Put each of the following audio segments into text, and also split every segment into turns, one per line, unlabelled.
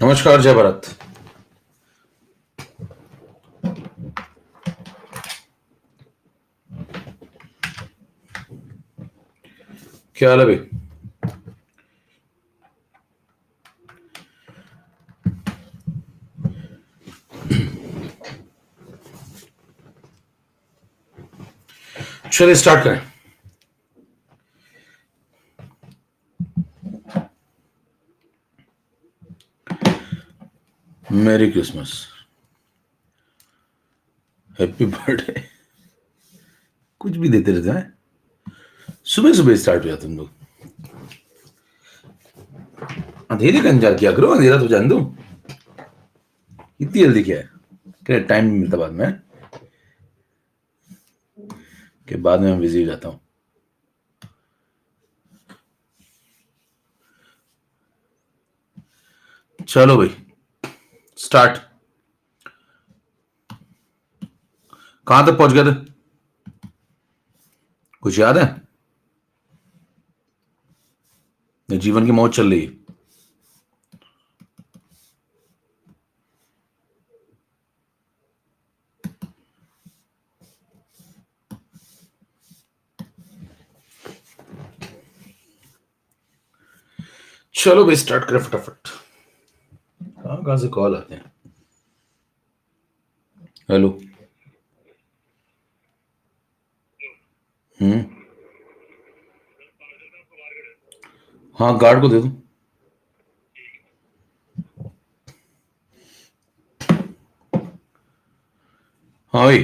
नमस्कार, जय भारत। क्या हाल है भाई? चलिए स्टार्ट करें। मेरी क्रिसमस, हैप्पी बर्थडे, कुछ भी देते रहते हैं। सुबह सुबह स्टार्ट हो जाते तुम लोग। अंधेरे का इंतजार किया करो, अंधेरा तो जान दो। इतनी जल्दी क्या है? क्या टाइम नहीं मिलता बाद में? कि बाद में मैं बिजी हो जाता हूँ। चलो भाई, स्टार्ट। कहां तक पहुंच गए थे? कुछ याद है? ये जीवन की मौज चल रही है। चलो भाई, स्टार्ट करें फटाफट। कहां कहां से कॉल आते हैं? हेलो। हम्म। हाँ, गार्ड को दे दो। हाँ भाई,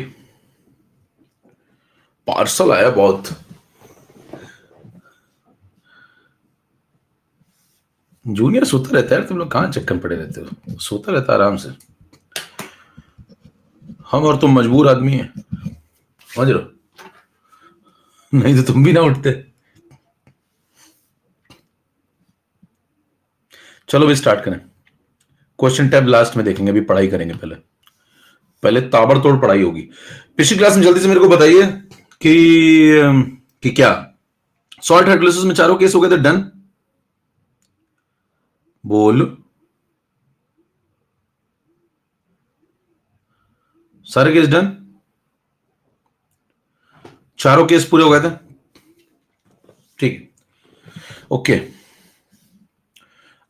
पार्सल आया बहुत। जूनियर सोता रहता है, तुम लोग कहाँ चक्कर में पड़े रहते हो? सोता रहता है आराम से। हम और तुम मजबूर आदमी हैं, समझ रहे हो? नहीं तो तुम भी ना उठते। चलो भी स्टार्ट करें। क्वेश्चन टैब लास्ट में देखेंगे, अभी पढ़ाई करेंगे। पहले पहले ताबड़तोड़ पढ़ाई होगी। पिछली क्लास में जल्दी से मेरे को बताइए कि क्या सॉल्ट हाइड्रोलिसिस में चारों केस हो गए थे डन? बोल। सारे केस डन? चारों केस पूरे हो गए थे? ठीक, ओके।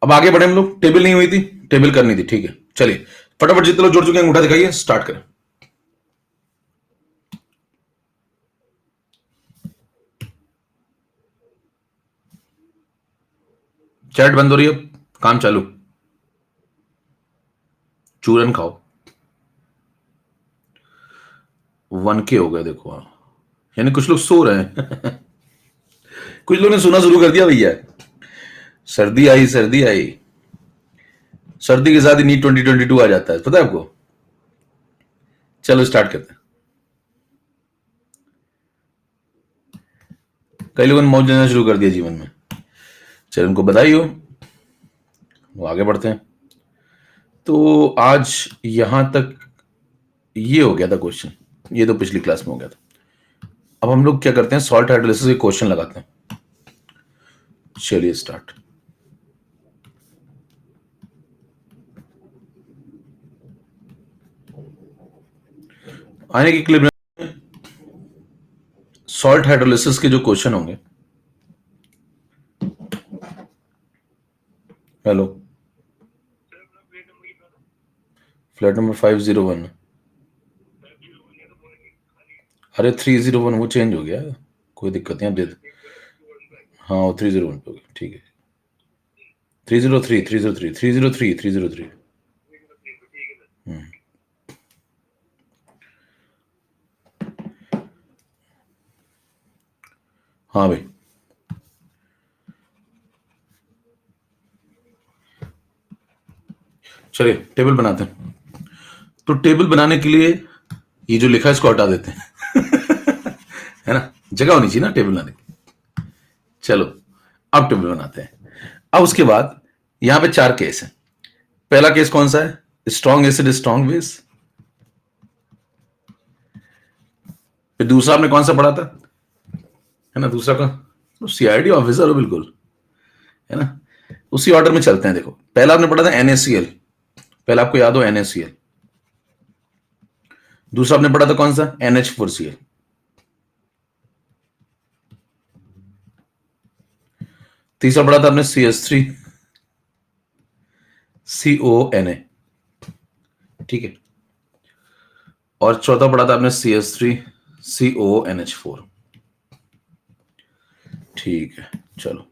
अब आगे बढ़े हम लोग। टेबल नहीं हुई थी, टेबल करनी थी। ठीक है, चलिए फटाफट जितने लोग जुड़ चुके हैं अंगूठा दिखाइए, स्टार्ट करें। चैट बंद हो रही है, काम चालू। चूरन खाओ। 1K हो गए देखो। हाँ, यानी कुछ लोग सो रहे हैं। कुछ लोगों ने सुना शुरू कर दिया भैया। सर्दी आई, सर्दी आई। सर्दी के साथ ही नीट 2022 आ जाता है, पता है आपको? चलो स्टार्ट करते हैं। कई लोगों ने मौज लेना शुरू कर दिया जीवन में। चलो उनको बधाई हो, वो आगे बढ़ते हैं। तो आज यहां तक ये हो गया था क्वेश्चन। ये तो पिछली क्लास में हो गया था। अब हम लोग क्या करते हैं, सॉल्ट हाइड्रोलिसिस के क्वेश्चन लगाते हैं। चलिए स्टार्ट। आने की क्लिप में सॉल्ट हाइड्रोलिसिस के जो क्वेश्चन होंगे। Hello, flat number 501। अरे 301 वो चेंज हो गया, कोई दिक्कत नहीं, आप दे दो। हाँ, वो 301 पे हो गया, ठीक है। 303, 303, 303, 303। हाँ भाई, चलिए टेबल बनाते हैं। तो टेबल बनाने के लिए ये जो लिखा है इसको हटा देते हैं। है ना, जगह होनी चाहिए ना टेबल बनाने की। चलो अब टेबल बनाते हैं। अब उसके बाद यहां पे 4 केस हैं। पहला केस कौन सा है? Strong acid, strong base. फिर दूसरा आपने कौन सा पढ़ा था? है ना, दूसरा का तो सीआईडी ऑफिसर हो बिल्कुल, है ना। उसी ऑर्डर में चलते हैं। देखो, पहला आपने पढ़ा था NaCl, पहले आपको याद हो NaCl, दूसरा आपने पढ़ा था कौन सा, NH4Cl, तीसरा पढ़ा था आपने CH3CONa, ठीक है, और चौथा पढ़ा था आपने CH3CONH4, ठीक है। चलो,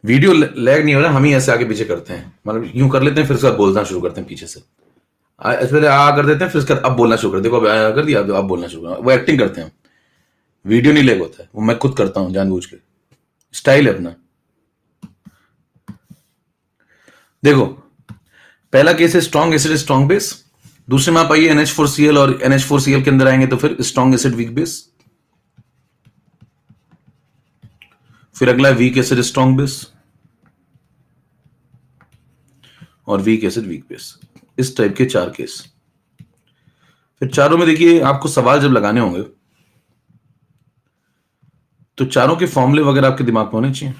वीडियो लैग नहीं हो रहा, हम ही ऐसे आगे पीछे करते हैं, मतलब यूं कर लेते हैं, फिर उसके बाद बोलना शुरू करते हैं पीछे से। पहले कर देते हैं, फिर उसके बाद अब बोलना शुरू कर, देखो अब कर दिया, अब बोलना शुरू कर, वो एक्टिंग करते हैं, वीडियो नहीं लैग होता है, वो मैं खुद करता हूं जानबूझ के, स्टाइल है अपना। देखो, पहला केस है स्ट्रॉन्ग एसिड स्ट्रॉन्ग बेस, दूसरे में आप आइए NH4Cl, और NH4Cl के अंदर आएंगे तो फिर स्ट्रॉन्ग एसिड वीक बेस, फिर अगला वीक एसिड स्ट्रॉन्ग बेस, और वीक एसिड वीक बेस, इस टाइप के 4 केस। फिर चारों में देखिए, आपको सवाल जब लगाने होंगे तो चारों के फॉर्मूले वगैरह आपके दिमाग में होने चाहिए,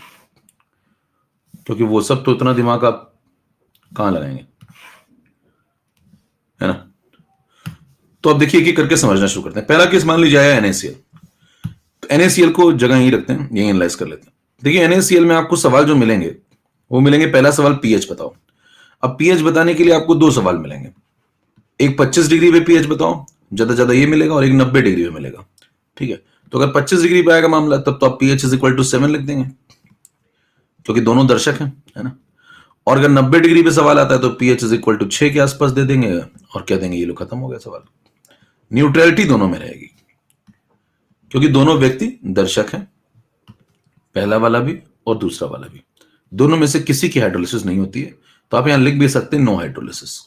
क्योंकि वो सब तो इतना दिमाग आप कहां लगाएंगे, है ना। तो अब देखिए कि करके समझना शुरू करते हैं। पहला केस मान लीजिए आया NaCl, तो NaCl को जगह यहीं रखते हैं, यहीं एनालाइज कर लेते हैं। देखिए NaCl में आपको सवाल जो मिलेंगे वो मिलेंगे, पहला सवाल pH बताओ। अब pH बताने के लिए आपको 2 सवाल मिलेंगे, एक 25 डिग्री पे pH बताओ, ज्यादा ये मिलेगा, और एक 90 डिग्री पे मिलेगा, ठीक है। तो अगर 25 डिग्री पे आएगा मामला, तब तो आप pH = 7 लिख देंगे, क्योंकि दोनों दर्शक हैं, है ना। और अगर 90 डिग्री पे सवाल आता है तो pH = 6 के आसपास दे देंगे, और कह देंगे ये लो खत्म हो गया सवाल। न्यूट्रलिटी दोनों में रहेगी, क्योंकि दोनों व्यक्ति दर्शक हैं, पहला वाला भी और दूसरा वाला भी, दोनों में से किसी की हाइड्रोलिसिस नहीं होती है, तो आप यहां लिख भी सकते हैं नो हाइड्रोलिसिस।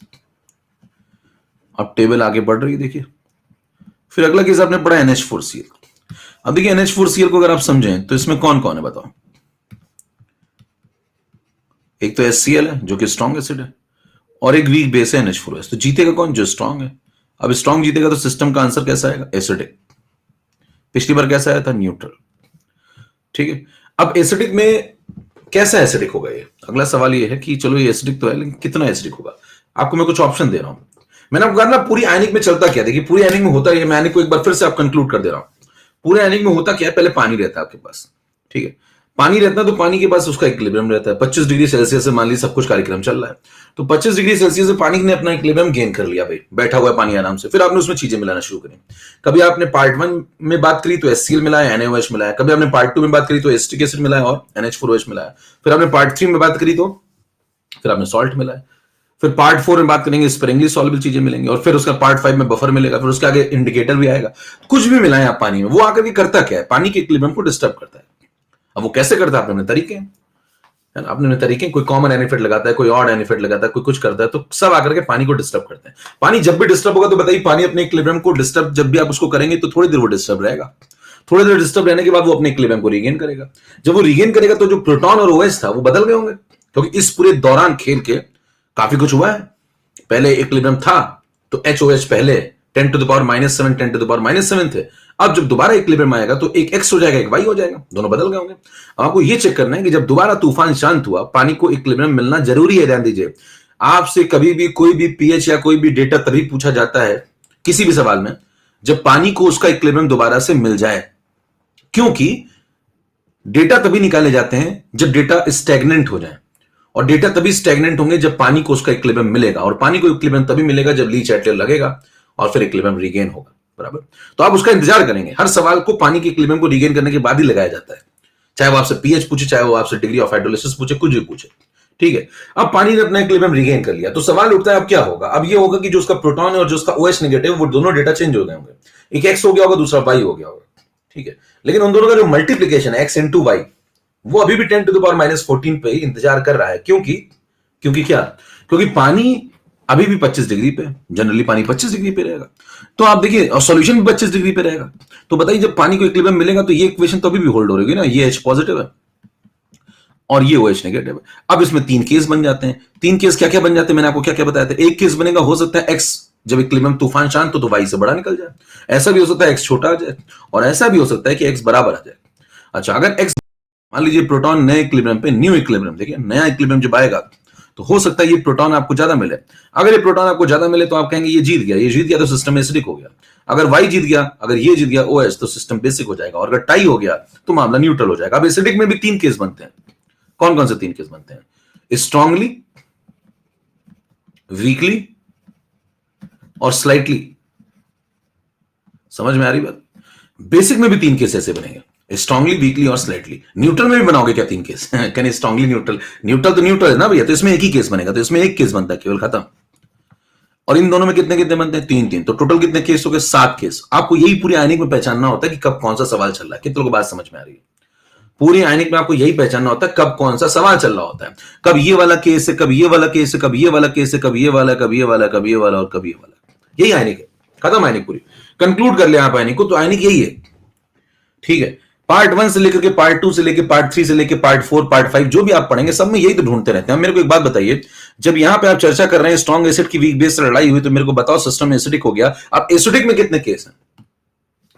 अब टेबल आगे बढ़ रही है, देखिए। फिर अगला केस आपने पढ़ा NH4Cl। अब देखिए NH4Cl को अगर आप समझें तो इसमें कौन कौन है बताओ। एक तो HCl है जो कि स्ट्रॉन्ग एसिड है, और एक वीक बेस है NH4OH। तो जीतेगा कौन, जो स्ट्रॉन्ग है। अब स्ट्रॉन्ग जीतेगा तो सिस्टम का आंसर कैसा आएगा, एसिडिक। पिछली बार कैसा आया था, न्यूट्रल, ठीक है। अब एसिडिक में कैसा एसिडिक होगा, ये अगला सवाल ये है कि चलो ये एसिडिक तो है, लेकिन कितना एसिडिक होगा। आपको मैं कुछ ऑप्शन दे रहा हूं, मैंने आपको कहा ना पूरी आयनिक में चलता क्या, देखिए पूरी आयनिक में होता है, मैं आयनिक को एक बार फिर से आप कंक्लूड कर दे रहा हूं। पूरे आयनिक में होता क्या है, पहले पानी रहता है आपके पास, ठीक है। पानी रहता है तो पानी के पास उसका इक्विलिब्रियम रहता है। 25 डिग्री सेल्सियस से मान लीजिए सब कुछ कार्यक्रम चल रहा है, तो 25 डिग्री सेल्सियस से पानी ने अपना इक्विलिब्रियम गेन कर लिया, भाई बैठा हुआ है पानी आराम से। फिर आपने उसमें चीजें मिलाना शुरू करी। कभी आपने पार्ट 1 में बात करी तो HCl मिलाया, NaOH मिलाया। कभी आपने पार्ट 2 में बात करी तो एसिटिक एसिड मिलाया और NH4OH मिलाया। फिर आपने पार्ट 3 में बात करी तो फिर आपने सॉल्ट मिलाया। फिर पार्ट 4 में बात करेंगे स्प्रिंगली सॉल्युबल चीजें मिलेंगी, और फिर उसका पार्ट 5 में बफर मिलेगा, फिर उसके आगे इंडिकेटर भी आएगा। कुछ भी मिलाएं आप पानी में, वो आकर के करता क्या है, पानी के इक्विलिब्रियम को डिस्टर्ब करता है। अब वो कैसे करता है, अपने तरीके हैं, अपने तरीके, कोई कॉमन एनिफेट लगाता है, कोई ऑड एनिफेट लगाता है, कोई कुछ करता है, तो सब आकर के पानी को डिस्टर्ब करते हैं। पानी जब भी डिस्टर्ब होगा तो बताइए, पानी अपने इक्विलिब्रियम को डिस्टर्ब जब भी आप उसको करेंगे तो थोड़ी देर वो डिस्टर्ब रहेगा, थोड़ी देर डिस्टर्ब रहने के बाद वो अपने इक्विलिब्रियम को रीगेन करेगा। जब वो रीगेन करेगा तो जो प्रोटॉन और OH था वो बदल गए होंगे, क्योंकि इस पूरे दौरान खेल के काफी कुछ हुआ है। पहले इक्विलिब्रियम था तो HOH पहले 10 to the power -7 10 to the power -7 थे। अब जब दोबारा इक्विलिब्रियम आएगा तो एक X हो जाएगा, एक Y हो जाएगा, दोनों बदल गए होंगे। आपको ये चेक करना है कि जब दोबारा तूफान शांत हुआ, पानी को इक्विलिब्रियम मिलना जरूरी है। ध्यान दीजिए, आपसे कभी भी कोई भी pH या कोई भी डेटा तभी पूछा जाता है किसी भी सवाल में जब पानी को उसका इक्विलिब्रियम दोबारा से मिल जाए, क्योंकि डेटा तभी निकाले जाते हैं जब डेटा स्टैग्नेंट हो जाए, और डेटा तभी स्टैग्नेंट होंगे जब पानी को उसका इक्विलिब्रियम मिलेगा, और पानी को इक्विलिब्रियम तभी मिलेगा जब लीच एटलर लगेगा और फिर इक्विलिब्रियम रीगेन होगा, बराबर। तो आप उसका इंतजार करेंगे, हर सवाल को पानी के इक्विलिब्रियम को रीगेन करने के बाद ही लगाया जाता है, चाहे वो आपसे पीएच पूछे, चाहे वो आपसे डिग्री ऑफ हाइड्रोलिसिस पूछे, कुछ भी पूछे, ठीक है। अब पानी ने अपना इक्विलिब्रियम रीगेन कर लिया, तो सवाल उठता है अब क्या होगा। अब ये होगा कि जो उसका प्रोटॉन है और जो उसका OH नेगेटिव, वो दोनों डेटा चेंज हो गए होंगे, एक X हो गया होगा, दूसरा Y हो गया होगा, ठीक है। लेकिन उन दोनों का जो मल्टीप्लीकेशन है X × Y, वो अभी भी 10 to the power -14 पे इंतजार कर रहा है, क्योंकि क्या, क्योंकि पानी अभी भी 25 डिग्री पे, जनरली पानी 25 डिग्री पे रहेगा। तो आप देखिए, और सॉल्यूशन भी 25 डिग्री पे रहेगा। तो बताइए, जब पानी को इक्विलिब्रियम मिलेगा तो ये इक्वेशन तो अभी भी होल्ड हो रहेगी ना, ये H पॉजिटिव है और ये OH नेगेटिव है। अब इसमें 3 केस बन जाते हैं। 3 केस क्या क्या बन जाते हैं, मैंने आपको क्या क्या बताया था। एक केस बनेगा, हो सकता है X जब इक्विलिब्रियम तूफान शांत हो तो Y से बड़ा निकल जाए, ऐसा भी हो सकता है X छोटा आ जाए, और ऐसा भी हो सकता है कि X बराबर आ जाए। अच्छा, अगर X मान लीजिए प्रोटॉन नए इक्विलिब्रियम पे, न्यू इक्विलिब्रियम, देखिए नया इक्विलिब्रियम जब आएगा तो हो सकता है ये प्रोटॉन आपको ज्यादा मिले। अगर ये प्रोटॉन आपको ज्यादा मिले तो आप कहेंगे ये जीत गया, ये जीत गया तो सिस्टम एसिडिक हो गया। अगर वाई जीत गया, अगर ये जीत गया OH, तो सिस्टम बेसिक हो जाएगा। और अगर टाई हो गया तो मामला न्यूट्रल हो जाएगा। अब एसिडिक में भी 3 केस बनते हैं। कौन कौन से 3 केस बनते हैं? स्ट्रांगली, वीकली और स्लाइटली। समझ में आ रही बात? बेसिक में भी 3 केस ऐसे बनेंगे, स्ट्रांगली, वीकली और स्लाइटली। न्यूट्रल में भी बनाओगे क्या 3 case? Can strongly neutral, neutral तो न्यूट्रल है ना भैया, तो इसमें एक ही केस बनेगा, तो इसमें एक केस बनता है केवल, खत्म। और इन दोनों में कितने कितने बनते हैं? 3 3। तो टोटल कितने केस हो गए? 7 केस। आपको यही पूरी आयनिक में पहचानना होता है कि कब कौन सा सवाल चल रहा है। कितने को बात समझ में आ रही है? पूरी आयनिक में आपको यही पहचानना होता है कब कौन सा सवाल चल रहा होता है। कब ये वाला केस है, कब ये वाला केस है, कब ये वाला केस है, कब ये वाला, कब ये वाला, कब ये वाला और कब ये वाला। यही आयनिक है। खत्म आयनिक पूरी। कंक्लूड कर ले आप आयनिक को, तो आयनिक यही है। ठीक है, पार्ट 1 से लेकर के पार्ट 2 से लेकर पार्ट 3 से लेकर पार्ट 4 पार्ट 5 जो भी आप पढ़ेंगे सब में यही तो ढूंढते रहते हैं। मेरे को एक बात बताइए, जब यहां पे आप चर्चा कर रहे हैं स्ट्रॉन्ग एसिड की वीक बेस से लड़ाई हुई, तो मेरे को बताओ सिस्टम एसिडिक हो गया। अब एसिडिक में कितने केस हैं?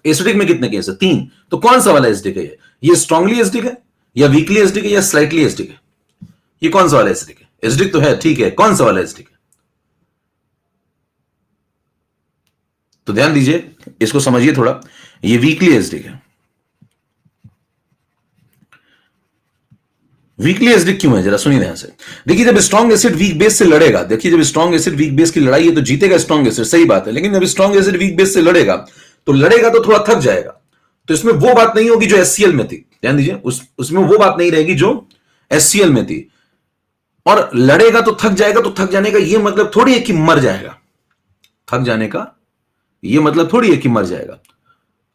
एसिडिक में कितने केस है? 3। तो कौन सा वाला एसिडिक है? ये स्ट्रांगली एसिडिक है या वीकली एसिडिक है या स्लाइटली एसिडिक है? ये कौन सा वाला एसिडिक है? एसिडिक तो है, ठीक है, कौन सा वाला एसिडिक है? तो ध्यान दीजिए, इसको समझिए थोड़ा। ये वीकली एसिडिक है। वीकली एसिडिक क्यों है? जरा सुनिए ध्यान से। देखिए, जब स्ट्रॉन्ग एसिड वीक बेस से लड़ेगा, देखिए जब स्ट्रॉन्ग एसिड वीक बेस की लड़ाई है तो जीतेगा स्ट्रॉन्ग एसिड, सही बात है। लेकिन जब स्ट्रॉन्ग एसिड वीक बेस से लड़ेगा तो थोड़ा थक जाएगा। तो इसमें वो बात नहीं होगी जो HCl में थी। ध्यान दीजिए, उसमें वो बात नहीं रहेगी जो HCl में थी। और लड़ेगा तो थक जाएगा, तो थक जाने का ये मतलब थोड़ी है कि मर जाएगा। थक जाने का ये मतलब थोड़ी है कि मर जाएगा।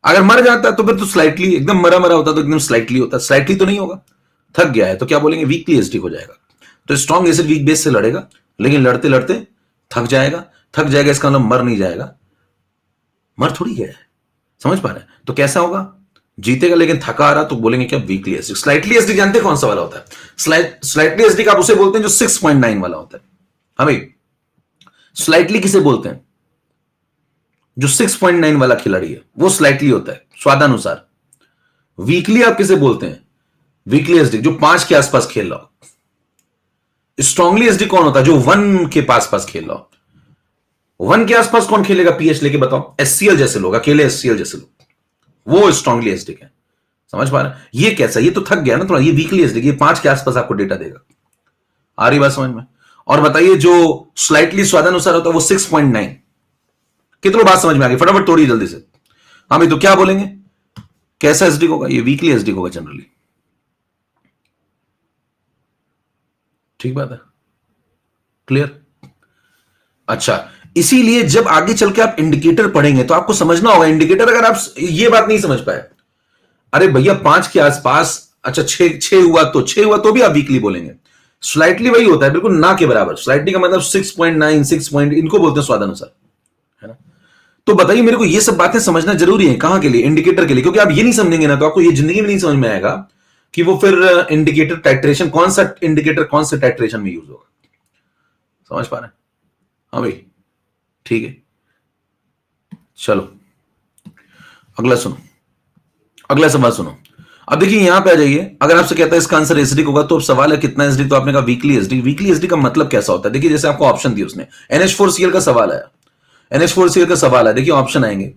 अगर मर जाता है तो फिर तो स्लाइटली, एकदम मरा मरा होता तो एकदम स्लाइटली होता। स्लाइटली तो नहीं होगा, थक गया है तो क्या बोलेंगे? वीकली एसिडिक हो जाएगा। तो स्ट्रॉन्ग एसिड वीक बेस से लड़ेगा, लेकिन लड़ते लड़ते थक जाएगा। थक जाएगा इसका मतलब मर नहीं जाएगा, मर थोड़ी गया है। समझ पा रहे हैं? तो कैसा होगा? जीतेगा लेकिन थका आ रहा, तो बोलेंगे क्या? Weakly acidic. स्लाइटली एसिडिक जानते कौन सा वाला होता है? स्लाइटली एसिडिक आप उसे बोलते हैं जो 6.9 वाला होता है। हाँ भाई, स्लाइटली किसे बोलते हैं? जो 6.9 वाला खिलाड़ी है वो स्लाइटली होता है स्वादानुसार। वीकली आप किसे बोलते हैं? वीकली एसिडिक जो 5 के आसपास खेल रहा हो। स्ट्रांगली एसिडिक कौन होता है? जो 1 के पास खेल रहा हो। 1 के आसपास कौन खेलेगा पीएच लेके? बताओ। HCl जैसे लोग, अकेले HCl जैसे लोग, वो स्ट्रांगली एसिडिक है। समझ पा रहे हैं? ये कैसा? ये तो थक गया ना थोड़ा। ये वीकली एसिडिक, ये 5 के आसपास आपको डेटा देगा। आ रही बात समझ में? और बताइए जो स्लाइटली स्वादानुसार होता है वो 6.9। कितनों बात समझ में आ गई? फटाफट तोड़िए जल्दी से। हाँ भाई, तो क्या बोलेंगे? कैसा एसिडिक होगा? ये वीकली एसिडिक होगा जनरली। ठीक बात है, क्लियर? अच्छा, इसीलिए जब आगे चल के आप इंडिकेटर पढ़ेंगे तो आपको समझना होगा इंडिकेटर। अगर आप ये बात नहीं समझ पाए, अरे भैया 5 के आसपास, अच्छा 6 हुआ तो भी आप वीकली बोलेंगे। स्लाइटली वही होता है, बिल्कुल ना के बराबर। स्लाइटली का मतलब 6.9, 6 इनको बोलते हैं स्वादानुसार, है ना? तो बताइए मेरे को, ये सब बातें समझना जरूरी है। कहां के लिए? इंडिकेटर के लिए। क्योंकि आप ये नहीं समझेंगे ना तो आपको ये जिंदगी में नहीं समझ में आएगा कि वो फिर इंडिकेटर टाइट्रेशन, कौन सा इंडिकेटर कौन से टाइट्रेशन में यूज होगा। समझ पा रहे हैं? हाँ भाई, ठीक है, चलो अगला सुनो, अगला सवाल सुनो। अब देखिए यहां पे आ जाइए। अगर आपसे कहता है इसका आंसर एसिडिक होगा, तो अब सवाल है कितना एसिडिक? तो आपने कहा वीकली एसिडिक। वीकली एसिडिक का मतलब कैसा होता है? देखिए जैसे आपको ऑप्शन दिए उसने, NH4Cl का सवाल आया, NH4Cl का सवाल है। देखिए ऑप्शन आएंगे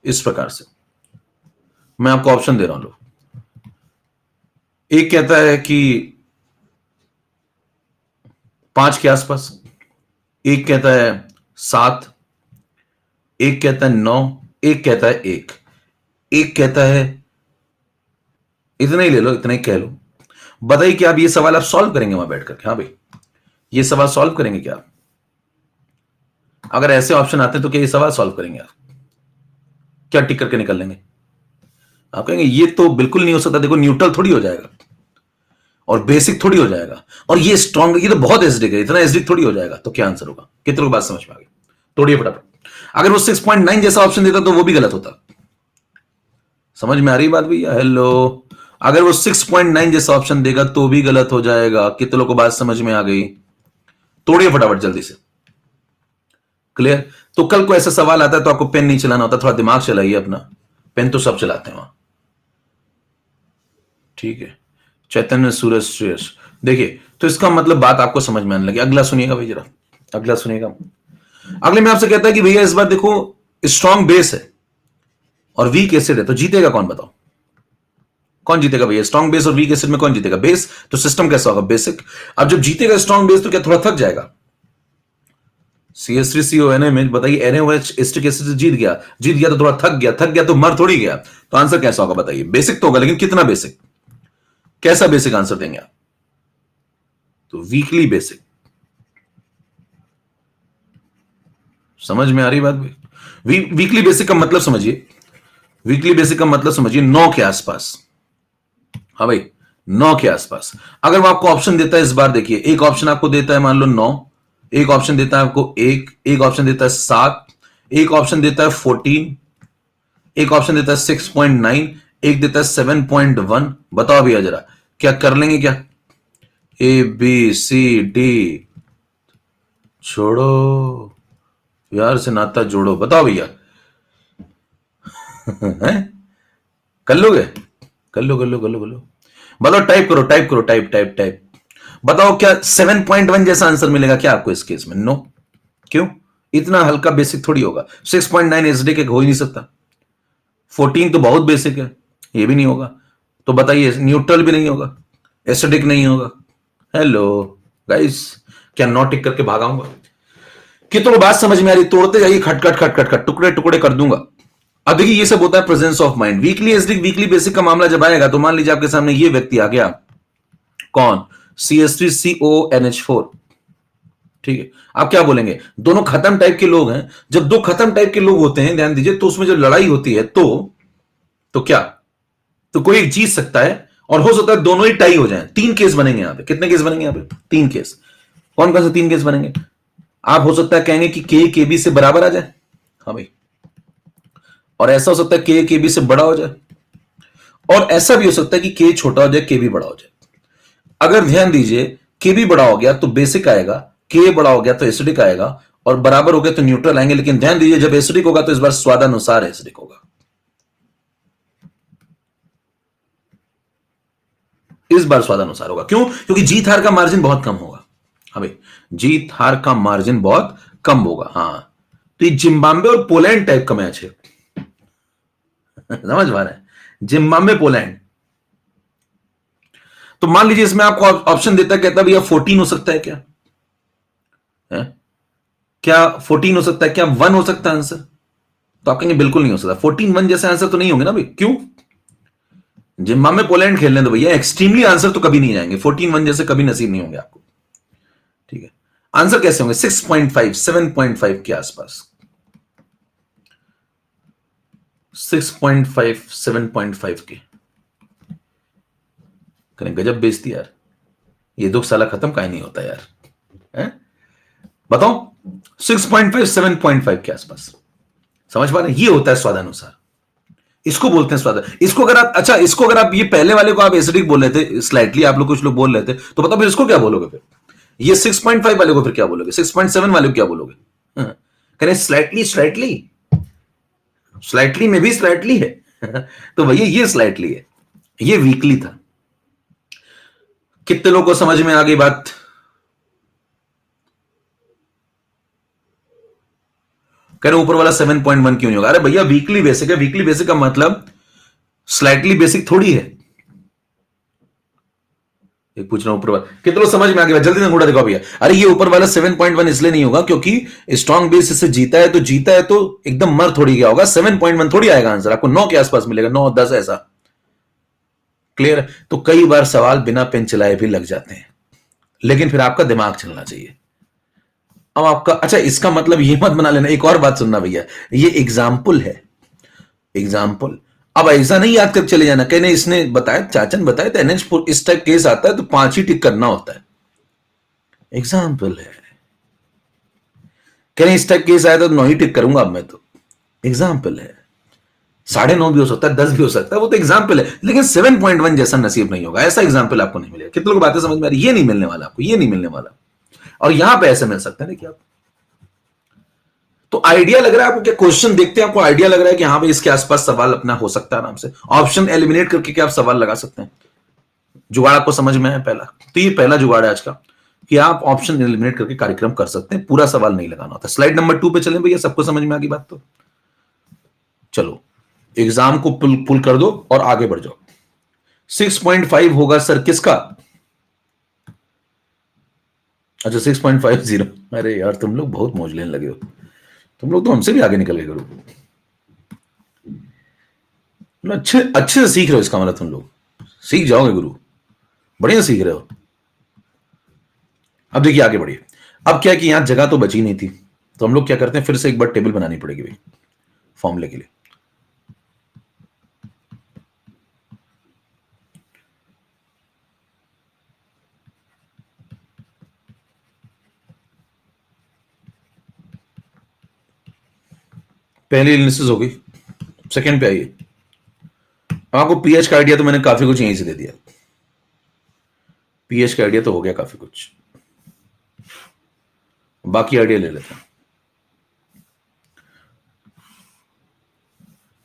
इस प्रकार से, मैं आपको ऑप्शन दे रहा हूं। लो, एक कहता है कि 5 के आसपास, एक कहता है 7, एक कहता है 9, एक कहता है 1, एक कहता है, इतना ही ले लो, इतना ही कह लो। बताइए कि आप ये सवाल आप सॉल्व करेंगे वहां बैठ करके? हाँ भाई, ये सवाल सॉल्व करेंगे क्या आप? अगर ऐसे ऑप्शन आते हैं तो क्या ये सवाल सॉल्व करेंगे आप? क्या टिक करके निकल लेंगे? आप कहेंगे ये तो बिल्कुल नहीं हो सकता, देखो न्यूट्रल थोड़ी हो जाएगा और बेसिक थोड़ी हो जाएगा, और ये स्ट्रॉन्ग, ये तो बहुत एसिडिक है, इतना एसिडिक थोड़ी हो जाएगा। तो क्या आंसर होगा? कितने को बात समझ में आ गई? तोड़िए फटाफट। अगर वो 6.9 जैसा ऑप्शन देता तो वो भी गलत होता। समझ में आ रही बात भैया? हेलो, अगर वो 6.9 जैसा ऑप्शन देगा तो भी गलत हो जाएगा। कितनों को बात समझ में आ गई? तोड़िए फटाफट जल्दी से। क्लियर? तो कल को ऐसा सवाल आता है तो आपको पेन नहीं चलाना होता, थोड़ा दिमाग चलाइए अपना। पेन तो सब चलाते हैं वहां। ठीक है, चैतन्य, सूरज, श्रेयस। देखिए तो इसका मतलब बात आपको समझ में आने लगी। अगला सुनिएगा भाई जरा, अगला सुनिएगा। अगले में आपसे कहता है कि भैया इस बार देखो स्ट्रॉन्ग बेस है और वीक एसिड है, तो जीतेगा कौन बताओ? कौन जीतेगा भैया? स्ट्रॉन्ग बेस और वीक एसिड में कौन जीतेगा? बेस तो सिस्टम कैसा होगा? बेसिक। अब जब जीतेगा स्ट्रॉन्ग बेस तो क्या थोड़ा थक जाएगा? CH3CONA में बताइए NaOH एसिटिक एसिड से जीत गया, जीत गया तो थोड़ा थक गया तो मर थोड़ी गया। तो आंसर कैसा होगा बताइए? बेसिक तो होगा, लेकिन कितना बेसिक? कैसा बेसिक आंसर देंगे आप? तो वीकली बेसिक। समझ में आ रही बात भाई? वीकली बेसिक का मतलब समझिए, वीकली बेसिक का मतलब समझिए 9 के आसपास। हाँ भाई 9 के आसपास। अगर वो आपको ऑप्शन देता है, इस बार देखिए, एक ऑप्शन आपको देता है मान लो 9, एक ऑप्शन देता है आपको एक ऑप्शन देता है 7, एक ऑप्शन देता है 14, एक ऑप्शन देता है 6.9, एक देता है 7.1। बताओ भैया जरा, क्या कर लेंगे क्या? ABCD छोड़ो, प्यार से नाता जोड़ो। बताओ भैया हैं? कर लोगे? कर लो कर लो कर लो कर लो। बताओ, टाइप करो टाइप करो, टाइप टाइप टाइप। बताओ क्या 7.1 जैसा आंसर मिलेगा क्या आपको इस केस में? नो। क्यों? इतना हल्का बेसिक थोड़ी होगा। 6.9 एसडी के हो ही नहीं सकता। 14 तो बहुत बेसिक है, ये भी नहीं होगा। तो बताइए, न्यूट्रल भी नहीं होगा, एसिडिक नहीं होगा। हेलो गाइस, क्या नौ टिक करके भागाऊंगा? कितनों को बात समझ में आ रही? तोड़ते जाइए, खटखट खटखट खट, टुकड़े टुकड़े कर दूंगा। अब देखिए, ये सब होता है presence of mind. Weakly acidic weekly basic का मामला जब आएगा तो मान लीजिए आपके सामने ये व्यक्ति आ गया, कौन? CH3CONH4। ठीक है, आप क्या बोलेंगे? दोनों खत्म टाइप के लोग हैं। जब दो खत्म टाइप के लोग होते हैं, ध्यान दीजिए, तो उसमें जब लड़ाई होती है तो क्या, तो कोई एक जीत सकता है और हो सकता है दोनों ही टाई हो जाएं। 3 केस बनेंगे यहां पे। कितने केस बनेंगे यहां पे? 3 केस। कौन कौन से 3 केस बनेंगे? आप हो सकता है कहेंगे कि KB से बराबर आ जाए, हाँ भाई, और ऐसा हो सकता है KB से बड़ा हो जाए, और ऐसा भी हो सकता है कि K छोटा हो जाए, KB बड़ा हो जाए। अगर ध्यान दीजिए, KB बड़ा हो गया तो बेसिक आएगा, K बड़ा हो गया तो एसिडिक आएगा, और बराबर हो गया तो न्यूट्रल आएंगे। लेकिन ध्यान दीजिए, जब एसिडिक होगा तो इस बार स्वादानुसार एसिडिक होगा। इस बार स्वादानुसार होगा। क्यों? क्योंकि जीत हार का मार्जिन बहुत कम होगा। हाँ भाई, जीत हार का मार्जिन बहुत कम होगा। हाँ, तो ये जिम्बाब्वे और पोलैंड टाइप का मैच है। समझ पा रहे हैं? Zimbabwe Poland. तो मान लीजिए इसमें आपको ऑप्शन देता है, कहता है भैया 14 हो सकता है क्या? है? क्या 14 हो सकता है क्या? 1 हो सकता है आंसर? तो आप कहेंगे बिल्कुल नहीं हो सकता। 14 1 जैसे आंसर तो नहीं होंगे ना भाई। क्यों? जिम्बाब्वे पोलैंड खेलने दो भैया, एक्सट्रीमली आंसर तो कभी नहीं जाएंगे। 14 1 जैसे कभी नसीब नहीं होंगे आपको। ठीक है, आंसर कैसे होंगे? 6.5 7.5 के आसपास। 6.5 7.5 के। करें गजब बेइज्जती यार, ये दुख साला खत्म काहे नहीं होता यार? है? बताओ, 6.5 7.5 के आसपास। समझ पा रहे हैं? ये होता है स्वादानुसार। इसको बोलते हैं स्वाद। इसको अगर आप, अच्छा, इसको अगर आप ये पहले वाले को आप एसिडिक बोल रहे थे, स्लाइटली आप लोग कुछ लोग बोल रहे थे, तो बताओ फिर इसको क्या बोलोगे? फिर ये 6.5 वाले को फिर क्या बोलोगे? 6.7 वाले को क्या बोलोगे? हाँ, कह रहे स्लाइटली स्लाइटली, स्लाइटली में भी स्लाइटली है। तो भैया ये स्लाइटली है, ये वीकली था। कितने लोगों को समझ में आ गई बात? कह रहे ऊपर वाला 7.1 क्यों नहीं होगा? अरे भैया वीकली बेसिक है। वीकली बेसिक का मतलब स्लाइटली बेसिक थोड़ी है। एक पूछ रहा हूं ऊपर वाला, कितने लोग समझ में आ गया? जल्दी से अंगूठा दिखाओ भैया। अरे ये ऊपर वाला 7.1 इसलिए नहीं होगा क्योंकि स्ट्रॉन्ग बेस से जीता है, तो जीता है तो एकदम मर थोड़ी गया होगा। 7.1 थोड़ी आएगा आंसर, आपको 9 के आसपास मिलेगा, 9 10 ऐसा। क्लियर है? तो कई बार सवाल बिना पेन चलाए भी लग जाते हैं, लेकिन फिर आपका दिमाग चलना चाहिए। अब आपका, अच्छा, इसका मतलब ये मत बना लेना। एक और बात सुनना भैया, ये एग्जाम्पल है, एग्जाम्पल। अब ऐसा नहीं याद कर चले जाना, कहने इसने बताया, चाचा ने बताया था NH4 इस टाइप केस आता है तो 5 ही टिक करना होता है। एग्जाम्पल है। कहने इस टाइप केस आया था तो 9 ही टिक करूंगा अब मैं तो। एग्जाम्पल है। 9.5 भी हो सकता है, 10 भी हो सकता है, वो तो एग्जाम्पल है। लेकिन 7.1 जैसा नसीब नहीं होगा, ऐसा एग्जाम्पल आपको नहीं मिलेगा। कितने लोग बातें समझ में आ रही? ये नहीं मिलने वाला आपको, ये नहीं मिलने वाला। और यहां पे ऐसे मिल सकता है। देखिए आप, तो आइडिया लग रहा है आपको? क्या क्वेश्चन देखते हैं आपको आइडिया लग रहा है कि हाँ भाई इसके आसपास सवाल अपना हो सकता है आराम से? ऑप्शन एलिमिनेट करके क्या आप सवाल लगा सकते हैं? जुगाड़ आपको समझ में आया पहला? तो ये पहला जुगाड़ है आज का कि आप ऑप्शन एलिमिनेट करके कार्यक्रम कर सकते हैं, पूरा सवाल नहीं लगाना होता। स्लाइड नंबर 2 पे चलें भैया, सबको समझ में आ गई बात? तो चलो एग्जाम को पुल कर दो और आगे बढ़ जाओ। 6.5 होगा सर किसका? अच्छा 6.50। अरे यार तुम लोग बहुत मौज लेने लगे हो, तुम लोग तो हमसे भी आगे निकल गए गुरु। अच्छे अच्छे से सीख रहे हो, इसका मतलब तुम लोग सीख जाओगे गुरु, बढ़िया सीख रहे हो। अब देखिए आगे बढ़िए। अब क्या कि यहां जगह तो बची नहीं थी, तो हम लोग क्या करते हैं, फिर से एक बार टेबल बनानी पड़ेगी भाई फॉर्मूले के लिए। पहली एनालिसिस हो गई, सेकंड पे आइए। आपको पीएच का आइडिया तो मैंने काफी कुछ यहीं से दे दिया, पीएच का आइडिया तो हो गया काफी कुछ, बाकी आइडिया ले लेते हैं।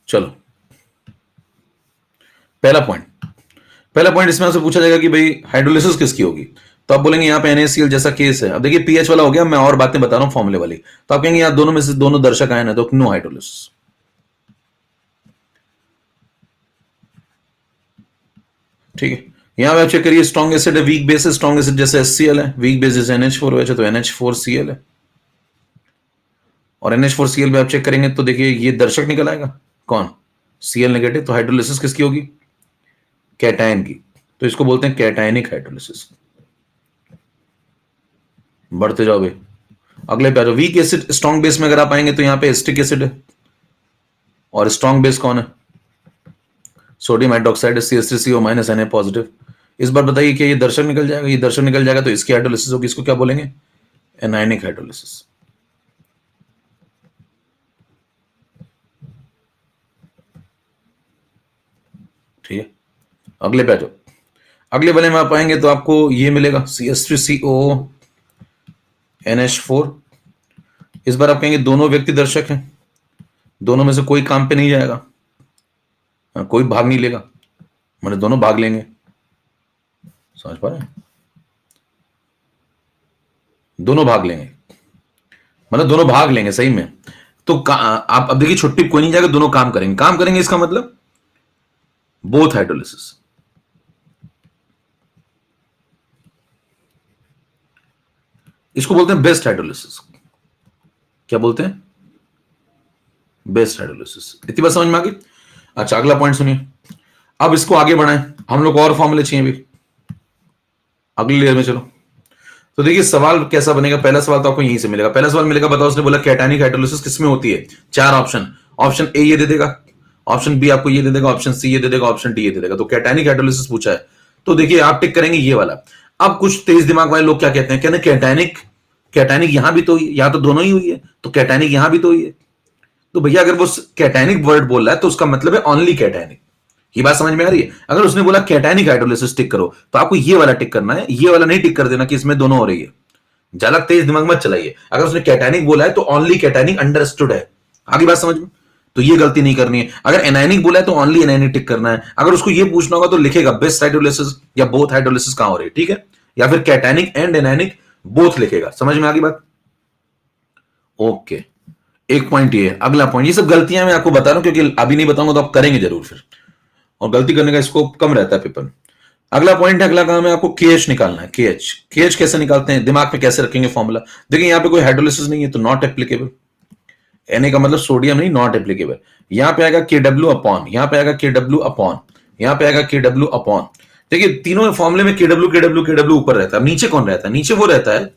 चलो पहला पॉइंट इसमें आपसे पूछा जाएगा कि भाई हाइड्रोलिसिस किसकी होगी, तो आप बोलेंगे यहाँ पे NaCl जैसा केस है। अब देखिए पीएच वाला हो गया, मैं और बातें बता रहा हूं फॉर्मूले वाली, तो आप कहेंगे यहाँ दोनों में से दोनों दर्शक आए ना, तो नो हाइड्रोलिसिस। ठीक है, यहां पे आप चेक करिए, स्ट्रॉन्ग एसिड है, वीक बेस है, स्ट्रॉन्ग एसिड जैसे HCl है, वीक बेस जैसे NH4 तो NH4Cl है। और NH4Cl पे आप चेक करेंगे तो देखिए ये दर्शक निकल आएगा, कौन? Cl negative. तो हाइड्रोलिसिस किसकी होगी? कैटायन की, तो इसको बोलते हैं कैटायनिक हाइड्रोलिसिस। बढ़ते जाओ भाई, अगले पे आ जाओ। वीक एसिड स्ट्रॉन्ग बेस में अगर आप आएंगे तो यहाँ पे एस्टिक एसिड है, और स्ट्रॉन्ग बेस कौन है? Sodium hydroxide CH3CO minus Na positive. इस बार बताइए कि ये दर्शक निकल जाएगा, ये दर्शक निकल जाएगा तो इसकी हाइड्रोलिसिस होगी, इसको क्या बोलेंगे? Anionic hydrolysis. ठीक है, अगले पे आ जाओ। अगले वाले में आप आएंगे तो आपको ये मिलेगा CH3CO NH4। इस बार आप कहेंगे दोनों व्यक्ति दर्शक हैं, दोनों में से कोई काम पे नहीं जाएगा, कोई भाग नहीं लेगा, मतलब दोनों भाग लेंगे। समझ पा रहे हैं? दोनों भाग लेंगे, मतलब दोनों भाग लेंगे सही में। तो आप अब देखिए छुट्टी कोई नहीं जाएगा, दोनों काम करेंगे। काम करेंगे इसका मतलब बोथ हाइड्रोलिसिस। इसको बोलते हैं बेस्ट हाइड्रोलिसिस। क्या बोलते हैं? Best hydrolysis. इतनी बात समझ में आ गई? अच्छा अगला पॉइंट सुनिए, अब इसको आगे बढ़ाएं, हम लोग और फॉर्मूले चाहिए भी, अगली लेयर में चलो। तो देखिए सवाल कैसा बनेगा, पहला सवाल तो आपको यहीं से मिलेगा। पहला सवाल मिलेगा, बताओ, उसने बोला कैटायनिक हाइड्रोलिसिस किसमें होती है? चार ऑप्शन, ऑप्शन ए ये दे देगा, ऑप्शन बी आपको ये दे देगा, ऑप्शन सी ये दे देगा, ऑप्शन डी ये दे देगा। तो कैटायनिक हाइड्रोलिसिस पूछा है, तो देखिए आप टिक करेंगे ये वाला। अब कुछ तेज दिमाग वाले लोग क्या कहते हैं, कहते हैं कैटायनिक, कैटायनिक यहां भी तो हुई है, यहां तो दोनों ही हुई है, तो कैटायनिक यहां भी तो हुई है। तो भैया अगर वो कैटायनिक वर्ड बोल रहा है तो उसका मतलब है ओनली कैटायनिक। ये बात समझ में आ रही है? अगर उसने बोला कैटायनिक हाइड्रोलिसिस टिक करो, तो आपको ये वाला टिक करना है, ये वाला नहीं टिक कर देना कि इसमें दोनों हो रही है। ज्यादा तेज दिमाग मत चलाइए, अगर उसने कैटायनिक बोला है तो ओनली कैटायनिक अंडरस्टूड है। आगे बात समझ में? तो ये गलती नहीं करनी है। अगर एनायनिक बोला है तो ओनली एनायनिक टिक करना है। अगर उसको ये पूछना होगा तो लिखेगा बेस्ट हाइड्रोलिसिस या बोथ हाइड्रोलिसिस कहां हो रही है, ठीक है, या फिर कैटायनिक एंड एनायनिक बोथ लिखेगा। समझ में आ गई बात? ओके, एक पॉइंट ये है। अगला पॉइंट, ये सब गलतियां मैं आपको बता रहा हूं क्योंकि अभी नहीं बताऊंगा तो आप करेंगे जरूर फिर, और गलती करने का स्कोप कम रहता है पेपर में। अगला पॉइंट है, अगला काम है आपको KH निकालना है। KH कैसे निकालते हैं, दिमाग में कैसे रखेंगे फॉर्मूला? देखिए यहां पे कोई हाइड्रोलिसिस नहीं है तो नॉट एप्लीकेबल। Na का मतलब सोडियम नहीं, नॉट एप्लीकेबल। यहां पे आएगा KW अपॉन, यहां पे आएगा KW अपॉन, यहां पे आएगा KW अपॉन। देखिए तीनों फॉर्मूले में KW KW KW ऊपर रहता है, नीचे कौन रहता है? नीचे वो रहता है,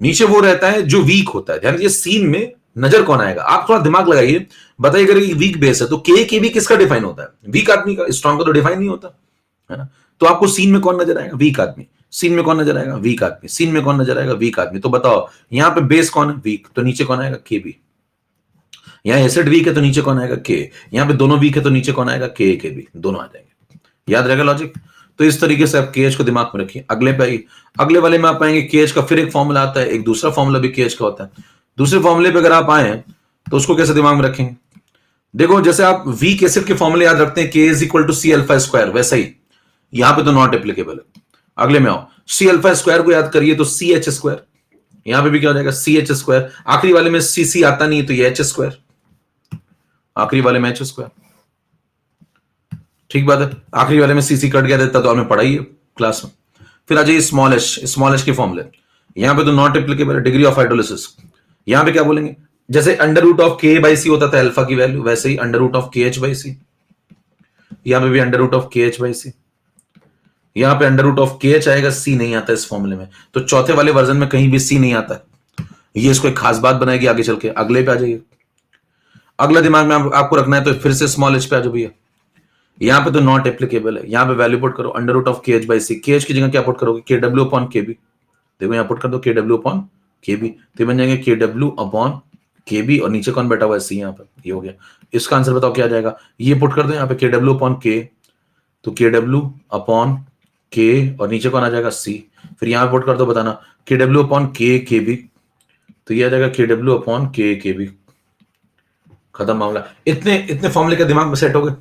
नीचे वो रहता है जो वीक होता है। ध्यान दीजिए सीन में नजर कौन आएगा, आप थोड़ा दिमाग लगाइए, बताइए अगर वीक बेस है तो के भी किसका डिफाइन होता है? वीक आदमी का, स्ट्रॉन्ग का तो डिफाइन नहीं होता है ना। तो आपको सीन में कौन नजर आएगा? वीक आदमी। सीन में कौन नजर आएगा? वीक आदमी। सीन में कौन नजर आएगा? वीक आदमी। तो बताओ यहां पे बेस कौन है? वीक, तो नीचे कौन आएगा? के बी। यहां एसिड वीक है तो नीचे कौन आएगा? के। यहां पे दोनों वीक है तो नीचे कौन आएगा? के बी, दोनों आ जाएंगे। याद रहेगा लॉजिक? तो इस तरीके से आप KH को दिमाग में रखिए। अगले पे आइए, अगले वाले में आप पाएंगे KH का फिर एक फॉर्मूला आता है, एक दूसरा फॉर्मूला भी KH का होता है। दूसरे फॉर्मूले पे अगर आप आए तो उसको कैसे दिमाग में रखेंगे? देखो जैसे आप वीक एसिड के फॉर्मूले याद रखते हैं, K is equal to C alpha square, वैसा ही यहां पे तो नॉट एप्लीकेबल है। अगले में आओ, सी अल्फा स्क्वायर को याद करिए तो सी एच स्क्वायर, यहां पे भी क्या हो जाएगा सी एच स्क्वायर। आखिरी वाले में सी सी आता नहीं है तो ये एच स्क्वायर, आखिरी वाले में एच स्क्वायर। ठीक बात है, आखिरी वाले में सी सी कट गया था तो हमने पढ़ाई है क्लास में। फिर आ जाइए स्मॉल एच के फॉर्मूले। यहां पे तो नॉट एप्लीकेबल है, डिग्री ऑफ हाइड्रोलिसिस। यहां पे क्या बोलेंगे, जैसे अंडर रूट ऑफ के बाई सी होता था अल्फा की वैल्यू, वैसे ही अंडर रूट ऑफ के एच बाई सी। यहां पे भी अंडर रूट ऑफ के एच बाई सी। यहां पे अंडर रूट ऑफ के एच आएगा, सी नहीं आता इस फॉर्मूले में, तो चौथे वाले वर्जन में कहीं भी सी नहीं आता। ये इसको एक खास बात बनाएगी आगे चल के। अगले पे आ जाइए, अगला दिमाग में आपको रखना है तो फिर से स्मॉल एच पे आ जाओ भैया। यहां पे तो नॉट एप्लीकेबल है, यहां पे वैल्यू पुट करो अंडर रूट ऑफ के एच बाई सी। के एच की जगह क्या पुट करोगे, के डब्ल्यू अपॉन के बी। देखो यहां पुट कर दो के डब्ल्यू अपॉन के बी, तो बन जाएंगे के डब्ल्यू अपॉन के बी, और नीचे कौन बैठा हुआ है सी, यहां पर ये हो गया। इसका आंसर बताओ क्या आ जाएगा, ये पुट कर दो यहां पे के डब्ल्यू अपॉन के, तो के डब्ल्यू अपॉन के और नीचे कौन आ जाएगा सी। फिर यहां पे पुट कर दो, बताना के डब्ल्यू अपॉन के बी, तो ये आ जाएगा के डब्ल्यू अपॉन के बी। खत्म मामला। इतने इतने फॉर्मूले का दिमाग में सेट हो गए।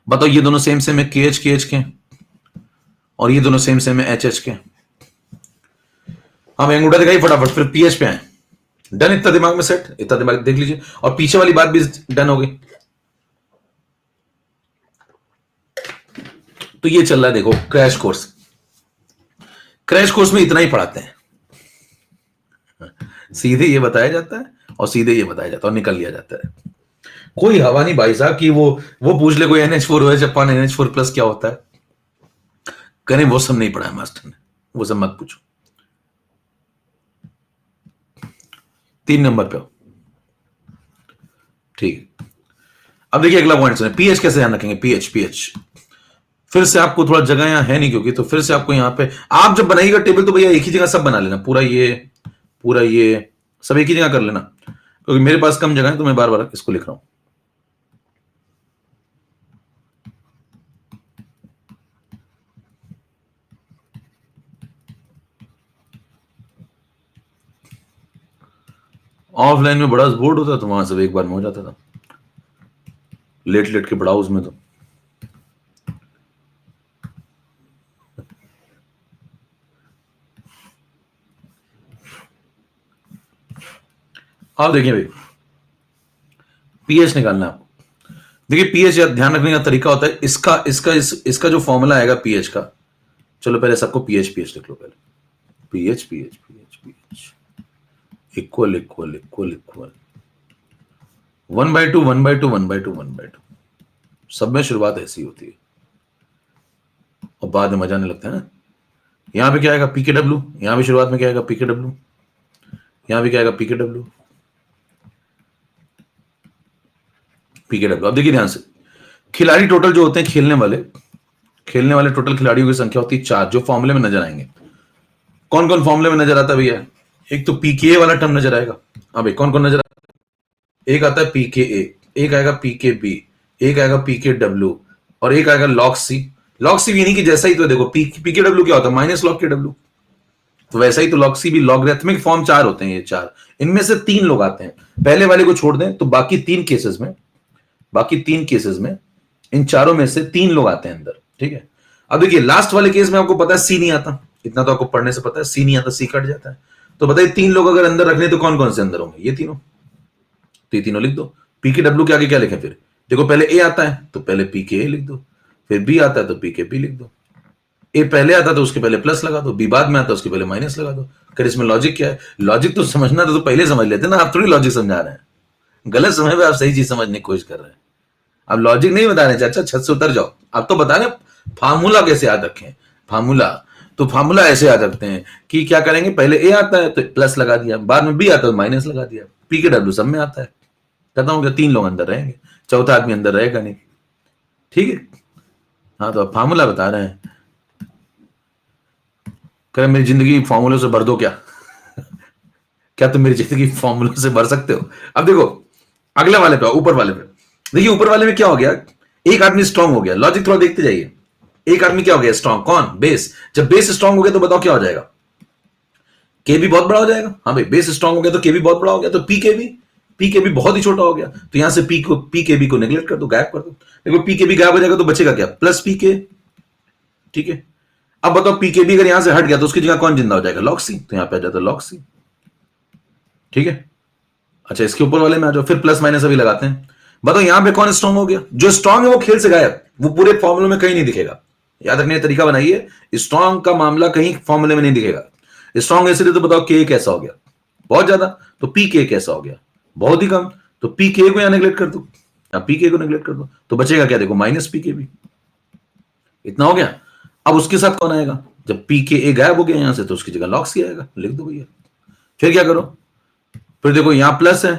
बताओ ये दोनों सेम सेम है के एच के, और ये दोनों सेम सेम है एच के। हम अंगूठा दिखाई फटाफट, फिर पीएच पे आए। डन, इतना दिमाग में सेट, इतना दिमाग देख लीजिए, और पीछे वाली बात भी डन हो गई। तो ये चल रहा है देखो क्रैश कोर्स। क्रैश कोर्स में इतना ही पढ़ाते हैं, सीधे ये बताया जाता है और सीधे ये बताया जाता है और निकल लिया जाता है। कोई हवा नहीं भाई साहब कि वो पूछ ले कोई NH4 हो जापान NH4 प्लस क्या होता है, करें वो सब नहीं पढ़ाया मास्टर ने, वो सब मत पूछो। 3 नंबर पे हो, ठीक है। अब देखिए अगला पॉइंट सुनिए, पीएच कैसे ध्यान रखेंगे, पीएच फिर से आपको थोड़ा जगह यहां है नहीं क्योंकि, तो फिर से आपको यहां पे आप जब बनाइएगा टेबल तो भैया एक ही जगह सब बना लेना, पूरा ये सब एक ही जगह कर लेना, क्योंकि मेरे पास कम जगह है तो मैं बार बार इसको लिख रहा हूं। ऑफलाइन में बड़ा बोर्ड होता तो वहां सब एक बार में हो जाता था, लेट लेट के पढ़ाओ उसमें तो। आप देखिए भाई, पीएच निकालना है आपको। देखिए पीएच ध्यान रखने का तरीका होता है, इसका जो फॉर्मूला आएगा पीएच का, चलो पहले सबको पीएच लिख लो पहले। पीएच इक्वल 1/2 सब में शुरुआत ऐसी होती है और बाद में मजा आने लगता है ना। यहां पे क्या आएगा पी के डब्ल्यू, यहां भी शुरुआत में क्या आएगा पी के डब्ल्यू, यहां भी क्या आएगा पी के डब्ल्यू। अब देखिए ध्यान से, खिलाड़ी टोटल जो होते हैं खेलने वाले टोटल खिलाड़ियों की संख्या होती है 4, जो फॉर्मूले में नजर आएंगे। कौन कौन फॉर्मूले में नजर आता है भैया, एक तो पीके वाला टर्म नजर आएगा। अब कौन कौन नजर आता है, एक आता है पीके ए, एक आएगा पीके बी, एक आएगा पीके डब्ल्यू, और एक आएगा लॉग सी। लॉग सी भी नहीं कि जैसा ही तो देखो पीके डब्ल्यू क्या होता है माइनस लॉग के डब्ल्यू, तो वैसा ही तो लॉग सी भी लॉगरिथमिक फॉर्म 4 होते हैं, ये 4, इनमें से 3 लोग आते हैं। पहले वाले को छोड़ दें तो बाकी 3 केसेस में इन चारों में से 3 लोग आते हैं अंदर, ठीक है। अब देखिए लास्ट वाले केस में आपको पता है सी नहीं आता, इतना तो आपको पढ़ने से पता है, सी नहीं आता, सी कट जाता है। तो बताइए 3 लोग अगर अंदर रखने तो कौन कौन से अंदर होंगे, ये तीनों, तो ये तीनों लिख दो। पीके डब्ल्यू के आगे क्या लिखें फिर, देखो पहले ए आता है तो पहले पीके ए लिख दो, फिर बी आता है तो पीके बी लिख दो। ए पहले आता तो उसके पहले प्लस लगा दो, बी बाद में आता उसके पहले माइनस लगा दो। फिर इसमें लॉजिक क्या है, लॉजिक तो समझना था तो पहले समझ लेते ना, आप थोड़ी लॉजिक समझा रहे हैं, गलत समय पे आप सही चीज समझने की कोशिश कर रहे हैं। आप लॉजिक नहीं बता रहे चाचा, छत से उतर जाओ, आप तो बता रहे फार्मूला कैसे याद रखें। फार्मूला ऐसे याद रखते हैं कि क्या करेंगे, पहले ए आता है तो प्लस लगा दिया, बाद में बी आता है तो माइनस लगा दिया, पी के डब्ल्यू सब में आता है, खत्म हो गया। 3 लोग अंदर रहेंगे, चौथा आदमी अंदर रहेगा नहीं, ठीक है। हाँ तो आप फार्मूला बता रहे हैं, कह मेरी जिंदगी फॉर्मूलों से भर दो क्या क्या तुम मेरी जिंदगी फॉर्मूलों से भर सकते हो। अब देखो अगले वाले पे, ऊपर वाले पे देखिए, ऊपर वाले में क्या हो गया, एक आदमी स्ट्रांग हो गया, लॉजिक थोड़ा देखते जाइए। एक आदमी क्या हो गया स्ट्रांग, कौन, बेस। जब बेस स्ट्रांग हो गया तो बताओ क्या हो जाएगा, के भी बहुत बड़ा हो जाएगा। हाँ भाई बेस स्ट्रांग हो गया तो के भी बहुत बड़ा हो गया, तो पी के भी बहुत ही छोटा हो गया, तो यहां से पी के बी को नेग्लेक्ट कर दो, गायब कर दो। देखो पी के बी गायब हो जाएगा तो बचेगा क्या, प्लस पी के ठीक है, अब बताओ पीकेबी अगर यहां से हट गया तो उसकी जगह कौन जिंदा हो जाएगा? लॉग सी, तो यहां पे आ जाता है लॉग सी। ठीक है, अच्छा इसके ऊपर वाले में आ जाओ, फिर प्लस माइनस अभी लगाते हैं। बताओ यहां पे कौन स्ट्रांग हो गया? जो स्ट्रांग है वो खेल से गायब, वो पूरे फॉर्मूले में कहीं नहीं दिखेगा। याद रखने का तरीका बनाइए, स्ट्रांग का मामला कहीं फॉर्मूले में नहीं दिखेगा। स्ट्रांग एसिड तो बताओ के कैसा हो गया? बहुत ज्यादा, तो पी के कैसा हो गया? बहुत ही कम, तो पी के को यहां नेग्लेक्ट कर दो, या पी के को नेग्लेक्ट कर दो, तो बचेगा क्या? देखो माइनस पी के भी, इतना हो गया। अब उसके साथ कौन आएगा? जब पी के ए गायब हो गया यहां से, तो उसकी जगह लॉग सी आएगा, लिख दो भैया। फिर क्या करो, फिर देखो यहां प्लस है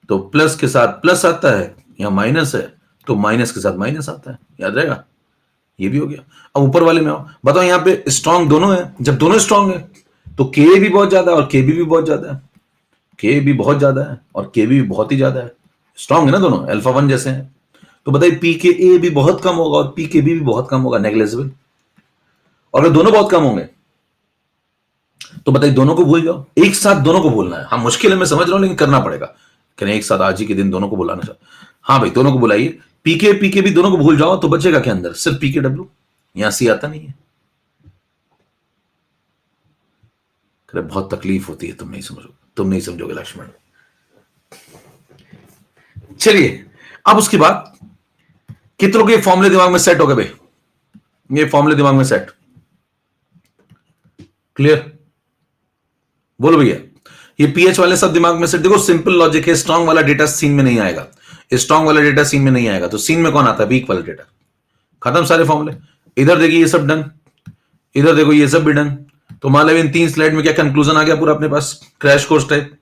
तो प्लस के साथ प्लस आता है, यहां माइनस है तो माइनस के साथ माइनस आता है, याद रहेगा। ये भी हो गया। अब ऊपर वाले में आओ, बताओ यहां पे स्ट्रांग दोनों है, जब दोनों स्ट्रांग है तो के भी बहुत ज्यादा है और के भी बहुत ज्यादा है, के भी बहुत ज्यादा है और के भी बहुत ही ज्यादा है। स्ट्रांग है ना दोनों, अल्फा 1 जैसे हैं। तो बताइए पी के ए भी बहुत कम होगा और पी के बी भी बहुत कम होगा, नेग्लेजिबल। और अगर दोनों बहुत कम होंगे तो बताइए दोनों को भूल जाओ, एक साथ दोनों को भूलना है। हाँ मुश्किल है मैं समझ रहा हूं, लेकिन करना पड़ेगा। करें एक साथ आज ही के दिन दोनों को बुलाना चाह, हाँ भाई दोनों को बुलाइए। पीके भी दोनों को भूल जाओ तो बचेगा क्या अंदर? सिर्फ पीके डब्ल्यू, यहां सी आता नहीं है। करे बहुत तकलीफ होती है, तुम नहीं समझोगे, तुम नहीं समझोगे लक्ष्मण। चलिए अब उसके बाद कितनों के फॉर्मूले दिमाग में सेट हो गए भाई? ये फॉर्मूले दिमाग में सेट, क्लियर? बोलो भैया, ये पीएच वाले सब दिमाग में से। देखो सिंपल लॉजिक है, स्ट्रांग वाला डेटा सीन में नहीं आएगा, स्ट्रांग वाला डेटा सीन में नहीं आएगा, तो सीन में कौन आता है? वीक वाला डेटा। खत्म सारे फॉर्मूले। इधर देखिए ये सब डन, इधर देखो ये सब भी डन। तो मान लो इन 3 स्लाइड में क्या कंक्लूजन आ गया पूरा अपने पास, क्रैश कोर्स टाइप।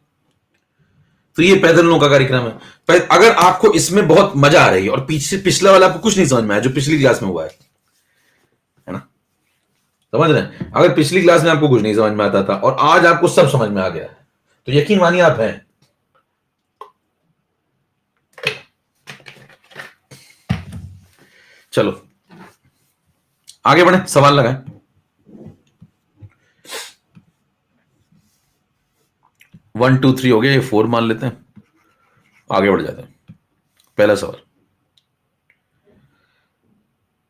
तो ये पैदलों का कार्यक्रम है। अगर आपको इसमें बहुत मजा आ रही है और पीछे पिछला वाला आपको कुछ नहीं समझ में आया जो पिछली क्लास में हुआ है ना, समझ रहे हैं? अगर पिछली क्लास में आपको कुछ नहीं समझ में आता था और आज आपको सब समझ में आ गया है, तो यकीन मानिए आप हैं। चलो आगे बढ़े, सवाल लगाएं। 1 2 3 हो गया, ये 4 मान लेते हैं, आगे बढ़ जाते हैं। पहला सवाल,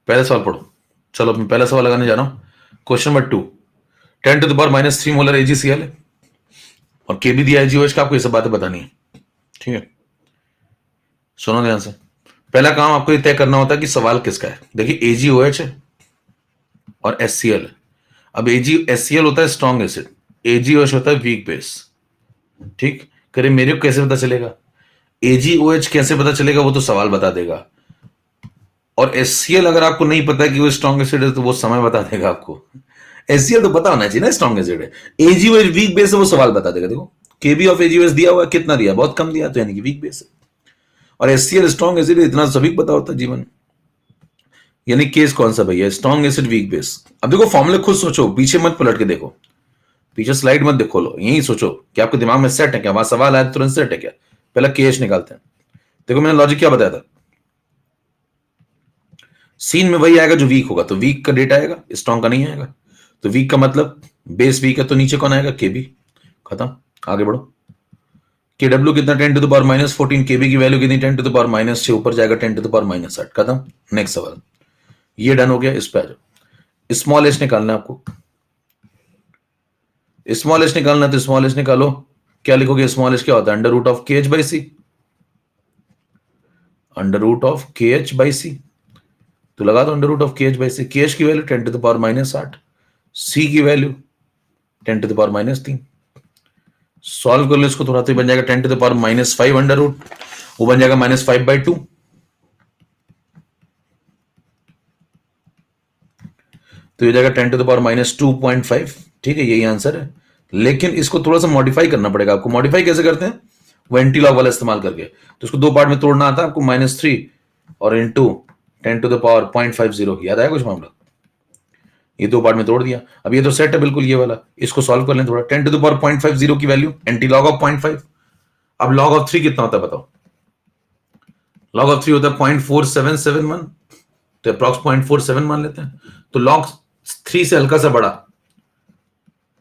पहला सवाल पढ़ो। चलो मैं पहला सवाल लगाने जा रहा हूं। Question number 2, 10 to the power -3 molar AgCl है और Kb दिया है GOH का, आपको ये सब बातें बतानी है, ठीक है? सुनो ध्यान से। पहला काम आपको ये तय करना होता है कि सवाल किसका है। देखिए AgOH है और HCl है। अब HCl होता है स्ट्रॉन्ग एसिड, AgOH होता है वीक बेस, ठीक? करे मेरे को कैसे पता चलेगा? AgOH कैसे पता चलेगा? वो तो सवाल बता देगा। और HCl अगर आपको नहीं पता है कि वो स्ट्रॉन्ग एसिड है तो वो समय बता देगा आपको। HCl तो पता होना चाहिए ना स्ट्रॉन्ग एसिड है। AgOH वीक बेस है, वो सवाल बता देगा। देखो Kb ऑफ AgOH दिया हुआ है, कितना दिया? बहुत कम दिया, तो यानी कि वीक बेस है। और HCl स्ट्रॉन्ग एसिड, इतना सभी को पता होता है जीवन। यानी केस कौन सा भैया? Strong acid weak base. अब देखो फॉर्मूले खुद सोचो, पीछे मत पलट के देखो, पीछे स्लाइड मत देखो, लो यही सोचो कि आपके दिमाग में सेट है क्या, वहां सवाल आया तुरंत सेट है क्या। पहला केएच निकालते हैं। देखो मैंने लॉजिक क्या बताया था, सीन में वही आएगा जो वीक होगा, तो वीक का डेटा आएगा, स्ट्रॉन्ग का नहीं आएगा। तो वीक का मतलब बेस वीक है, तो नीचे कौन आएगा? केबी। खत्म, आगे बढ़ो। के डब्ल्यू कितना? 10 to the power -14। केबी की वैल्यू कितनी? 10 to the power -6, ऊपर जाएगा 10 to the power -8। खत्म, नेक्स्ट सवाल। ये डन हो गया, इस पे आ जाओ। स्मॉल एच निकालना है आपको, स्मॉल एच निकालना है तो स्मॉल एच निकालो। क्या लिखोगे? स्मॉल एच क्या होता है? Under root of KH by C, under root of KH by C. तो लगा दो under root of KH by C. KH की value 10 to the power -8, C की value 10 to the power -3। Solve कर लो इसको थोड़ा, तो बन जाएगा 10 to the power -5 under root, वो बन जाएगा -5/2। तो ये जाएगा 10 to the power -2.5। ठीक है, यही आंसर है। लेकिन इसको थोड़ा सा मॉडिफाई करना पड़ेगा आपको। मॉडिफाई कैसे करते हैं? वो एंटी लॉग वाला इस्तेमाल करके। तो इसको 2 पार्ट में तोड़ना आता है आपको, -3 और इंटू 10 to the power 0.50। याद आया कुछ मामला? ये 2 पार्ट में तोड़ दिया। अब ये तो सेट है बिल्कुल, ये वाला। इसको सॉल्व कर लें थोड़ा। 10 to the power 0.50 की वैल्यू, एंटी लॉग ऑफ 0.5। अब लॉग ऑफ 3 कितना होता है बताओ? लॉग ऑफ 3 होता है 0.4771, तो अप्रॉक्स 0.47 मान लेते हैं। तो लॉग 3 से हल्का सा बड़ा,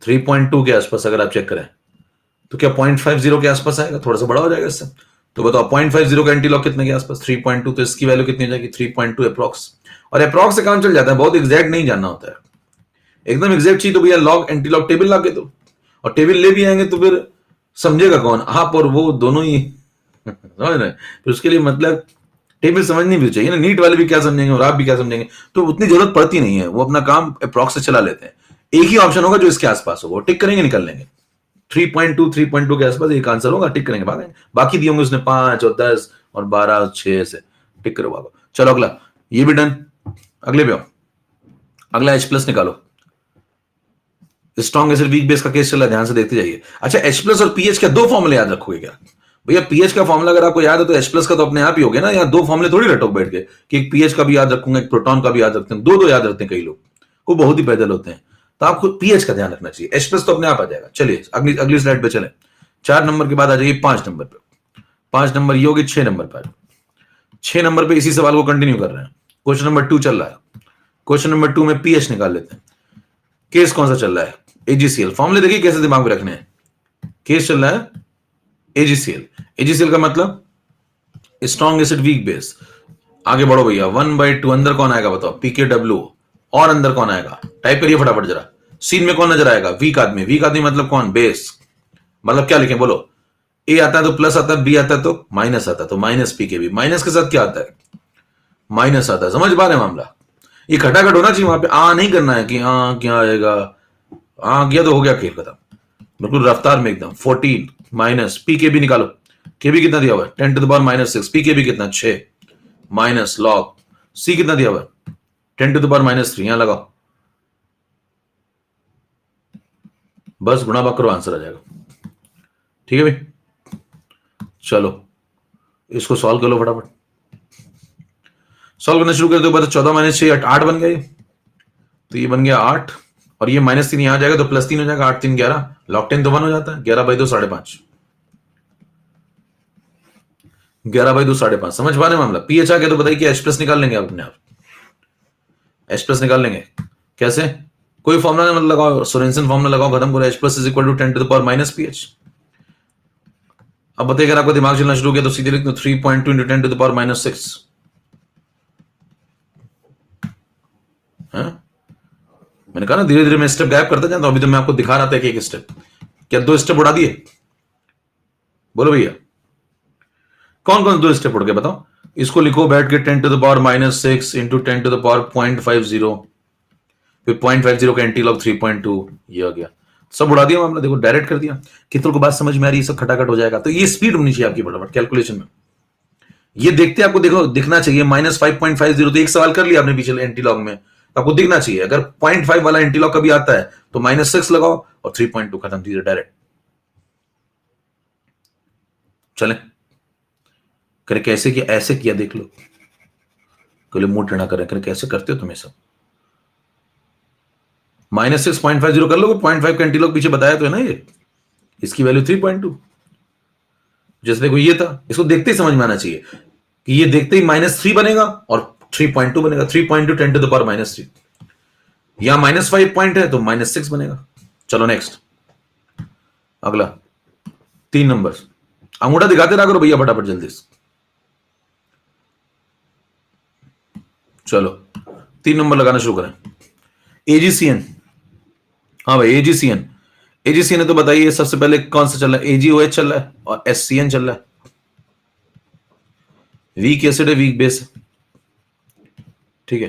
3.2 के आसपास अगर आप चेक करें, तो क्या 0.50 के आसपास आएगा? थोड़ा सा बड़ा हो जाएगा इससे। तो बताओ 0.50 का एंटी लॉग कितने के आसपास? 3.2। तो इसकी वैल्यू कितनी हो जाएगी? 3.2 अप्रॉक्स। और अप्रॉक्स से काम चल जाता है, बहुत एग्जैक्ट नहीं जानना होता है। एकदम एग्जैक्ट चाहिए तो भैया लॉग एंटी लॉग टेबल ला के दो, और टेबल ले भी आएंगे तो फिर समझेगा कौन, आप और वो दोनों ही समझ रहे हैं। फिर उसके लिए मतलब टेबल समझनी भी चाहिए ना, नीट वाले भी क्या समझेंगे और आप भी क्या समझेंगे, तो उतनी जरूरत पड़ती नहीं है, वो अपना काम अप्रॉक्स से चला लेते हैं। एक ही ऑप्शन होगा जो इसके आसपास होगा, टिक करेंगे निकल लेंगे। 3.2 के आसपास एक आंसर होगा, टिक करेंगे भागेंगे। बाकी दिए होंगे उसने 5 और 10 और 12 और 6 से टिक करो भागो। चलो अगला, ये भी डन। अगले पे आओ, अगला H प्लस निकालो। स्ट्रॉन्ग एसिड वीक बेस का केस चला, ध्यान से देखते जाइए। अच्छा H प्लस और पीएच क्या दो फॉर्मूले याद रखोगे क्या? भैया पीएच का फॉर्मूला अगर आपको याद है तो H प्लस का तो अपने आप ही हो गया ना, यहाँ दो फॉर्मूले थोड़ी रटो बैठ के कि एक पीएच का भी याद रखूंगा एक प्रोटॉन का भी याद रखते हैं, दो याद रखते हैं कई लोग, वो बहुत ही पैदल होते हैं। तो आपको पीएच का ध्यान रखना चाहिए, H प्लस तो अपने आप आ जाएगा। चलिए अगली अगली स्लाइड पे चले। 4 नंबर के बाद आ जाइए 5 नंबर पे। 5 नंबर ये होगी 6 नंबर पर। 6 नंबर पे इसी सवाल को कंटिन्यू कर रहे हैं। क्वेश्चन नंबर 2 चल रहा है। क्वेश्चन नंबर 2 में पीएच निकाल लेते हैं। केस कौन सा चल रहा है? एजीसीएल। फॉर्मूले देखिए कैसे दिमाग में रखने हैं। केस चल रहा है एजीसीएल। एजीसीएल का मतलब स्ट्रॉन्ग एसिड वीक बेस। आगे बढ़ो भैया, 1/2 अंदर कौन आएगा बताओ? पीकेडब्ल्यू। और अंदर कौन आएगा? टाइप करिए फटाफट जरा। सीन में कौन नजर आएगा? वीक आदमी। वीक आदमी मतलब कौन? बेस। मतलब क्या लिखें बोलो? ए आता है तो प्लस आता है, बी आता है तो माइनस आता है, तो माइनस पीकेबी। माइनस के साथ क्या आता है? माइनस आता है। समझ पा रहे हैं मामला? ये खटाखट होना चाहिए वहां पे, नहीं करना है कि क्या आएगा, गया तो हो गया, खेल खत्म। बिल्कुल रफ्तार में एकदम। 14 माइनस पीकेबी निकालो। केबी कितना दिया हुआ है? 10⁻⁻6। पीकेबी कितना? 6 माइनस लॉग सी कितना दिया हुआ है? 10⁻⁻3। यहां लगाओ, बस गुणा भाग करो, आंसर आ जाएगा। ठीक है भाई, चलो इसको सॉल्व कर लो फटाफट। सॉल्व करना शुरू कर दो। 14 - 6 8 बन गया। तो ये बन गया 8, और ये -3 यहां आ जाएगा तो +3 हो जाएगा। 8 3 11, लॉग 10 तो 1 हो जाता है। 11/2 5.5। 11/2 5.5। समझ पा रहे मामला? पीएच आ गया तो बताइए कि H प्लस निकाल लेंगे आप अपने आप। H प्लस निकाल लेंगे कैसे? कोई फॉर्मुला मतलब लगाओ, सोरेनसन फॉर्मुला लगाओ, खत्म करो। H plus is equal to 10⁻⁻- pH. अब बताइए अगर आपको दिमाग चलना शुरू किया तो सीधे लिख दो 3.2 × 10⁻⁻6। मैंने कहा ना धीरे धीरे मैं स्टेप गायब करता जाता हूं। अभी तो मैं आपको दिखा रहा था कि एक स्टेप, क्या 2 स्टेप उड़ा दिए? बोलो भैया, कौन कौन 2 स्टेप उड़ गए बताओ? इसको लिखो बैठ के 10⁻⁻6 इंटू 10⁻0.50, फिर 0.50 का एंटी लॉग 3.2, ये आ गया। सब उड़ा दिया मामला। देखो डायरेक्ट कर दिया। कितनों को बात समझ में आ रही है? सब खटाखट हो जाएगा। तो ये स्पीड होनी चाहिए आपकी फटाफट कैलकुलेशन में। ये देखते आपको देखो दिखना चाहिए -5.50। तो एक सवाल कर लिया आपने पिछले एंटी लॉग में, तो आपको दिखना चाहिए। अगर 0.5 वाला एंटी लॉग कभी आता है तो -6 लगाओ और 3.2 खत्म, चीजें डायरेक्ट। चले करे कैसे किया? ऐसे किया देख लो। कल मुंह टेढ़ा करें करे कैसे करते हो तुम्हें सब? -6.50 कर लो। 0.5 का एंटी लॉग पीछे बताया तो है ना, ये इसकी वैल्यू 3.2। जैसे देखो ये था, इसको देखते ही समझ में आना चाहिए कि ये देखते ही -3 बनेगा और 3.2 बनेगा। 3.2 10⁻⁻3। यहां -5 पॉइंट है तो -6 बनेगा। चलो नेक्स्ट, अगला 3 नंबर। अंगूठा दिखाते रहा करो भैया फटाफट जल्दी से। चलो 3 नंबर लगाना शुरू करें। एजीसीएन। हाँ भाई एजीसीएन। एजीसीएन है तो बताइए सबसे पहले कौन सा चल रहा है? एजीओएच चल रहा है और एससीएन चल रहा है। वीक एसिड है, वीक बेस है। ठीक है,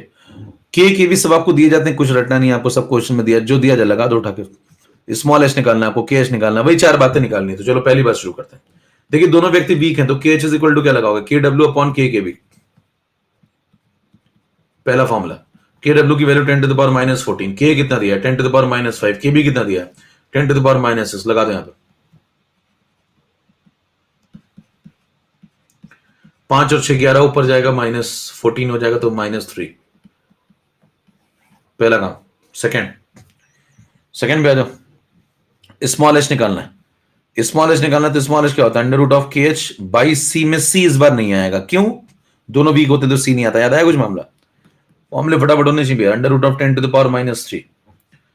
के भी सब आपको दिए जाते हैं, कुछ रटना नहीं आपको, सब क्वेश्चन में दिया, जो दिया जाए लगा दो उठा के। स्मॉल एच निकालना है आपको, के एच निकालना है, वही 4 बातें निकालनी है। तो चलो पहली बात शुरू करते हैं। देखिए दोनों व्यक्ति वीक हैं तो के एच इज इक्वल टू क्या लगाओगे? के डब्ल्यू अपॉन के बी। पहला फॉर्मूला, के डब्ल्यू की वैल्यू 10⁻⁻14। के कितना दिया है? 10⁻⁻5। के बी कितना दिया है? 10⁻⁻6। लगा दो यहां पे। 5 और 6 11 ऊपर जाएगा, -14 हो जाएगा तो -3। पहला काम। सेकंड पे आ जाओ। स्मॉल एच निकालना है। स्मॉल एच निकालना है तो स्मॉल एच क्या होता है? √KH/C में C इस बार नहीं आएगा। क्यों? दोनों वीक होते तो C नहीं आता। याद आया कुछ मामला? फॉर्मूले फटाफट होने चाहिए। √10⁻⁻3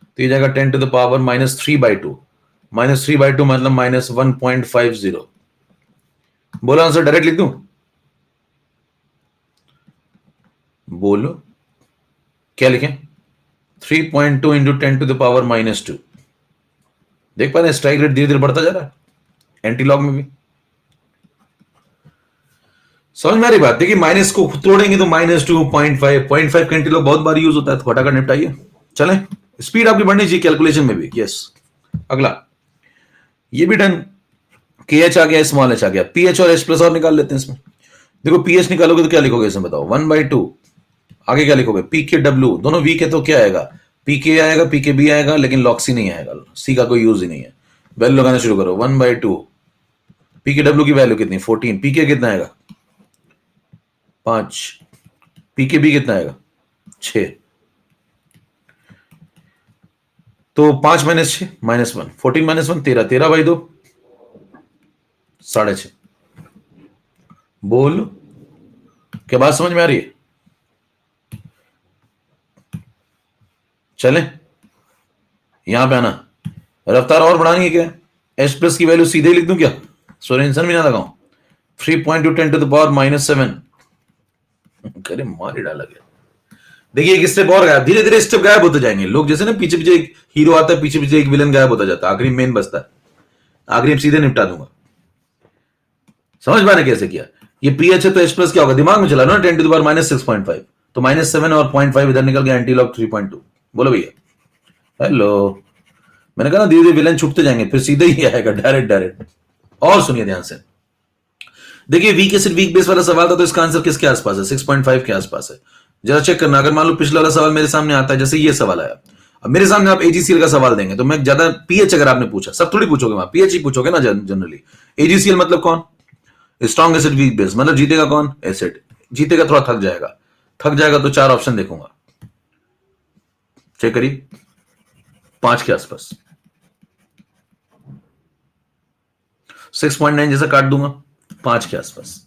तो ये जाएगा 10⁻³ -3/2 मतलब -1.50। बोलो आंसर, डायरेक्ट लिख दूं? बोलो क्या लिखें? 3.2 इंटू 10⁻⁻²। देख पा रहे हैं स्ट्राइक रेट धीरे धीरे बढ़ता जा रहा है एंटी लॉग में भी। समझ में आ रही बात? देखिए माइनस को तोड़ेंगे तो -2, 0.5 का एंटी लॉग बहुत बार यूज होता है, तो फटाकर निपटाइए। चलें, स्पीड आपकी बढ़नी चाहिए कैलकुलेशन में भी। यस, अगला ये भी डन। के एच आ गया, स्मॉल एच आ गया, पी एच और एच प्लस और निकाल लेते हैं इसमें। देखो पी एच निकालोगे तो क्या लिखोगे इसमें बताओ? 1/2। आगे क्या लिखोगे? पी के डब्ल्यू, दोनों वीक है तो क्या आएगा? पी के आएगा, पी के बी आएगा, लेकिन लॉक्सी नहीं आएगा, सी का कोई यूज ही नहीं है। वैल्यू लगाना शुरू करो। 1/2 पी के डब्ल्यू की वैल्यू कितनी? 14। पी के कितना आएगा? 5। पी के बी कितना आएगा? 6। तो 5 माइनस 6 -1, 14 -1 13, 13/2 6.5। बोल, क्या बात समझ में आ रही है? चले यहां पे आना, रफ्तार और बढ़ानी है क्या? एच प्लस की वैल्यू सीधे ही लिख दूं क्या? सोरेंसन भी ना लगाऊं? 3.2 10⁻⁻7। करे मार ही डाला गया। देखिए एक स्टेप और गायब, धीरे धीरे स्टेप गायब होते जाएंगे लोग, जैसे ना पीछे पीछे एक हीरो आता है, पीछे पीछे एक विलन गायब होता जाता है, आखिरी मेन बचता है। आखिरी सीधे निपटा दूंगा। समझ पा रहे कैसे किया? ये पीएच है तो एच प्लस क्या होगा? दिमाग में चला ना, 10⁻⁻6.5, तो -7 और 0.5 इधर निकल गया, एंटी लॉग 3.2। बोलो भैया। हेलो, मैंने कहा ना धीरे धीरे विलन छुपते जाएंगे, फिर सीधे ही आएगा डायरेक्ट डायरेक्ट। और सुनिए ध्यान से, देखिए वीक एसिड वीक बेस वाला सवाल था, तो इसका आंसर किसके आसपास है? 6.5 के आसपास है। जरा चेक करना, अगर मान लो पिछला वाला सवाल मेरे सामने आता है, जैसे ये सवाल आया, अब मेरे सामने आप एजीसीएल का सवाल देंगे, तो मैं ज्यादा पीएच अगर आपने पूछा, सब थोड़ी पूछोगे वहां, पीएच ही पूछोगे ना जनरली। एजीसीएल मतलब कौन? स्ट्रॉन्ग एसिड वीक बेस, मतलब जीतेगा कौन? एसिड। जीतेगा, थोड़ा थक जाएगा, थक जाएगा तो 4 ऑप्शन देखूंगा, चेक करिए, 5 के आसपास, 6.9 जैसा काट दूंगा, 5 के आसपास।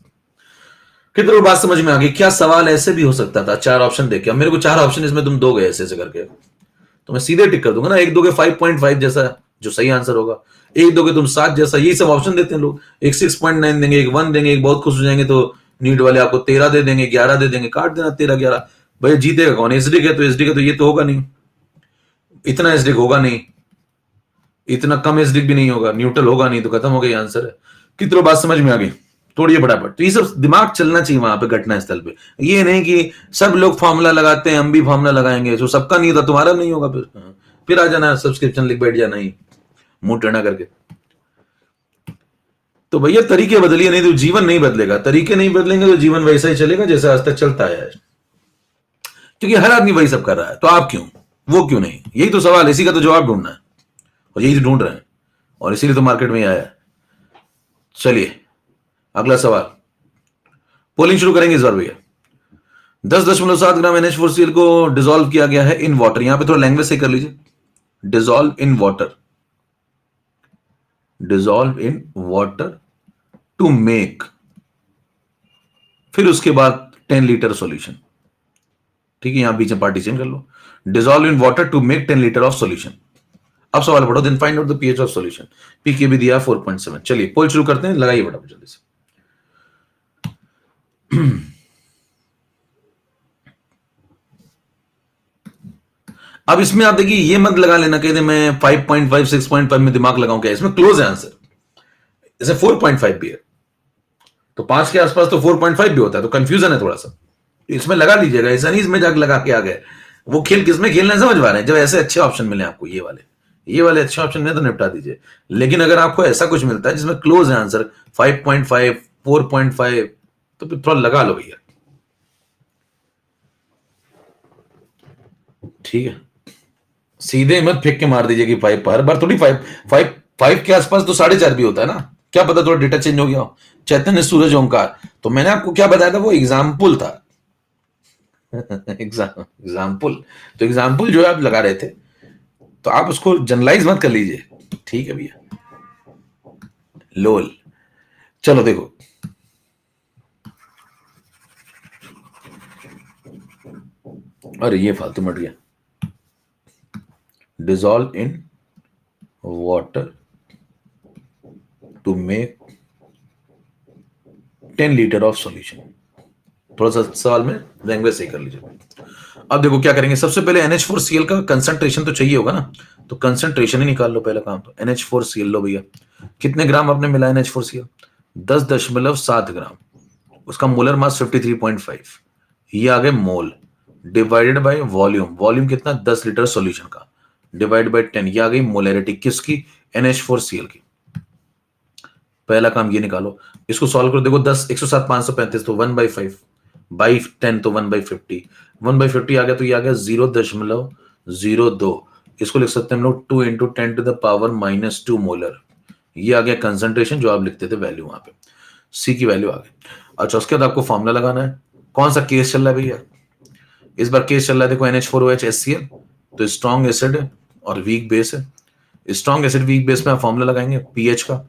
कितनी बात समझ में आ गई? क्या सवाल ऐसे भी हो सकता था 4 ऑप्शन देके? अब मेरे को 4 ऑप्शन इसमें तुम दोगे ऐसे ऐसे करके, तो मैं सीधे टिक कर दूंगा ना। एक दोगे 5.5 जैसा जो सही आंसर होगा, एक दोगे तुम 7 जैसा, यही सब ऑप्शन देते हैं लोग। एक 6.9 देंगे, एक 1 देंगे, एक बहुत खुश हो जाएंगे तो नीट वाले आपको 13 दे देंगे, 11 दे देंगे, काट देना 13 11। भैया जीतेगा कौन? एसडी है तो एसडी का तो ये तो होगा नहीं, इतना एसडी होगा नहीं, इतना कम एसडी भी नहीं होगा, न्यूट्रल होगा नहीं, तो खत्म हो गया आंसर है। कितनी बात समझ में आ गई? तोड़िए फटाफट। तो ये सब दिमाग चलना चाहिए वहां पे घटना स्थल पे, ये नहीं कि सब लोग फॉर्मूला लगाते हैं हम भी फॉर्मूला लगाएंगे, जो सबका नहीं होता तुम्हारा नहीं होगा, फिर आ जाना सब्सक्रिप्शन लिख बैठ जाना ही मुंह टेढ़ा करके। तो भैया तरीके बदलिए, नहीं तो जीवन नहीं बदलेगा। तरीके नहीं बदलेंगे तो जीवन वैसा ही चलेगा जैसे आज तक चलता है, क्योंकि हर आदमी वही सब कर रहा है, तो आप क्यों, वो क्यों नहीं? यही तो सवाल, इसी का तो जवाब ढूंढना है, और यही तो ढूंढ रहे हैं, और इसीलिए तो मार्केट में आया है। चलिए अगला सवाल, पोलिंग शुरू करेंगे इस बार भैया। 10.7 ग्राम NH4Cl को डिसॉल्व किया गया है इन वाटर। यहां पे थोड़ा लैंग्वेज से कर लीजिए, dissolve in water, dissolve in water to make, फिर उसके बाद 10 लीटर सॉल्यूशन। ठीक है, यहां बीच में पार्टीशन कर लो, dissolve in water to make 10 litre of solution. अब सवाल पढ़ो, then find out the pH of solution. PK भी दिया 4.7। चलिए पोल शुरू करते हैं, लगाइए फटाफट जल्दी से। अब इसमें आप देखिए, ये मत लगा लेना कहते मैं 5.5 6.5 में दिमाग लगाऊं, क्या इसमें क्लोज है आंसर, जैसे 4.5 भी है तो 5 के आसपास, तो 4.5 भी होता है, तो कंफ्यूजन है थोड़ा सा, इसमें लगा लीजिएगा, ऐसा नहीं इसमें जाकर लगा के आ गए। वो खेल किसमें खेलना है समझ पा रहे हैं? जब ऐसे अच्छे ऑप्शन मिले आपको, ये वाले अच्छे ऑप्शन में तो निपटा दीजिए। लेकिन अगर आपको ऐसा कुछ मिलता है जिसमें क्लोज है आंसर 5.5 4.5, तो फिर थोड़ा लगा लो भैया, ठीक है। सीधे मत फेंक के मार दीजिए कि 5 पर, हर बार थोड़ी 5 5 5 के आसपास तो 4.5 भी होता है ना, क्या पता थोड़ा डेटा चेंज हो गया हो। चैतन्य सूरज ओंकार, तो मैंने आपको क्या बताया था, वो एग्जाम्पल था। एग्जाम्पल, तो एग्जाम्पल जो है आप लगा रहे थे, तो आप उसको जनरलाइज मत कर लीजिए, ठीक है भैया। लोल, चलो देखो, अरे ये फालतू मट गया, dissolve in water to make 10 litre of solution. थोड़ा सा सवाल में लैंग्वेज सही कर लीजिए। अब देखो क्या करेंगे, सबसे पहले NH4Cl का कंसंट्रेशन तो चाहिए होगा ना, तो कंसंट्रेशन ही निकाल लो पहला काम। तो NH4Cl लो भैया, कितने ग्राम आपने मिला NH4Cl? 10.7 ग्राम। उसका मोलर मास 53.5, ये आ गए मोल, डिवाइडेड बाय वॉल्यूम। वॉल्यूम कितना? 10 लीटर सॉल्यूशन का, डिवाइड बाय 10, ये आ गई मोलैरिटी किसकी? NH4Cl की। पहला काम ये निकालो, इसको सॉल्व करो। देखो 10 107 535, तो 1/5 बाई 10 तो 1/50, 1/50 आ गया, तो ये आ गया 0.02। इसको लिख सकते हैं हम लोग 2 इंटू 10⁻⁻² मोलर। ये आ गया कंसंट्रेशन, जो आप लिखते थे वैल्यू वहां पे, सी की वैल्यू आ गई। अच्छा, उसके बाद आपको फॉर्मूला लगाना है। कौन सा केस चल रहा है भैया? इस बार केस चल रहा है देखो NH4OH HCl, तो स्ट्रॉन्ग एसिड है और वीक बेस है। स्ट्रॉन्ग एसिड वीक बेस में आप फॉर्मूला लगाएंगे पीएच का,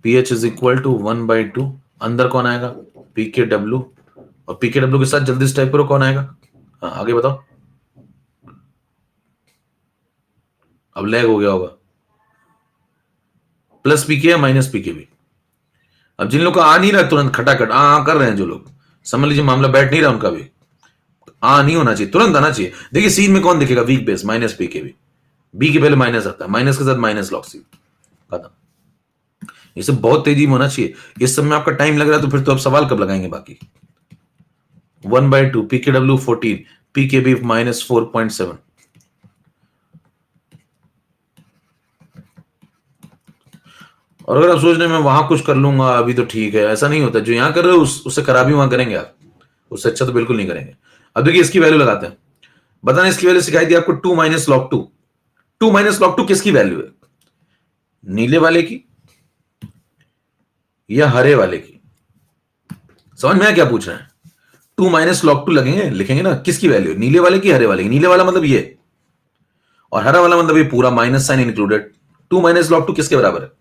pH इज इक्वल टू 1/2। अंदर कौन आएगा? PKW, और PKW के साथ जल्दी से टाइप करो कौन आएगा। हाँ आगे बताओ, अब लैग हो गया होगा। प्लस पीके या माइनस पीके भी? अब जिन लोग का आ नहीं रहा तुरंत खटाखट आ कर रहे हैं, जो लोग समझ लीजिए मामला बैठ नहीं रहा उनका भी, आ नहीं होना चाहिए, तुरंत आना चाहिए। देखिए सीन में कौन दिखेगा? वीक बेस माइनस पीके भी, बी के पहले माइनस आता है, माइनस के साथ माइनस लॉग सी, खत्म। ये सब बहुत तेजी में होना चाहिए। इस सब में आपका टाइम लग रहा है, तो फिर तो आप सवाल कब लगाएंगे बाकी? 1/2 PKW 14, PKB -4.7। और अगर आप सोच रहे हैं मैं वहां कुछ कर लूंगा अभी तो ठीक है, ऐसा नहीं होता। जो यहां कर रहे हो उससे खराबी वहां करेंगे आप, उससे अच्छा तो बिल्कुल नहीं करेंगे। अब देखिए इसकी वैल्यू लगाते हैं, बताना इसकी वैल्यू सिखाई थी आपको 2 - log 2। 2 - log 2 किसकी वैल्यू है? नीले वाले की या हरे वाले की? समझ में आया क्या पूछ रहे हैं? 2 - log 2 लगेंगे, लिखेंगे ना, किसकी वैल्यू? नीले वाले की, हरे वाले की? नीले वाला मतलब ये, और हरा वाला मतलब ये पूरा माइनस साइन इंक्लूडेड। 2 - log 2 किसके बराबर है?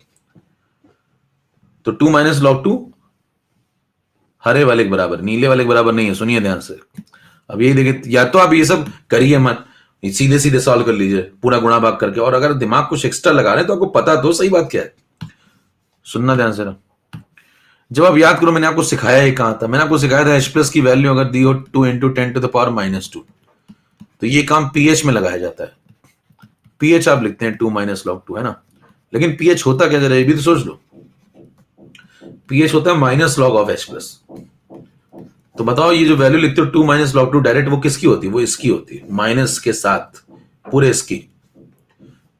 तो 2 - log 2 हरे वाले के बराबर, नीले वाले के बराबर नहीं है। सुनिए ध्यान से, अब यही देखिए, या तो आप ये सब करिए मत, सीधे सीधे सॉल्व कर लीजिए पूरा गुणा भाग करके, और अगर दिमाग कुछ एक्स्ट्रा लगा रहे हैं तो आपको पता तो सही बात क्या है। सुनना ध्यान से ना, जब आप याद करो मैंने आपको सिखाया ही कहां था? मैंने आपको सिखाया था H+ की वैल्यू अगर दी हो 2 इंटू 10⁻⁻², तो ये काम पीएच में लगाया जाता है। पीएच आप लिखते हैं 2 - log 2, है ना? लेकिन पीएच होता क्या, जरा ये भी तो सोच लो। पीएच होता है -log(H+). तो बताओ ये जो वैल्यू लिखते हो 2 - log 2 डायरेक्ट, वो किसकी होती है? वो इसकी होती है, माइनस के साथ पूरे इसकी।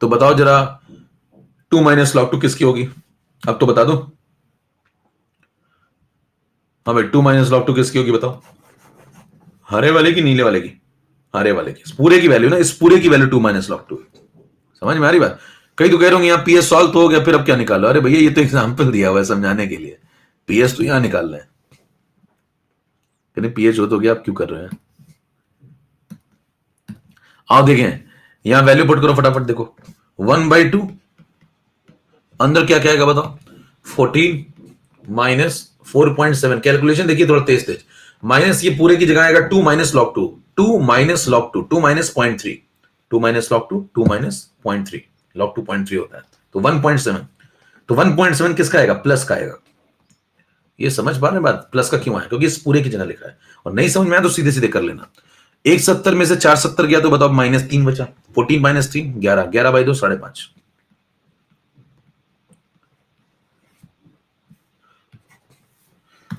तो बताओ जरा 2 - log 2 किसकी होगी? अब तो बता दो। हाँ भाई, 2 - log 2 किसकी होगी बताओ? हरे वाले की, नीले वाले की? हरे वाले की। इस पूरे की वैल्यू ना, इस पूरे की वैल्यू 2 - log 2। समझ में आ रही बात? कई तो कह रहे होंगे यहाँ पीएस सॉल्व तो हो गया, फिर अब क्या निकालो? अरे भैया ये तो एग्जाम्पल दिया हुआ है समझाने के लिए, पीएस तो यहां निकाल रहे हैं। पीएच हो तो गया, आप क्यों कर रहे हैं? आओ देखें, यहां वैल्यू पुट करो फटाफट। देखो 1/2, अंदर क्या क्या आएगा बताओ? 14 - 4.7। कैलकुलेशन देखिए थोड़ा तेज तेज। माइनस ये पूरे की जगह आएगा 2 - log 2, 2 - log 2, 2 - 0.3, 2 - log 2, 2 - 0.3, log 2 0.3 होता है, तो 1.7। तो 1.7 किसका आएगा? प्लस का आएगा। ये समझ पा रहे हैं बात? प्लस का क्यों आया? क्योंकि इस पूरे की जगह लिखा है। और नहीं समझ में आया तो सीधे सीधे कर लेना। 170 में से 4 70 गया तो बताओ -3 बचा। 14 - 3 11, 11/2 5.5।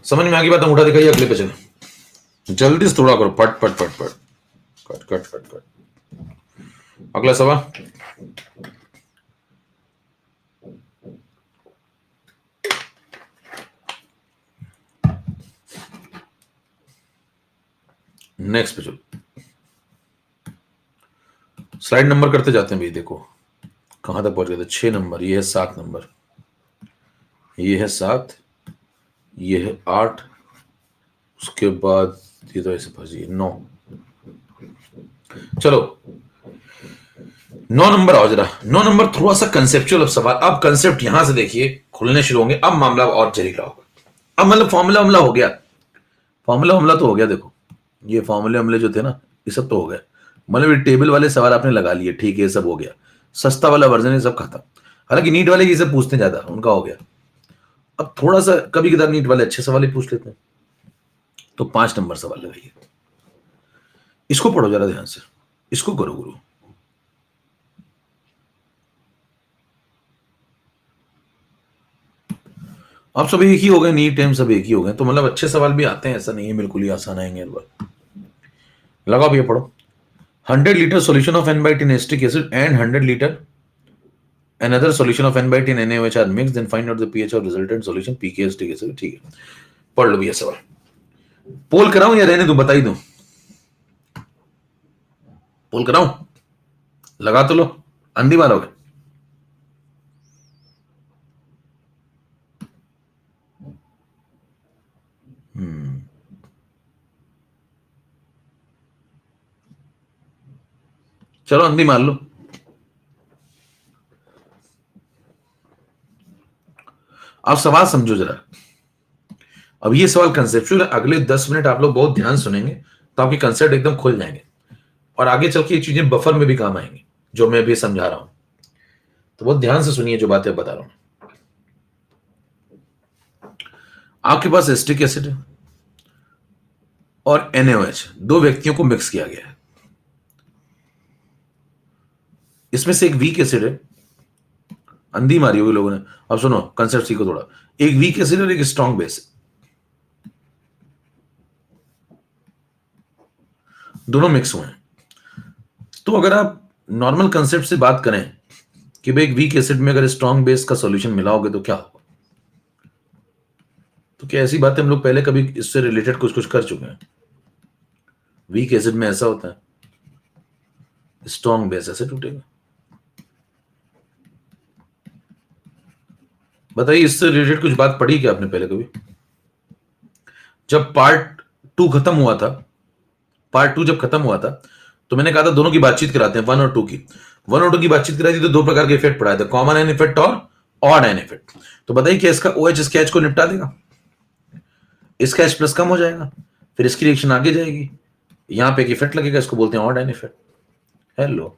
समझ में आ गई बात? उठा दिखाइए, अगले पे चले, जल्दी से थोड़ा करो, पट पट पट पट, कट कट कट कट। अगला सवाल। नेक्स्ट पे चलो, स्लाइड नंबर करते जाते हैं भाई। देखो कहां तक पहुंच गए थे? 6 नंबर, ये है 7 नंबर, ये है 7, ये है 8, उसके बाद ये तो ऐसे फंसी 9। चलो 9 नंबर आओ जरा। 9 नंबर थोड़ा सा कंसेप्चुअल अब सवाल। अब कंसेप्ट यहां से देखिए खुलने शुरू होंगे, अब मामला और जरीला होगा। अब मतलब फॉर्मूला हमला हो गया, फॉर्मूला हमला तो हो गया। देखो ये फॉर्मूले हमले जो थे ना, ये सब तो हो गए। मतलब ये टेबल वाले सवाल आपने लगा लिए, ठीक है, ये सब हो गया। सस्ता वाला वर्जन है, सब खत्म। हालांकि नीट वाले ये सब पूछते ज्यादा, उनका हो गया। अब थोड़ा सा कभी कदार नीट वाले अच्छे सवाल ही पूछ लेते हैं। तो 5 नंबर सवाल लगाइए। इसको पढ़ो जरा ध्यान से, इसको करो गुरु। आप सब एक ही हो गए, नीट टाइम सब एक ही हो गए, तो मतलब अच्छे सवाल भी आते हैं, ऐसा नहीं है बिल्कुल ही आसान आएंगे इस बार। लगाओ भैया पढ़ो। 100 litre solution of n by 10 acetic acid and 100 litre another solution of n by 10 NaOH are mixed, then find out the pH of resultant solution pK acetic acid. ठीक है, पढ़ लो भैया सवाल। पोल कराऊं या रहने दूं, बता ही दूं? पोल कराऊं? लगा तो लो, अंधी मारोगे। चलो अंधी मार लो। आप सवाल समझो जरा। अब ये सवाल कंसेप्चुअल है, अगले 10 मिनट आप लोग बहुत ध्यान सुनेंगे तो आपके कंसेप्ट एकदम खुल जाएंगे, और आगे चल के ये चीजें बफर में भी काम आएंगी जो मैं भी समझा रहा हूं। तो बहुत ध्यान से सुनिए जो बातें बता रहा हूं। आपके पास एसिटिक एसिड और NaOH दो व्यक्तियों को मिक्स किया गया है। इसमें से एक वीक एसिड है, अंधी मारी होगी लोगों ने। अब सुनो, कंसेप्ट सीखो थोड़ा। एक वीक एसिड और एक स्ट्रॉन्ग बेस, दोनों मिक्स हुए हैं। तो अगर आप नॉर्मल कंसेप्ट से बात करें कि भाई एक वीक एसिड में अगर स्ट्रॉन्ग बेस का सॉल्यूशन मिलाओगे तो क्या होगा, तो क्या ऐसी बातें हम लोग पहले कभी इससे रिलेटेड कुछ कुछ कर चुके हैं? वीक एसिड में ऐसा होता है, स्ट्रॉन्ग बेस ऐसे टूटेगा। बताइए, इससे रिलेटेड कुछ बात पढ़ी क्या आपने पहले कभी? जब पार्ट 2 खत्म हुआ था, पार्ट 2 जब खत्म हुआ था तो मैंने कहा था दोनों की बातचीत कराते हैं, 1 और 2 की। 1 और 2 की बातचीत कराई थी तो दो प्रकार के इफेक्ट पढ़ाए थे, कॉमन एन इफेक्ट और ऑड एन इफेक्ट। तो बताइए क्या इसका OH इसके H को निपटा देगा? इसका H प्लस कम हो जाएगा, फिर इसकी रिएक्शन आगे जाएगी, यहां पे एक इफेक्ट लगेगा, इसको बोलते हैं ऑड एन इफेक्ट। हेलो,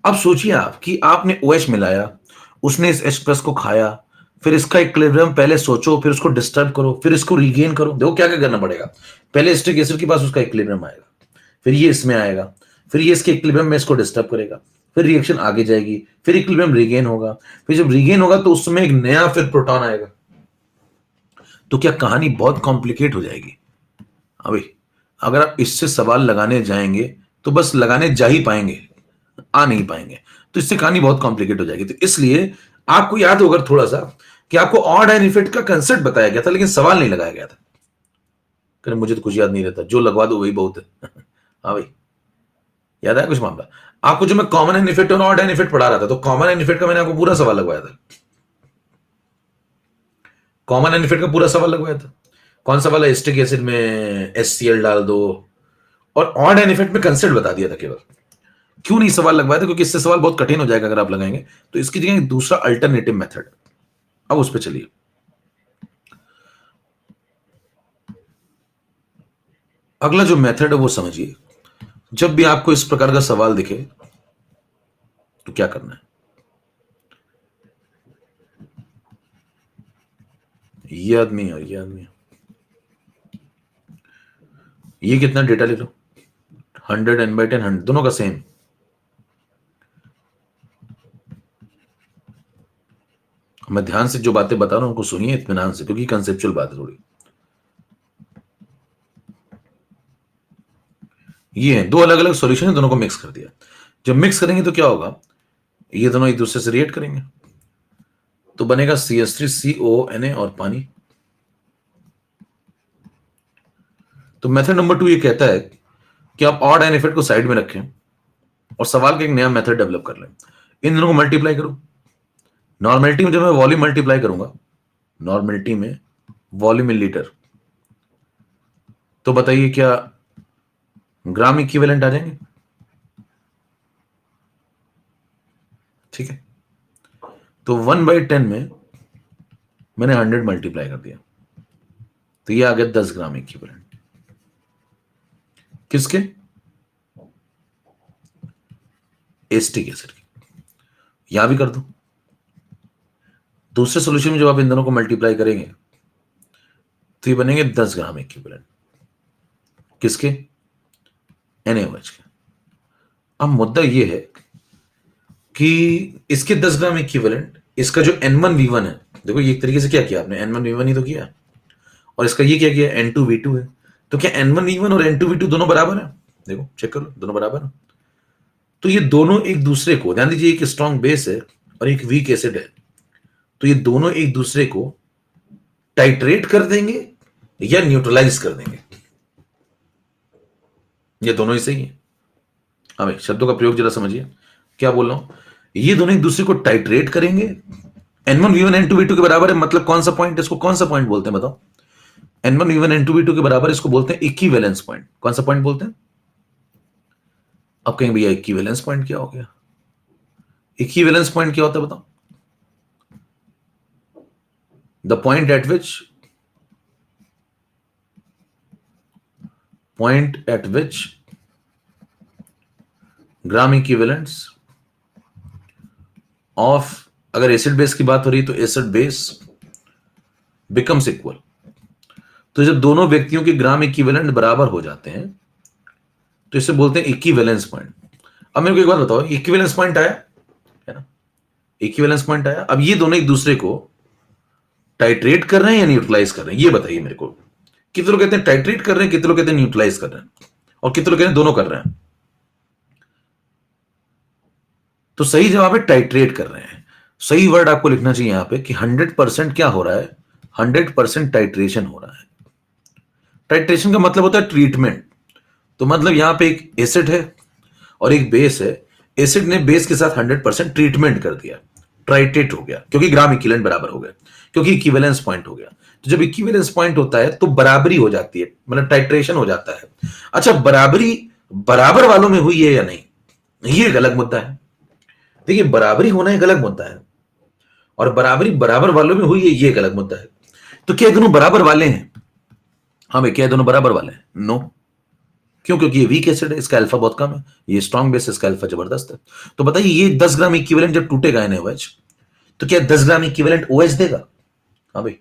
अब सोचिए आप कि आपने OH मिलाया, उसने इस H प्लस को खाया, फिर इसका इक्विलिब्रियम पहले सोचो, फिर उसको डिस्टर्ब करो, फिर इसको रीगेन करो। देखो क्या क्या करना पड़ेगा। पहले एसिटिक एसिड के पास उसका इक्विलिब्रियम आएगा, फिर ये इसमें आएगा, फिर ये इसके इक्विलिब्रियम में इसको डिस्टर्ब करेगा, फिर रिएक्शन आगे जाएगी, फिर इक्विलिब्रियम रीगेन होगा, फिर जब रीगेन होगा तो उसमें एक नया फिर प्रोटॉन आएगा। तो क्या कहानी बहुत कॉम्प्लिकेट हो जाएगी? अभी अगर आप इससे सवाल लगाने जाएंगे तो बस लगाने जा ही पाएंगे, आ नहीं पाएंगे। तो इससे कहानी बहुत कॉम्प्लिकेट हो जाएगी। तो इसलिए आपको याद होगा थोड़ा सा कि आपको ऑड एंड इफेक्ट का कंसेप्ट बताया गया था, लेकिन सवाल नहीं लगाया गया था। करें, मुझे तो कुछ याद नहीं रहता, जो लगवा दो वही बहुत है। हाँ भाई, याद है कुछ मामला? आपको जो मैं कॉमन एंड इफेक्ट और ऑड एंड इफेक्ट पढ़ा रहा था, तो कॉमन एंड इफेक्ट का मैंने आपको पूरा सवाल लगवाया था। कॉमन एंड इफेक्ट का पूरा सवाल लगवाया था। कौन सा वाला? एसिटिक एसिड में HCl डाल दो। और ऑड एंड इफेक्ट में कंसेप्ट बता दिया था केवल। क्यों नहीं सवाल लगवाया था? क्योंकि इससे सवाल बहुत कठिन हो जाएगा अगर आप लगाएंगे। तो इसकी जगह एक दूसरा अल्टरनेटिव मेथड, अब उस पर चलिए। अगला जो मेथड है वो समझिए। जब भी आपको इस प्रकार का सवाल दिखे तो क्या करना है? ये आदमी और ये आदमी, ये कितना डेटा ले लो, 100 n/10, 100 दोनों का सेम। मैं ध्यान से जो बातें बता रहा हूं उनको सुनिए इत्मीनान से, क्योंकि कंसेप्चुअल बात है थोड़ी। ये है दो अलग अलग सॉल्यूशन है, दोनों को मिक्स कर दिया। जब मिक्स करेंगे तो क्या होगा, ये दोनों एक दूसरे से रिएक्ट करेंगे, तो बनेगा CH3CONA और पानी। तो मेथड नंबर 2 ये कहता है कि आप ऑड एंड इफेक्ट को साइड में रखें और सवाल का एक नया मेथड डेवलप कर लें। इन दोनों को मल्टीप्लाई करो। नॉर्मेलिटी में जब मैं वॉल्यूम मल्टीप्लाई करूंगा, नॉर्मेलिटी में वॉल्यूम इन लीटर, तो बताइए क्या ग्राम इक्विवेलेंट आ जाएंगे? ठीक है, तो 1/10 में मैंने 100 मल्टीप्लाई कर दिया, तो ये आ गया 10 ग्राम इक्विवेलेंट। किसके? एसिटिक एसिड की। यहां भी कर दो। दूसरे सोल्यूशन में जब आप इन दोनों को मल्टीप्लाई करेंगे तो ये बनेंगे 10 ग्राम इक्विवेलेंट। किसके? NaOH के। अब मुद्दा ये है कि इसके 10 ग्राम इक्विवेलेंट, इसका जो N1V1 है, देखो ये एक तरीके से क्या किया आपने, N1V1 ही तो किया, और इसका ये क्या किया, N2V2 है। तो क्या N1V1 और N2V2 दोनों बराबर है? देखो चेक कर लो, दोनों बराबर है। तो ये दोनों एक दूसरे को, ध्यान दीजिए, एक स्ट्रॉन्ग बेस है और एक वीक एसिड है, तो ये दोनों एक दूसरे को टाइट्रेट कर देंगे या न्यूट्रलाइज कर देंगे। ये दोनों ही सही है। हाँ भाई, शब्दों का प्रयोग जरा समझिए, क्या बोल रहा हूं। ये दोनों एक दूसरे को टाइट्रेट करेंगे, N1V1 N2V2 के बराबर है, मतलब कौन सा पॉइंट, इसको कौन सा पॉइंट बोलते हैं बताओ? N1V1 N2V2 के बराबर, इसको बोलते हैं इक्विवेलेंस पॉइंट। कौन सा पॉइंट बोलते हैं? अब कहेंगे भैया इक्विवेलेंस पॉइंट क्या हो गया? इक्विवेलेंस पॉइंट क्या होता है बताओ? The point eight which gram equivalents of, अगर एसिड बेस की बात हो रही है तो एसिड बेस बिकम्स इक्वल। तो जब दोनों व्यक्तियों के ग्राम इक्विवेलेंट बराबर हो जाते हैं तो इसे बोलते हैं इक्विवेलेंस पॉइंट। अब मेरे को एक बात बताओ, इक्विवेलेंस पॉइंट आया है ना, इक्विवेलेंस पॉइंट आया। अब ये दोनों एक दूसरे को टाइट्रेट कर रहे हैं या न्यूट्रलाइज कर रहे हैं, ये बताइए मेरे को। कितने लोग कहते हैं टाइट्रेट कर रहे हैं, कितने लोग कहते हैं न्यूट्रलाइज कर रहे हैं, और कितने लोग कहते हैं दोनों कर रहे हैं? तो सही जवाब है टाइट्रेट कर रहे हैं। सही वर्ड आपको लिखना चाहिए यहां पे कि 100% क्या हो रहा है, 100% टाइट्रेशन हो रहा है। टाइट्रेशन का मतलब होता है ट्रीटमेंट। तो मतलब यहां पे एक एसिड है और एक बेस है, एसिड ने बेस के साथ 100% ट्रीटमेंट कर दिया, ट्राइट्रेट हो गया, क्योंकि ग्राम इक्विवेलेंट बराबर हो गया, क्योंकि इक्विवेलेंस पॉइंट हो गया। तो जब इक्विवेलेंस पॉइंट होता है तो बराबरी हो जाती है, मतलब टाइट्रेशन हो जाता है। अच्छा, बराबरी बराबर वालों में हुई है या नहीं, ये एक अलग मुद्दा है। देखिए, बराबरी होना एक अलग मुद्दा है और बराबरी बराबर वालों में हुई है, ये एक अलग मुद्दा है। तो क्या दोनों बराबर वाले हैं? हाँ भाई, क्या दोनों बराबर वाले हैं? नो। क्यों? क्योंकि ये वीक एसिड है, इसका अल्फा बहुत कम है, ये स्ट्रॉन्ग बेस, इसका अल्फा जबरदस्त है। तो बताइए, ये 10 ग्राम इक्विवेलेंट जब टूटेगा NaOH, तो क्या 10 ग्राम इक्विवेलेंट OH देगा? हाँ भाई,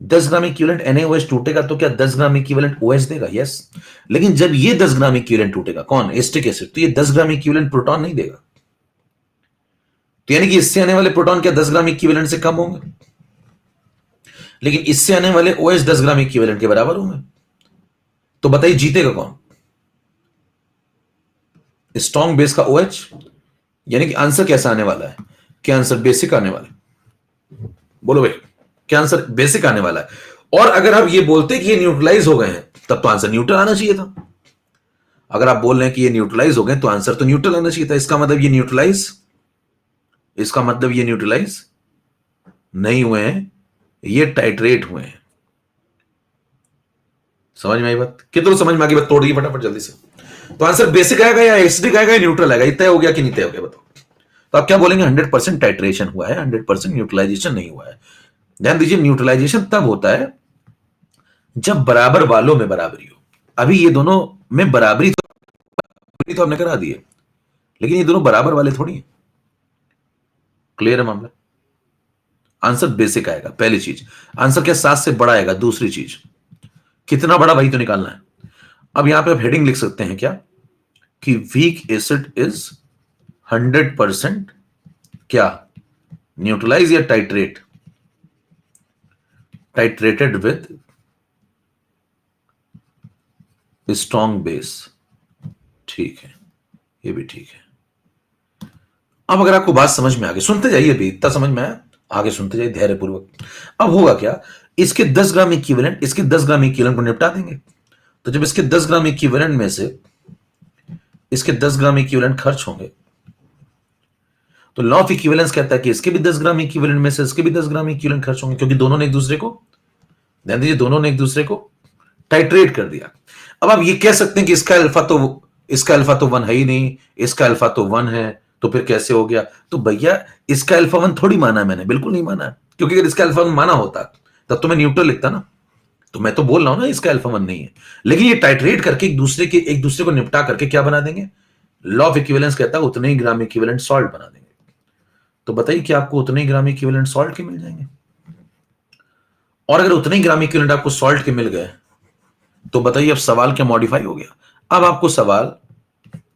10 ग्राम इक्विवेलेंट NaOH टूटेगा तो क्या 10 ग्राम इक्विवेलेंट OH देगा? यस। लेकिन जब ये 10 ग्राम इक्विवेलेंट टूटेगा, कौन? एस्टिक एसिड, तो ये 10 ग्राम इक्विवेलेंट प्रोटॉन नहीं देगा। तो यानी कि इससे आने वाले प्रोटॉन क्या 10 ग्राम इक्विवेलेंट से कम होंगे, लेकिन इससे आने वाले OH 10 ग्राम इक्विवेलेंट के बराबर होंगे। तो बताइए जीतेगा कौन? स्ट्रॉन्ग बेस का OH। यानी कि आंसर कैसा आने वाला है? क्या आंसर बेसिक आने वाला है? बोलो भाई, क्या आंसर बेसिक आने वाला है? और अगर आप ये बोलते कि ये न्यूट्रलाइज हो गए हैं, तब तो आंसर न्यूट्रल आना चाहिए था। अगर आप बोल रहे हैं कि ये न्यूट्रलाइज हो गए तो आंसर तो न्यूट्रल आना चाहिए था। इसका मतलब ये न्यूट्रलाइज, इसका मतलब ये न्यूट्रलाइज नहीं हुए हैं, ये टाइट्रेट हुए हैं। समझ में आई बात? कितने समझ में आ गई बात? तोड़िए फटाफट जल्दी से। तो आंसर बेसिक आएगा या एसिडिक आएगा या न्यूट्रल आएगा? ये तय हो गया कि नहीं तय हो गया बताओ? तो आप क्या बोलेंगे? 100% टाइट्रेशन हुआ है, 100% न्यूट्रलाइजेशन नहीं हुआ है। ध्यान दीजिए, न्यूट्रलाइजेशन तब होता है जब बराबर वालों में बराबरी हो। अभी ये दोनों में बराबरी तो हमने करा दी है, लेकिन ये दोनों बराबर वाले थोड़ी है। क्लियर है मामला? आंसर बेसिक आएगा, पहली चीज। आंसर क्या? 7 से बड़ा आएगा, दूसरी चीज। कितना बड़ा भाई तो निकालना है। अब यहां पे आप हेडिंग लिख सकते हैं क्या, कि वीक एसिड इज 100% क्या? न्यूट्रलाइज या titrate? Titrated with strong base. ठीक है, ये भी ठीक है। अब अगर आपको बात समझ में आ गई, सुनते जाइए, भी इतना समझ में आया, आगे सुनते जाइए धैर्यपूर्वक। अब होगा क्या, इसके 10 ग्राम इक्विवेलेंट, इसके 10 ग्राम इक्विवेलेंट को निपटा देंगे। तो जब इसके 10 ग्राम इक्विवेलेंट में से इसके 10 ग्राम इक्विवेलेंट खर्च होंगे, तो लॉ ऑफ इक्विवेलेंस कहता है कि इसके भी 10 ग्राम इक्विवेलेंट में से इसके भी 10 ग्राम इक्विवेलेंट खर्च होंगे, क्योंकि दोनों ने एक दूसरे को, ध्यान दीजिए, दोनों ने एक दूसरे को टाइट्रेट कर दिया। अब आप ये कह सकते हैं कि इसका अल्फा तो 1 है ही नहीं, इसका अल्फा तो 1 है, तो फिर कैसे हो गया? तो भैया, इसका अल्फा 1 थोड़ी माना मैंने, बिल्कुल नहीं माना, क्योंकि अगर इसका अल्फा 1 माना होता तब तो मैं न्यूट्रल लिखता ना। तो मैं तो बोल रहा हूं ना, इसका अल्फा 1 नहीं है, लेकिन ये टाइट्रेट करके एक दूसरे को निपटा करके क्या बना देंगे? लॉ ऑफ इक्विवेलेंस कहता है उतने ही ग्राम इक्विवेलेंट सॉल्ट बना देंगे। तो बताइए कि आपको उतने ही ग्राम इक्विवेलेंट सॉल्ट के मिल जाएंगे। और अगर उतने ही ग्राम इक्विवेलेंट आपको सॉल्ट के मिल गए, तो बताइए अब सवाल क्या मॉडिफाई हो गया? अब आपको सवाल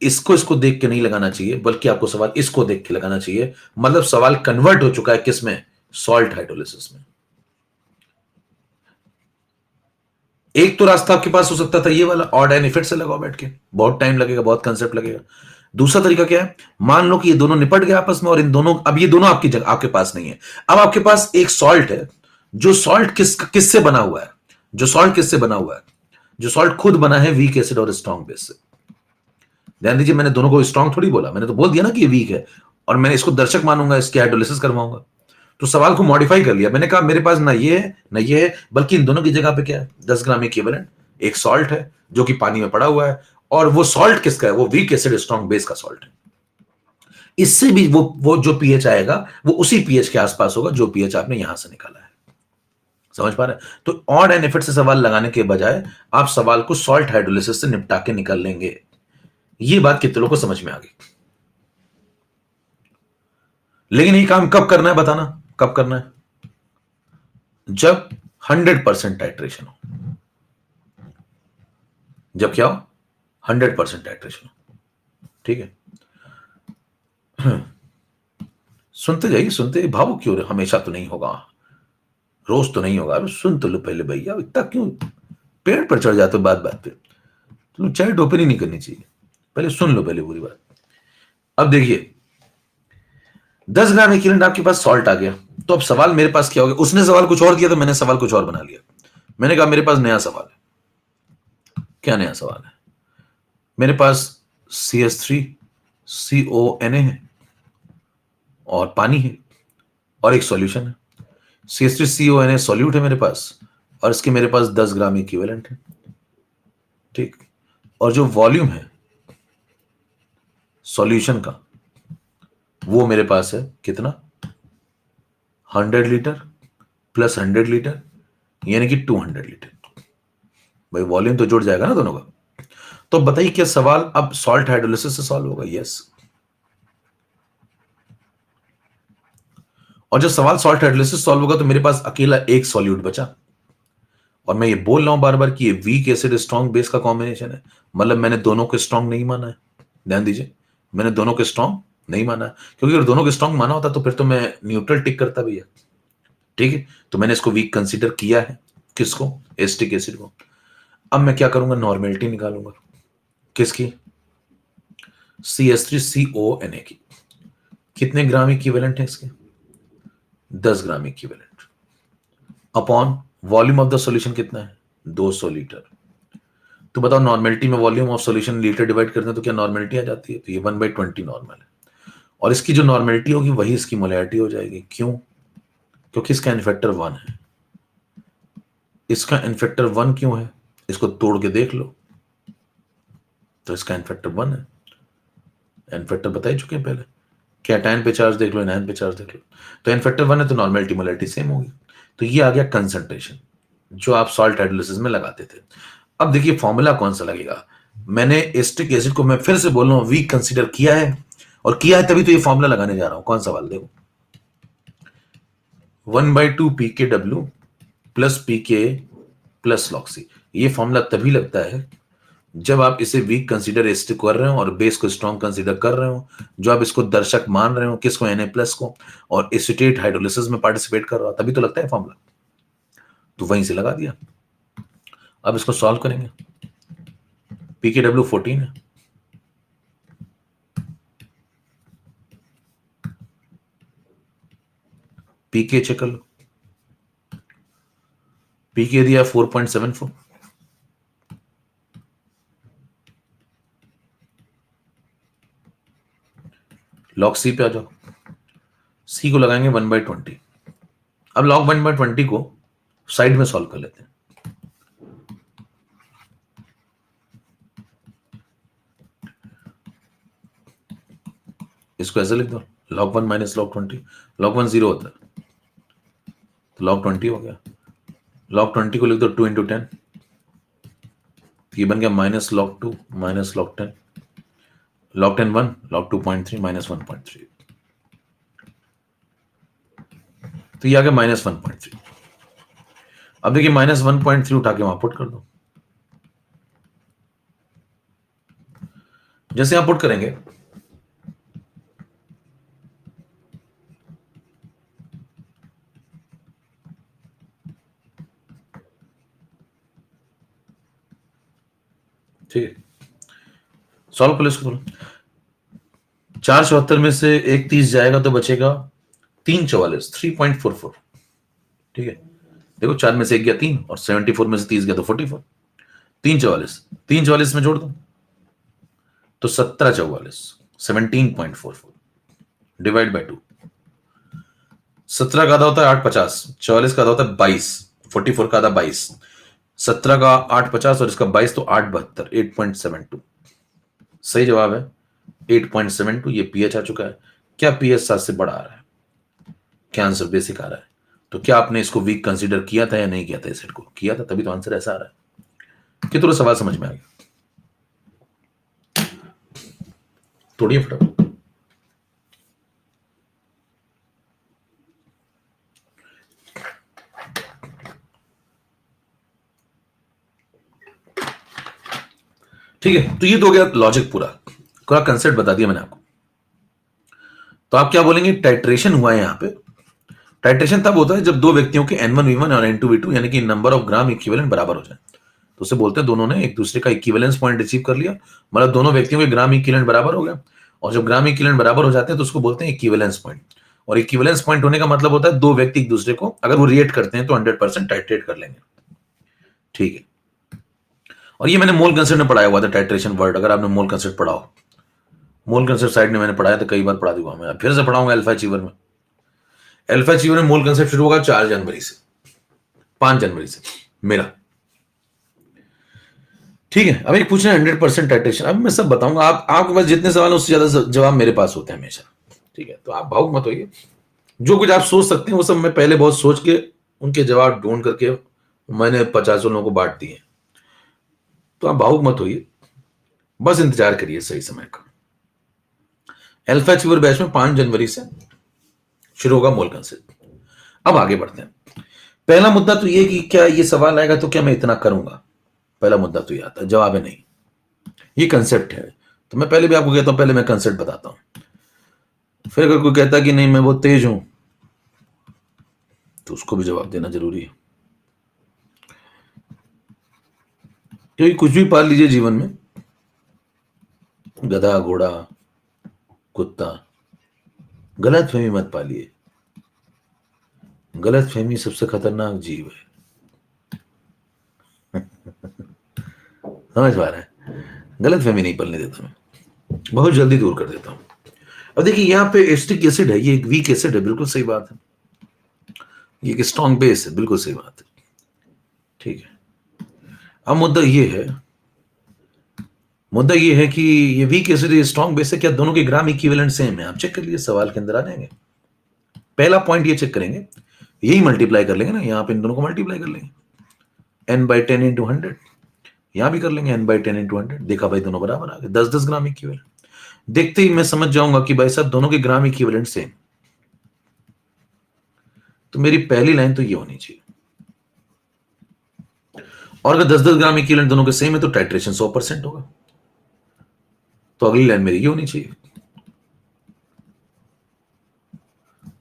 इसको इसको देख के नहीं लगाना चाहिए, बल्कि आपको सवाल इसको देख के लगाना चाहिए। मतलब सवाल कन्वर्ट हो चुका है किसमें? सॉल्ट हाइड्रोलिसिस में। एक तो रास्ता आपके पास हो सकता था ये वाला, ऑड एंड इफेक्ट से लगाओ बैठ के, बहुत टाइम लगेगा, बहुत कंसेप्ट लगेगा। दूसरा तरीका क्या है? मान लो कि ये दोनों निपट गए आपस में, और इन दोनों, अब ये दोनों आपकी जगह आपके पास नहीं है। अब आपके पास एक सॉल्ट है, जो सॉल्ट किससे बना हुआ है? जो सॉल्ट किससे बना हुआ है? जो सॉल्ट खुद बना है वीक एसिड और स्ट्रॉन्ग बेस से। ध्यान दीजिए, मैंने दोनों को स्ट्रॉन्ग थोड़ी बोला, मैंने तो बोल दिया ना कि ये वीक है, और मैंने इसको दर्शक मानूंगा, इसके हाइड्रोलिसिस करवाऊंगा। तो सवाल को मॉडिफाई कर लिया, मैंने कहा मेरे पास ना ये है ना ये है, बल्कि इन दोनों की जगह पे क्या है? 10 ग्राम इक्विवेलेंट एक सॉल्ट है जो कि पानी में पड़ा हुआ है, और वो सॉल्ट किसका है? वो वीक एसिड स्ट्रॉन्ग बेस का सॉल्ट है। इससे भी वो जो पीएच आएगा वो उसी पीएच के आसपास होगा जो पीएच आपने यहां से निकाला है। समझ पा रहे हैं? तो ऑड एंड इफेक्ट से सवाल लगाने के बजाय आप सवाल को सॉल्ट हाइड्रोलिसिस से निपटा के निकाल लेंगे। ये बात कितने लोगों को समझ में आ गई? लेकिन ये काम कब करना है बताना, कब करना है? जब 100% टाइट्रेशन हो। जब क्या हो? 100% टाइट्रेशन हो। ठीक है, सुनते जाइए, सुनते भावुक क्यों रहे? हमेशा तो नहीं होगा, रोज तो नहीं होगा। अरे सुन तो लो पहले भैया, इतना क्यों पेड़ पर चढ़ जाते हो बात बात पे? तुम चाहे टोपरी नहीं करनी चाहिए, पहले सुन लो पहले पूरी बात। अब देखिए, 10 ग्राम इक्विवेलेंट आपके पास सॉल्ट आ गया, तो अब सवाल मेरे पास क्या हो गया? उसने सवाल कुछ और दिया तो मैंने सवाल कुछ और बना लिया। मैंने कहा मेरे पास नया सवाल है। क्या नया सवाल है? मेरे पास CH3CONA है और पानी है और एक सॉल्यूशन है। CH3CONA सॉल्यूट है मेरे पास, और इसके मेरे पास 10 ग्राम इक्विवेलेंट है। ठीक, और जो वॉल्यूम है सॉल्यूशन का, वो मेरे पास है कितना? 100 लीटर प्लस 100 लीटर, यानी कि 200 लीटर। भाई वॉल्यूम तो जुड़ जाएगा ना दोनों का। तो बताइए क्या सवाल अब सॉल्ट हाइड्रोलिसिस से सॉल्व होगा? यस। और जब सवाल सॉल्ट हाइड्रोलिसिस सॉल्व होगा तो मेरे पास अकेला एक सॉल्यूट बचा, और मैं ये बोल रहा हूं बार बार कि ये वीक एसिड स्ट्रॉन्ग बेस का कॉम्बिनेशन है। मतलब मैंने दोनों को स्ट्रॉन्ग नहीं माना है। ध्यान दीजिए, मैंने दोनों को स्ट्रॉन्ग नहीं माना है, क्योंकि अगर दोनों को स्ट्रॉन्ग माना होता तो फिर तो मैं न्यूट्रल टिक करता भैया। ठीक है, तो मैंने इसको वीक कंसीडर किया है। किसको? एसिटिक एसिड को। अब मैं क्या करूंगा? नॉर्मेलिटी निकालूंगा। किसकी? CH3CONA की। कितने ग्राम इक्विवेलेंट है इसके? 10 gram equivalent upon volume of the solution कितना है? 200 लीटर। तो बताओ, नॉर्मेलिटी में volume of solution litre divide करते हैं तो क्या नॉर्मेलिटी आ जाती है? तो ये 1/20 नॉर्मल है, और इसकी जो नॉर्मेलिटी होगी वही इसकी मोलैरिटी हो जाएगी। क्यों? क्योंकि इसका इनफेक्टर 1 है। इसका इनफेक्टर 1 क्यों है? इसको तोड़ के देख लो, तो इसका इनफेक्टर 1 है। इनफेक्टर बता ही चुके हैं पहले। कैटायन पे चार्ज देख लो, एनायन पे चार्ज देख लो। तो इनफेक्टर 1 है तो नॉर्मेलिटी मोलैरिटी सेम होगी। तो ये आ गया कंसंट्रेशन जो आप सॉल्ट हाइड्रोलिसिस में लगाते थे। अब देखिए फॉर्मूला कौन सा लगेगा। मैंने एसिटिक एसिड को, मैं फिर से बोल रहा हूं, वीक कंसीडर किया है, और किया है तभी तो ये फॉर्मूला लगाने जा रहा हूं। कौन सा वाला? देखो, 1/2 PKW प्लस PK प्लस लॉक्सी। ये फॉर्मूला तभी लगता है जब आप इसे वीक कंसीडर एसिड कर रहे हो और बेस को स्ट्रॉन्ग कंसीडर कर रहे हो, जो आप इसको दर्शक मान रहे हो, किसको? Na+ को, और एसिटेट हाइड्रोलिसिस में पार्टिसिपेट कर रहा हो, तभी तो लगता है फॉर्मूला। तो वहीं से लगा दिया। अब इसको सॉल्व करेंगे। PKW 14 है, पीके चेक कर लो। पीके दिया 4.74। लॉग सी पे आ जाओ। सी को लगाएंगे 1/20। अब लॉग 1/20 को साइड में सॉल्व कर लेते हैं। इसको ऐसे लिख दो, log 1 माइनस log 20। log 1 0 होता है, तो log 20 हो गया। log 20 को लिख दो 2 × 10, ये बन गया -log 2 minus log 10। log 10 1, log 2.3 minus 1.3, तो ये आ गया -1.3। अब देखिए -1.3 उठा के वहां पुट कर दो। जैसे आप पुट करेंगे, ठीक है, सॉल्व कर लो इसको। 474 में से एक 30 जाएगा तो बचेगा 344, 3.44। ठीक है, देखो 4 में से एक गया 3 और 74 में से 30 गया तो 44। 344, 344 में जोड़ दो तो 1744, 17.44 डिवाइड बाई 2। 17 का आधा होता है 850, 44 का आधा होता है 22, 44 का आधा 22, 17 का 850 और इसका 22 तो 872, 8.72 सही जवाब है 8.72। ये पीएच आ चुका है। क्या पीएच 7 से बड़ा आ रहा है? क्या आंसर बेसिक आ रहा है? तो क्या आपने इसको वीक कंसीडर किया था या नहीं किया था? इस सेट को किया था, तभी तो आंसर ऐसा आ रहा है। कि थोड़ा सवाल समझ में आ गया? तोड़िए फटाफट। ठीक है, तो ये तो हो गया लॉजिक पूरा कंसेप्ट बता दिया मैंने आपको। तो आप क्या बोलेंगे? टाइट्रेशन हुआ है। यहां पे टाइट्रेशन तब होता है जब दो व्यक्तियों के N1 V1 और N2 V2 यानी कि नंबर ऑफ ग्राम इक्विवेलेंट बराबर हो जाए। तो उसे बोलते हैं दोनों ने एक दूसरे का इक्विवेलेंस पॉइंट अचीव कर लिया, मतलब दोनों व्यक्तियों के ग्राम इक्विवेलेंट बराबर हो गया। और जब ग्राम इक्विवेलेंट बराबर हो जाते हैं तो उसको बोलते हैं इक्विवेलेंस पॉइंट। और इक्विवेलेंस पॉइंट होने का मतलब होता है दो व्यक्ति एक दूसरे को अगर वो रिएक्ट करते हैं तो 100% टाइट्रेट कर लेंगे। ठीक है, और ये मैंने मोल कंसेप्ट में पढ़ाया हुआ था, टाइट्रेशन वर्ड। अगर आपने मोल कंसेप्ट पढ़ा हो, मोल कंसेप्ट साइड में मैंने पढ़ाया था, कई बार पढ़ा दूंगा मैं, फिर से पढ़ाऊंगा अल्फा अचीवर में। अल्फा अचीवर में मोल कंसेप्ट शुरू होगा 4 जनवरी से, 5 जनवरी से मेरा। ठीक है, अब एक पूछना है 100% टाइट्रेशन। अब मैं सब बताऊंगा, आपके पास जितने सवाल हैं उससे ज्यादा जवाब मेरे पास होते हैं हमेशा। ठीक है, तो आप भावुक मत होइए। जो कुछ आप सोच सकते हैं वो सब मैं पहले बहुत सोच के उनके जवाब ढूंढ करके मैंने 50 लोगों को बांट दिए। तो आप भावुक मत होइए, बस इंतजार करिए सही समय का। अल्फा अचीवर बैच में 5 जनवरी से शुरू होगा मोल कंसेप्ट। अब आगे बढ़ते हैं। पहला मुद्दा तो ये कि क्या ये सवाल आएगा तो क्या मैं इतना करूंगा? पहला मुद्दा तो ये आता है, जवाब है नहीं। ये कंसेप्ट है। तो मैं पहले भी आपको कहता हूं, पहले मैं कंसेप्ट बताता हूं, फिर अगर कोई कहता कि नहीं मैं बहुत तेज हूं तो उसको भी जवाब देना जरूरी है। क्योंकि कुछ भी पाल लीजिए जीवन में, गधा, घोड़ा, कुत्ता, गलत फहमी मत पालिए। गलत फहमी सबसे खतरनाक जीव है। समझ पा रहे हैं? गलत फहमी नहीं पलने देता मैं, बहुत जल्दी दूर कर देता हूं। अब देखिए यहाँ पे एस्टिक एसिड है, ये एक वीक एसिड है, बिल्कुल सही बात है। ये एक स्ट्रॉन्ग बेस है, बिल्कुल सही बात है। ठीक है, अब मुद्दा ये है कि ये वीक एसिड स्ट्रॉन्ग बेस है, क्या दोनों के ग्राम इक्विवेलेंट सेम है? आप चेक कर लिए, सवाल के अंदर आ जाएंगे। पहला पॉइंट ये चेक करेंगे, यही मल्टीप्लाई कर लेंगे ना, यहां पे इन दोनों को मल्टीप्लाई कर लेंगे, n/10 इंटू 100। यहां भी कर लेंगे n/10 इंटू 100। देखा भाई दोनों बराबर आ गए, 10-10 ग्राम इक्विवेलेंट। देखते ही मैं समझ जाऊंगा कि भाई साहब दोनों के ग्राम इक्विवेलेंट सेम। तो मेरी पहली लाइन तो ये होनी चाहिए। और अगर 10-10 ग्राम इक्विवेलेंट दोनों के सेम है तो टाइट्रेशन 100% होगा। तो अगली लाइन मेरी ये होनी चाहिए,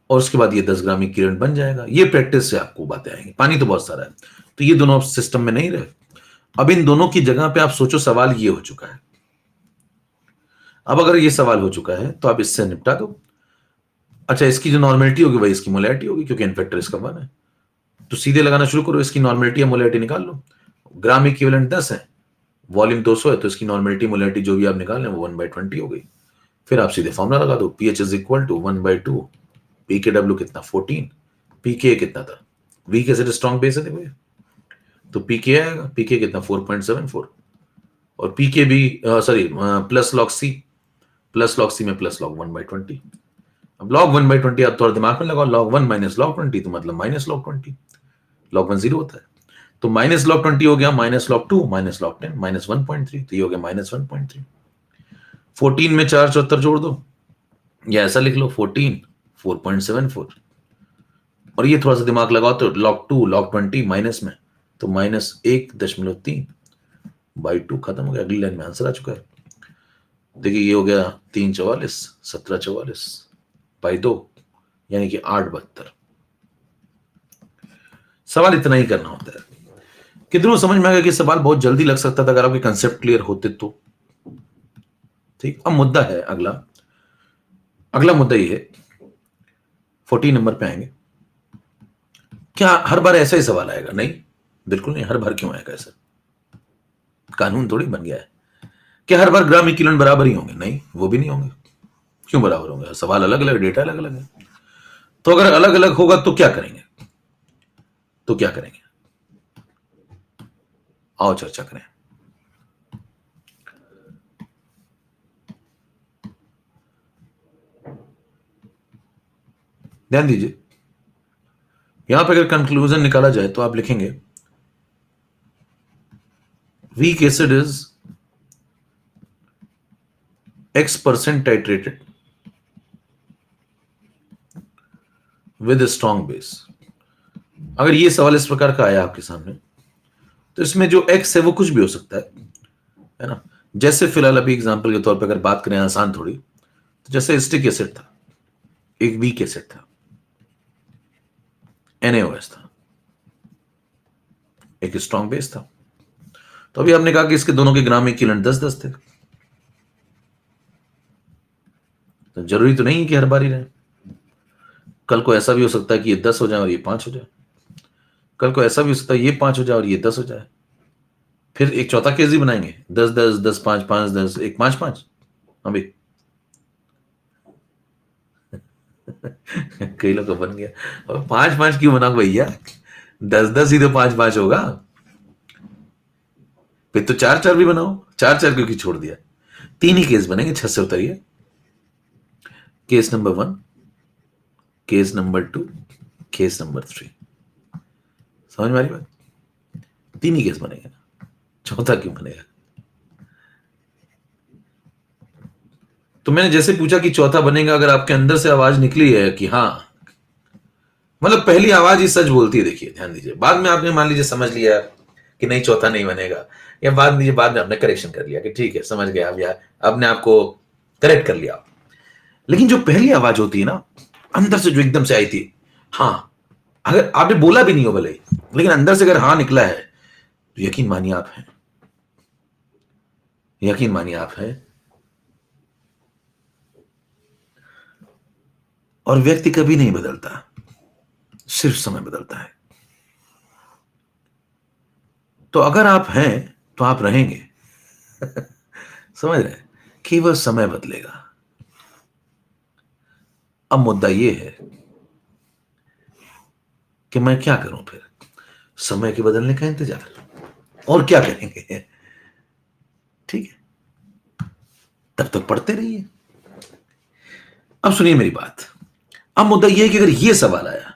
और उसके बाद ये 10 ग्राम इक्विवेलेंट बन जाएगा। ये प्रैक्टिस से आपको बातें आएंगी। पानी तो बहुत सारा है, तो ये दोनों सिस्टम में नहीं रहे। अब इन दोनों की जगह पे आप सोचो, सवाल ये हो चुका है। अब अगर ये सवाल हो चुका है तो आप इससे निपटा दो। अच्छा, इसकी जो नॉर्मेलिटी होगी वही इसकी मोलैरिटी होगी, क्योंकि इन्फेक्टर इसका 1 है। तो सीधे लगाना शुरू करो, इसकी नॉर्मेलिटी या मोलैरिटी निकाल लो। ग्राम इक्विवेलेंट 10 है, वॉल्यूम 200 है, तो इसकी नॉर्मेलिटी मोलैरिटी जो भी आप निकाल लें वो 1/20 हो गई। फिर आप सीधे फॉर्मूला लगा दो, पीएच इज इक्वल टू 1/2, पीकेडब्ल्यू कितना 14, पीके कितना था, वीक एसिड स्ट्रॉन्ग बेस है देखो ये, तो पीके आएगा, पीके कितना 4.74, और पीके भी sorry plus log c, plus log c में प्लस लॉग 1/20। अब लॉग 1/20 आप थोड़ा दिमाग में लगाओ, लॉग 1 माइनस लॉग 20 तो मतलब माइनस लॉग 20, लॉग 1 0 होता है, तो माइनस लॉग 20 हो गया minus log 2 minus log 10 minus 1.3, तो ये हो गया माइनस 1.3। 14 में 4 जोड़ दो, या ऐसा लिख लो 14 4.74, और ये थोड़ा सा दिमाग लगाओ तो लॉग 2 लॉग 20 माइनस में, तो माइनस 1.3/2 खत्म हो गया। अगली लाइन में आंसर आ चुका है। देखिए ये हो गया 3 44, 17 44 बाई 2, यानी कि 8 72। सवाल इतना ही करना होता है। कितनों समझ में आ गया कि सवाल बहुत जल्दी लग सकता था अगर आपके कंसेप्ट क्लियर होते तो। ठीक, अब मुद्दा है अगला। अगला मुद्दा ये है, 14 नंबर पे आएंगे। क्या हर बार ऐसा ही सवाल आएगा? नहीं, बिल्कुल नहीं। हर बार क्यों आएगा ऐसा? कानून थोड़ी बन गया है। क्या हर बार ग्राम इक्विवेलेंट बराबर ही होंगे? नहीं, वो भी नहीं होंगे। क्यों बराबर होंगे? सवाल अलग अलग, डेटा अलग अलग है। तो अगर अलग अलग होगा तो क्या करेंगे? तो क्या करेंगे? आओ चर्चा करें। ध्यान दीजिए, यहां पर अगर कंक्लूजन निकाला जाए तो आप लिखेंगे weak acid is X% titrated with a strong base। अगर ये सवाल इस प्रकार का आया आपके सामने तो इसमें जो X है वो कुछ भी हो सकता है ना। जैसे फिलहाल अभी एग्जांपल के तौर पे अगर बात करें, आसान थोड़ी, तो जैसे एसिटिक एसिड था, एक वीक एसिड था, NaOH था, एक स्ट्रॉन्ग बेस था। तो अभी हमने कहा कि इसके दोनों के ग्राम इक्विवेलेंट 10-10 थे। तो जरूरी तो नहीं है कि हर बार ही रहे। कल को ऐसा भी हो सकता है कि ये 10 हो जाए और ये 5 हो जाए। कल को ऐसा भी हो सकता है ये 5 हो जाए और ये 10 हो जाए। फिर एक चौथा केस ही बनाएंगे, 10-10, 10-5, 5-10, एक 5-5। अभी कई लोग का बन गया, और 5-5 क्यों बना भैया? 10-10 ही तो 5-5 होगा। फिर तो 4-4 भी बनाओ, 4-4 क्योंकि छोड़ दिया? 3 ही केस बनेंगे, 6 से उतरिए। Case number 1, case number 2, case number 3। समझ में आ रही बात? 3 ही केस बनेंगे ना, चौथा क्यों बनेगा? तो मैंने जैसे पूछा कि चौथा बनेगा, अगर आपके अंदर से आवाज निकली है कि हाँ, मतलब पहली आवाज ही सच बोलती है। देखिए ध्यान दीजिए, बाद में आपने मान लीजिए समझ लिया कि नहीं चौथा नहीं बनेगा, या बाद में आपने करेक्शन कर लिया कि ठीक है समझ गया, अब यार आपने आपको करेक्ट कर लिया। लेकिन जो पहली आवाज होती है ना, अंदर से जो एकदम से आई थी, हाँ, अगर आपने बोला भी नहीं हो भले, लेकिन अंदर से अगर हाँ निकला है, तो यकीन मानिए आप हैं, यकीन मानिए आप हैं। और व्यक्ति कभी नहीं बदलता, सिर्फ समय बदलता है। तो अगर आप हैं तो आप रहेंगे। समझ रहे हैं? केवल समय बदलेगा। अब मुद्दा यह है कि मैं क्या करूं फिर? समय के बदलने का इंतजार, और क्या करेंगे? ठीक है, तब तक पढ़ते रहिए। अब सुनिए मेरी बात। अब मुद्दा यह है कि अगर यह सवाल आया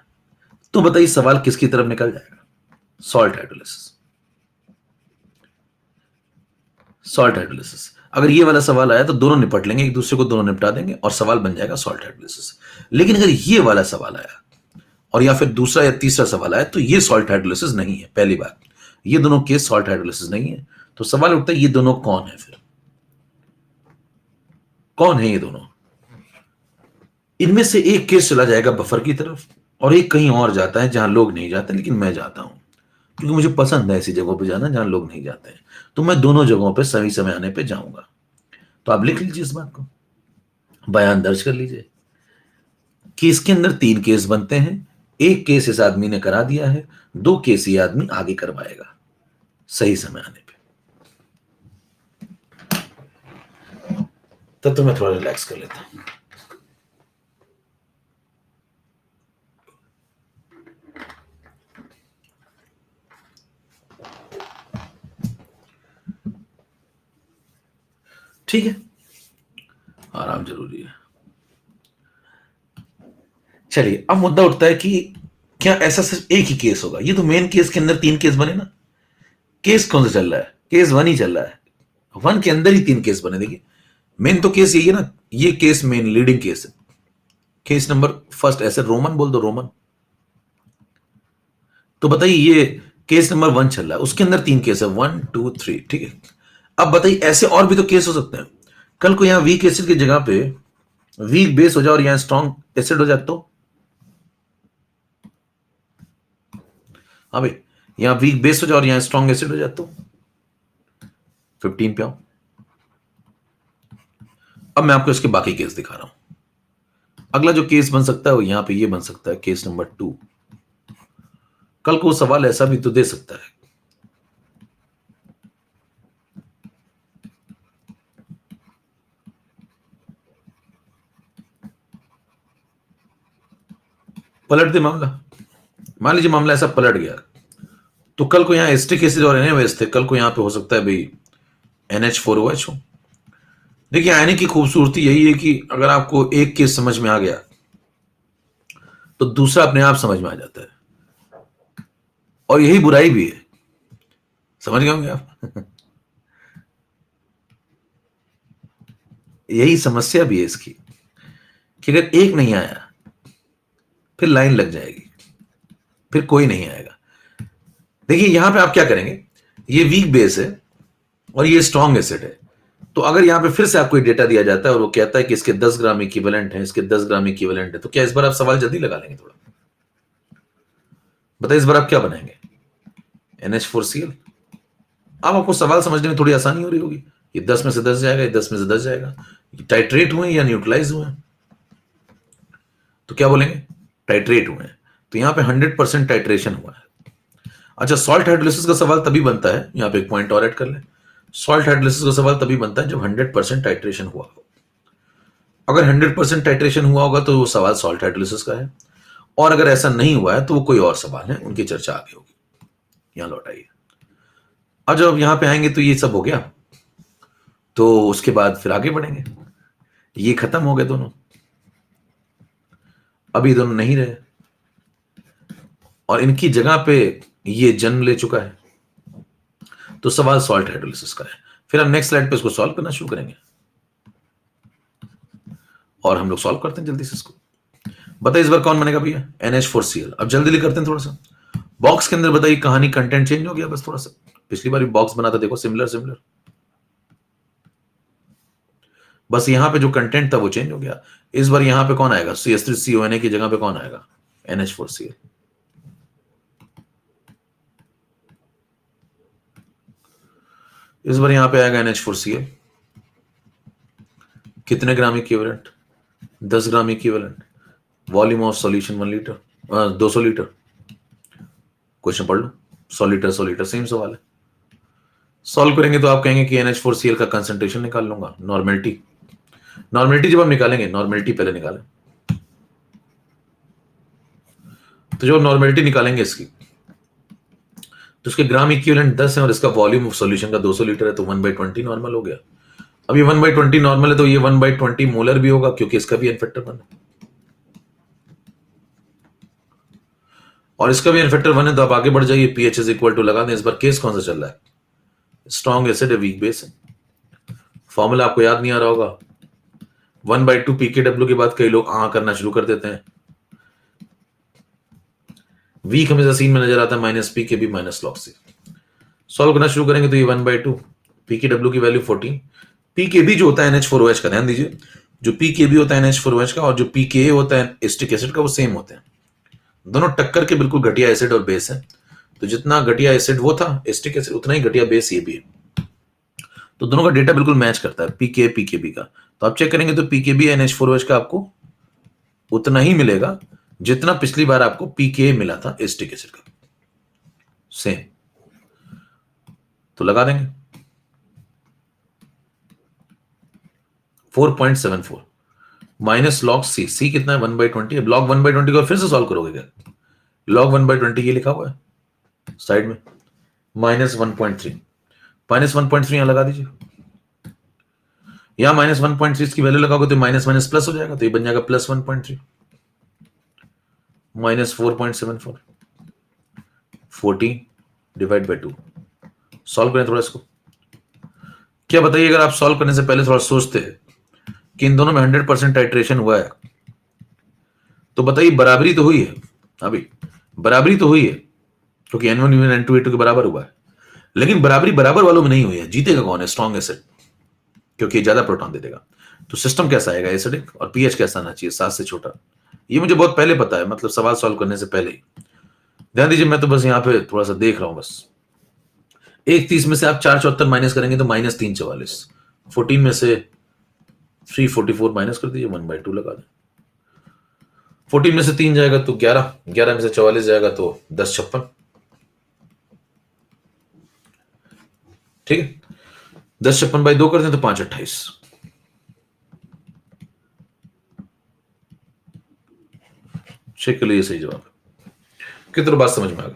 तो बताइए सवाल किसकी तरफ निकल जाएगा? Salt hydrolysis. Salt hydrolysis. अगर ये वाला सवाल आया तो दोनों निपट लेंगे, एक दूसरे को दोनों निपटा देंगे और सवाल बन जाएगा सॉल्ट हाइड्रोलिसिस। लेकिन अगर ये वाला सवाल आया और या फिर दूसरा या तीसरा सवाल आया तो ये सॉल्ट हाइड्रोलिसिस नहीं है। पहली बात, ये दोनों केस सॉल्ट हाइड्रोलिसिस नहीं है। तो सवाल उठता है ये दोनों कौन है? फिर कौन है ये दोनों? इनमें से एक केस चला जाएगा बफर की तरफ और एक कहीं और जाता है जहां लोग नहीं जाते, लेकिन मैं जाता हूं क्योंकि मुझे पसंद है ऐसी जगहों पर जाना जहां लोग नहीं जाते हैं। तो मैं दोनों जगहों पर सही समय आने पर जाऊंगा। तो आप लिख लीजिए इस बात को, बयान दर्ज कर लीजिए कि इसके अंदर 3 केस बनते हैं। एक केस इस आदमी ने करा दिया है, 2 केस ये आदमी आगे करवाएगा सही समय आने पे। तब तो मैं थोड़ा रिलैक्स कर लेता हूं। ठीक है, आराम जरूरी है। चलिए, अब मुद्दा उठता है कि क्या ऐसा सिर्फ एक ही केस होगा? ये तो मेन केस के अंदर 3 केस बने ना। केस कौन सा चल रहा है? केस 1 ही चल रहा है। 1 के अंदर ही 3 केस बने। देखिए, मेन तो केस यही है ना, ये केस मेन लीडिंग केस है। केस नंबर फर्स्ट, ऐसे रोमन बोल दो, रोमन। तो बताइए ये केस नंबर 1 चल रहा है, उसके अंदर 3 केस है, 1 2 3। ठीक है, अब बताइए ऐसे और भी तो केस हो सकते हैं। कल को यहां वीक एसिड की जगह पे वीक बेस हो जाए और यहां स्ट्रॉन्ग एसिड हो जाए तो, हाँ भाई, यहां वीक बेस हो जाए और यहां स्ट्रॉन्ग एसिड हो जाए तो 15 पे आओ। अब मैं आपको इसके बाकी केस दिखा रहा हूं। अगला जो केस बन सकता है वो यहां पे ये बन सकता है, केस नंबर 2। कल को सवाल ऐसा भी तो दे सकता है, पलट दे मामला। मान लीजिए मामला ऐसा पलट गया, तो कल को यहां एस्टिक एसिड और एनएच थे, कल को यहां पे हो सकता है भाई NH4OH हो। देखिए आयनिक की खूबसूरती यही है कि अगर आपको एक केस समझ में आ गया तो दूसरा अपने आप समझ में आ जाता है, और यही बुराई भी है। समझ गए होंगे आप यही समस्या भी है इसकी, कि अगर एक नहीं आया फिर लाइन लग जाएगी, फिर कोई नहीं आएगा। देखिए यहां पे आप क्या करेंगे, ये वीक बेस है और ये स्ट्रॉन्ग एसिड है, तो अगर यहां पे फिर से आपको डेटा दिया जाता है और वो कहता है कि इसके 10 ग्राम इक्विवेलेंट है, इसके 10 ग्राम इक्विवेलेंट है, तो क्या इस बार आप सवाल जल्दी लगा लेंगे? थोड़ा बताइए इस बार आप क्या बनाएंगे? NH4Cl। अब आपको सवाल समझने में थोड़ी आसानी हो रही होगी, ये 10 में से 10 जाएगा, ये 10 में से 10 जाएगा, ये टाइट्रेट हुए या न्यूट्रलाइज हुए? तो क्या बोलेंगे? टाइट्रेट हुए हैं, तो यहां पे 100% टाइट्रेशन हुआ है। अच्छा, सॉल्ट हाइड्रोलिसिस का सवाल तभी बनता है, यहां पे एक पॉइंट और ऐड कर ले, सॉल्ट हाइड्रोलिसिस का सवाल तभी बनता है जब 100% टाइट्रेशन हुआ हो। अगर 100% टाइट्रेशन हुआ होगा तो वो सवाल सॉल्ट हाइड्रोलिसिस का है, और अगर ऐसा नहीं हुआ है तो वो कोई और सवाल है, उनकी चर्चा आगे होगी। यहां लौट आइए। अब जब यहां पे आएंगे तो ये सब हो गया, तो उसके बाद फिर आगे बढ़ेंगे। ये खत्म हो गए दोनों, अभी दोनों नहीं रहे, और इनकी जगह पे ये जन्म ले चुका है, तो सवाल सॉल्ट हाइड्रोलिसिस का है। फिर हम नेक्स्ट स्लाइड पे इसको सॉल्व करना शुरू करेंगे, और हम लोग सॉल्व करते हैं जल्दी से इसको। बताइए इस बार कौन बनेगा भैया? NH4Cl। अब जल्दी करते हैं थोड़ा सा, बॉक्स के अंदर बताइए कहानी, कंटेंट चेंज हो गया बस थोड़ा सा। पिछली बार भी बॉक्स बना था, देखो सिमिलर सिमिलर, बस यहां पे जो कंटेंट था वो चेंज हो गया। इस बार यहां पे कौन आएगा? CH3CONA की जगह पे कौन आएगा? NH4Cl। इस बार यहां पे आएगा NH4Cl। कितने gram equivalent? 10 gram equivalent. Volume of solution 1 litre, 200 litre. Question पढ़ लो, 100 लीटर सेम सवाल है। सॉल्व करेंगे तो आप कहेंगे कि NH4Cl का कंसंट्रेशन निकाल लूंगा, नॉर्मेलिटी। नॉर्मेलिटी जब हम निकालेंगे, नॉर्मेलिटी पहले निकालें, तो जो नॉर्मेलिटी निकालेंगे इसकी, तो इसके ग्राम इक्विवेलेंट 10 है और इसका वॉल्यूम ऑफ सॉल्यूशन का 200 लीटर है, तो 1/20 नॉर्मल हो गया। अब ये 1/20 नॉर्मल है, तो ये 1/20 मोलर भी होगा, क्योंकि इसका भी एन फैक्टर 1 है और इसका भी एन फैक्टर 1 है। तो आप आगे बढ़ जाइए, pH इज इक्वल टू लगा दें। इस बार केस कौन सा चल रहा है? स्ट्रॉन्ग एसिड है, वीक बेस है। फॉर्मूला आपको याद नहीं आ रहा होगा, 1/2 pKw के बाद कई लोग करना शुरू कर देते हैं। वीक हमेशा सीन में नजर आता है, -PKb -log C। सॉल्व करना शुरू करेंगे तो ये 1/2, pKw की वैल्यू 14। pKb जो होता है NH4OH का, ध्यान दीजिए, जो pKb होता है NH4OH का और जो pKa होता है एस्टिक एसिड का, वो सेम होते हैं। दोनों टक्कर के बिल्कुल घटिया एसिड और बेस है। तो जितना घटिया एसिड वो था एस्टिक एसिड, उतना ही घटिया बेस ये भी है। तो दोनों का डेटा बिल्कुल मैच करता है, पीके पीकेबी का। तो आप चेक करेंगे तो पीकेबी NH4OH का आपको उतना ही मिलेगा जितना पिछली बार आपको पीके मिला था एस्टिक एसिड का, सेम। तो लगा देंगे 4.74 -log C। C कितना है? 1/20 है। log 1/20 को फिर से सॉल्व करोगे क्या? log 1/20 ये लिखा हुआ है साइड में, -1.3। -1.3 यहां लगा दीजिए, यहां -1.3 इसकी वैल्यू लगाओगे तो माइनस माइनस प्लस हो जाएगा, तो ये बन जाएगा +1.3 -4.74 14 डिवाइड बाई 2। सॉल्व करें थोड़ा इसको। क्या बताइए, अगर आप सॉल्व करने से पहले थोड़ा सोचते कि इन दोनों में 100% टाइट्रेशन हुआ है, तो बताइए बराबरी तो हुई है। अभी बराबरी तो हुई है, क्योंकि N1 N2 A2 के बराबर हुआ है, लेकिन बराबरी बराबर वालों में नहीं हुई है। जीतेगा कौन है? Strong acid. क्योंकि ये ज्यादा प्रोटॉन दे देगा। तो सिस्टम कैसा आएगा, एसिडिक, और पीएच कैसा आना चाहिए, 7 से छोटा। ये मुझे बहुत पहले पता है, मतलब सवाल सॉल्व करने से पहले ही। ध्यान दीजिए, मैं तो बस यहाँ पे थोड़ा सा देख रहा हूं बस। 130 में से आप 474 माइनस करेंगे तो -344। 14 में से 344 माइनस कर दीजिए, 1/2 लगा दें। 14 में से 3 जाएगा तो 11, 11 में से 44 जाएगा तो 1056। ठीक है, 1056/2 कर दें तो 528। चेक कर लीजिए सही जवाब। कितनी बात समझ में आ गई?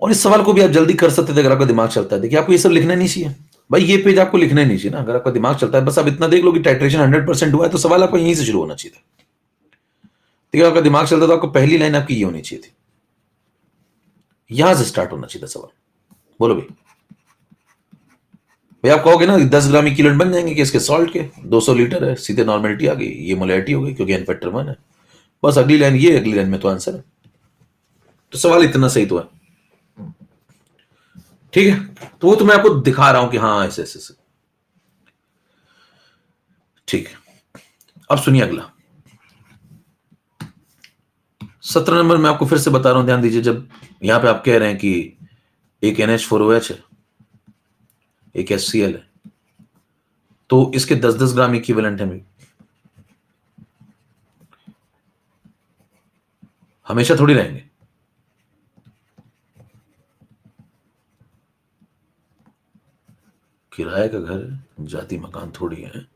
और इस सवाल को भी आप जल्दी कर सकते थे अगर आपका दिमाग चलता है। देखिए, आपको ये सब लिखना नहीं चाहिए भाई, ये पेज आपको लिखना ही नहीं चाहिए ना। अगर आपका दिमाग चलता है, बस आप इतना देख लो कि टाइट्रेशन 100% हुआ है, तो सवाल आपको यहीं से शुरू होना चाहिए था। ठीक है, आपका दिमाग चलता तो आपको पहली लाइन आपकी ये होनी चाहिए थी, यहां से स्टार्ट होना चाहिए था सवाल। बोलो भाई। भाई आप कहोगे ना 10 ग्राम इक्विवेलेंट बन जाएंगे कि इसके सॉल्ट के, 200 लीटर है, सीधे नॉर्मेलिटी आ गई, ये मोलैरिटी हो गई क्योंकि एन फैक्टर 1 है। बस अगली लाइन ये, अगली लाइन में तो आंसर है। तो सवाल इतना सही तो है। ठीक है, तो वो तो मैं आपको दिखा रहा हूं कि हाँ ऐसे ऐसे। ठीक है, अब सुनिए अगला 17 नंबर। मैं आपको फिर से बता रहा हूं, ध्यान दीजिए। जब यहां पे आप कह रहे हैं कि एक NH4OH है, एक HCl है, तो इसके 10-10 ग्राम इक्विवेलेंट है भाई। हमेशा थोड़ी रहेंगे। किराए का घर है, जाति मकान थोड़ी है।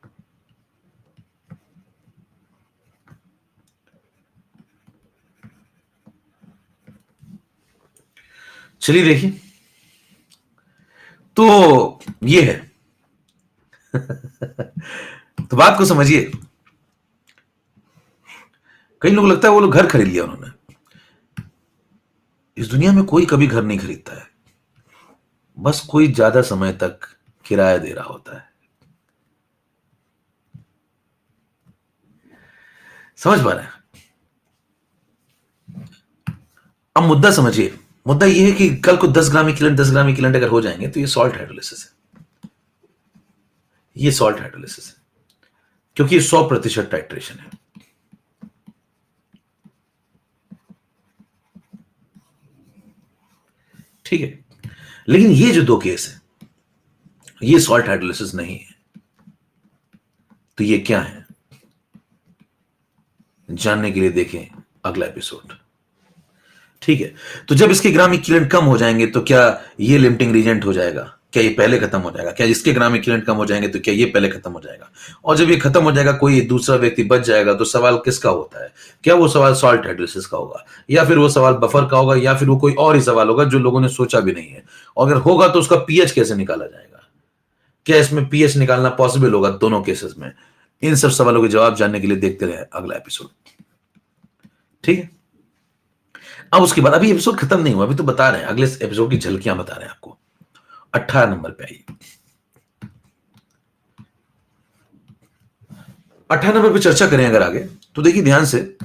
चलिए देखिए, तो ये है। तो बात को समझिए। कई लोग लगता है वो लोग घर खरीद लिया उन्होंने। इस दुनिया में कोई कभी घर नहीं खरीदता है, बस कोई ज्यादा समय तक किराया दे रहा होता है। समझ पा रहे हैं? अब मुद्दा समझिए। मुद्दा यह है कि कल को 10 ग्राम इक्विवेलेंट 10 ग्राम इक्विवेलेंट अगर हो जाएंगे तो ये सॉल्ट हाइड्रोलिसिस है। ये सॉल्ट हाइड्रोलिसिस है क्योंकि ये 100% टाइट्रेशन है। ठीक है, लेकिन ये जो दो केस है, ये सॉल्ट हाइड्रोलिसिस नहीं है। तो ये क्या है, जानने के लिए देखें अगला एपिसोड। ठीक है, तो जब इसके ग्राम इक्विवेलेंट कम हो जाएंगे तो क्या ये लिमिटिंग रीजेंट हो जाएगा, क्या ये पहले खत्म हो जाएगा, क्या इसके ग्राम इक्विवेलेंट कम हो जाएंगे तो क्या ये पहले खत्म हो जाएगा, और जब ये खत्म हो जाएगा कोई दूसरा व्यक्ति बच जाएगा, तो सवाल किसका होता है? क्या वो सवाल सॉल्ट हाइड्रोलिसिस का होगा, या फिर वो सवाल बफर का होगा, या फिर वो कोई और ही सवाल होगा जो लोगों ने सोचा भी नहीं है? और अगर होगा तो उसका पीएच कैसे निकाला जाएगा? क्या इसमें पीएच निकालना पॉसिबल होगा दोनों केसेस में? इन सब सवालों के जवाब जानने के लिए देखते रहे अगला एपिसोड। ठीक है, अब उसके बाद, अभी एपिसोड खत्म नहीं हुआ, अभी तो बता रहे हैं, अगले एपिसोड की झलकियां बता रहे हैं आपको। 18 नंबर पे आइए। 18 नंबर पे चर्चा करें अगर आगे, तो देखिए ध्यान से,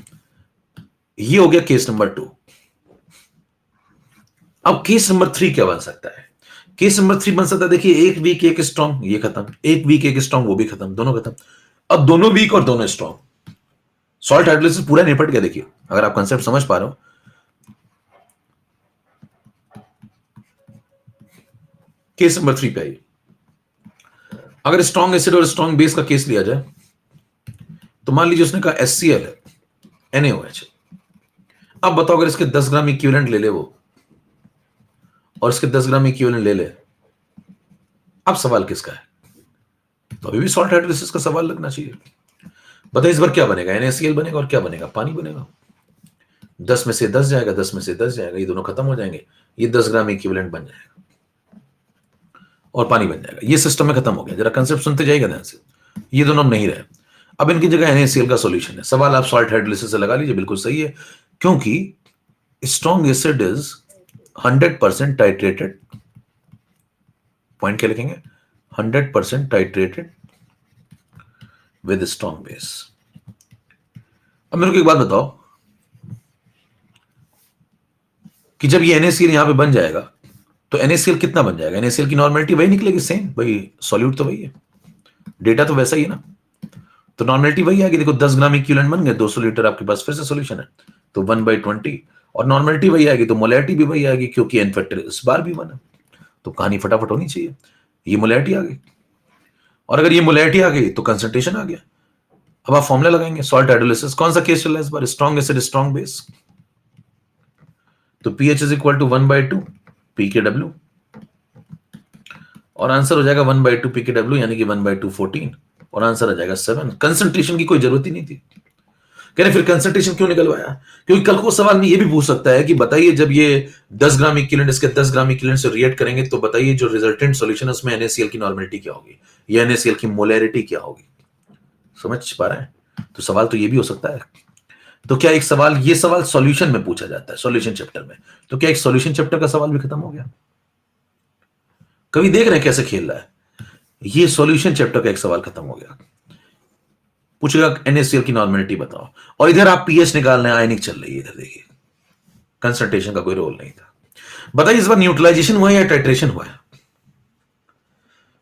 ये हो गया केस नंबर 2। अब केस नंबर 3 क्या बन सकता है? केस नंबर 3 बन सकता है, देखिए, एक वीक एक स्ट्रॉन्ग, ये खत्म, एक वीक एक स्ट्रॉन्ग, वो भी खत्म, दोनों खत्म। अब दोनों वीक और दोनों स्ट्रॉन्ग, सॉल्ट हाइड्रोलिसिस पूरा निपट गया। देखिए, अगर आप कंसेप्ट समझ पा रहे हो। केस नंबर 3 पे आइए। अगर स्ट्रॉन्ग एसिड और स्ट्रॉन्ग बेस का केस लिया जाए, तो मान लीजिए उसने कहा HCl है, NaOH। अब बताओ, अगर इसके 10 ग्राम इक्विवेलेंट ले ले वो, और इसके 10 ग्राम इक्विवेलेंट ले ले, अब सवाल किसका है? तो अभी भी सॉल्ट हाइड्रोलिसिस का सवाल लगना चाहिए। बताइए इस बार क्या बनेगा? NaCl बनेगा, और क्या बनेगा? पानी बनेगा। 10 में से 10 जाएगा, 10 में से 10 जाएगा, ये दोनों खत्म हो जाएंगे, ये 10 ग्राम इक्विवेलेंट बन जाएगा और पानी बन जाएगा। ये सिस्टम में खत्म हो गया। जरा कंसेप्ट सुनते जाइएगा ध्यान से। ये दोनों अब नहीं रहे। अब इनकी जगह NaCl का सॉल्यूशन है। सवाल आप सॉल्ट हाइड्रोलिसिस से लगा लीजिए, बिल्कुल सही है, क्योंकि strong acid is 100% titrated. Point क्या लिखेंगे? 100% टाइट्रेटेड विद स्ट्रॉन्ग बेस। अब मेरे को एक बात बताओ कि जब ये NaCl यहां पे बन जाएगा तो NaCl कितना बन जाएगा? NaCl की नॉर्मेलिटी वही निकलेगी, सेम वही, सॉल्यूट तो वही है, डेटा तो वैसा ही है ना, तो नॉर्मेलिटी वही आएगी। देखो 10 ग्राम इक्विवेलेंट बन गए, 200 लीटर आपके पास फिर से सॉल्यूशन है, तो 1/20, और नॉर्मेलिटी वही आएगी, तो मोलैरिटी भी वही आएगी, क्योंकि एन फैक्टर इस बार भी 1 है, तो कहानी फटाफट होनी चाहिए। ये मोलैरिटी आ गई, और अगर ये मोलैरिटी आ गई तो कंसंट्रेशन आ गया। अब आप फॉर्मूला लगाएंगे, सॉल्ट हाइड्रोलिसिस, कौन सा केस चल रहा है इस बार? स्ट्रॉन्ग एसिड स्ट्रॉन्ग बेस, तो pH is equal to 1/2 pKw, और आंसर हो जाएगा 1/2 pKw, यानी कि 1/2 14, और आंसर आ जाएगा 7। कंसंट्रेशन की कोई जरूरत ही नहीं थी। कह रहे फिर कंसंट्रेशन क्यों निकलवाया? क्योंकि कल को सवाल में ये भी पूछ सकता है कि बताइए जब ये 10 ग्राम इक्विवेलेंट इसके 10 ग्राम इक्विवेलेंट से रिएक्ट करेंगे तो बताइए जो रिजल्टेंट सॉल्यूशन है उसमें NaCl की नॉर्मेलिटी क्या होगी, या NaCl की मोलैरिटी क्या होगी? समझ पा रहे हैं? तो सवाल तो ये भी हो सकता है। तो क्या एक सवाल, ये सवाल सॉल्यूशन में पूछा जाता है, सॉल्यूशन चैप्टर में, तो क्या एक सॉल्यूशन चैप्टर का सवाल भी खत्म हो गया? कभी देख रहे हैं कैसे खेल रहा है? ये सॉल्यूशन चैप्टर का एक सवाल खत्म हो गया। पूछेगा NaCl की नॉर्मेलिटी बताओ, और इधर आप pH निकालना है, आयनिक चल रही है, इधर देखिए कंसंट्रेशन का कोई रोल नहीं था। बताइए इस बार न्यूट्रलाइजेशन हुआ या टाइट्रेशन हुआ है?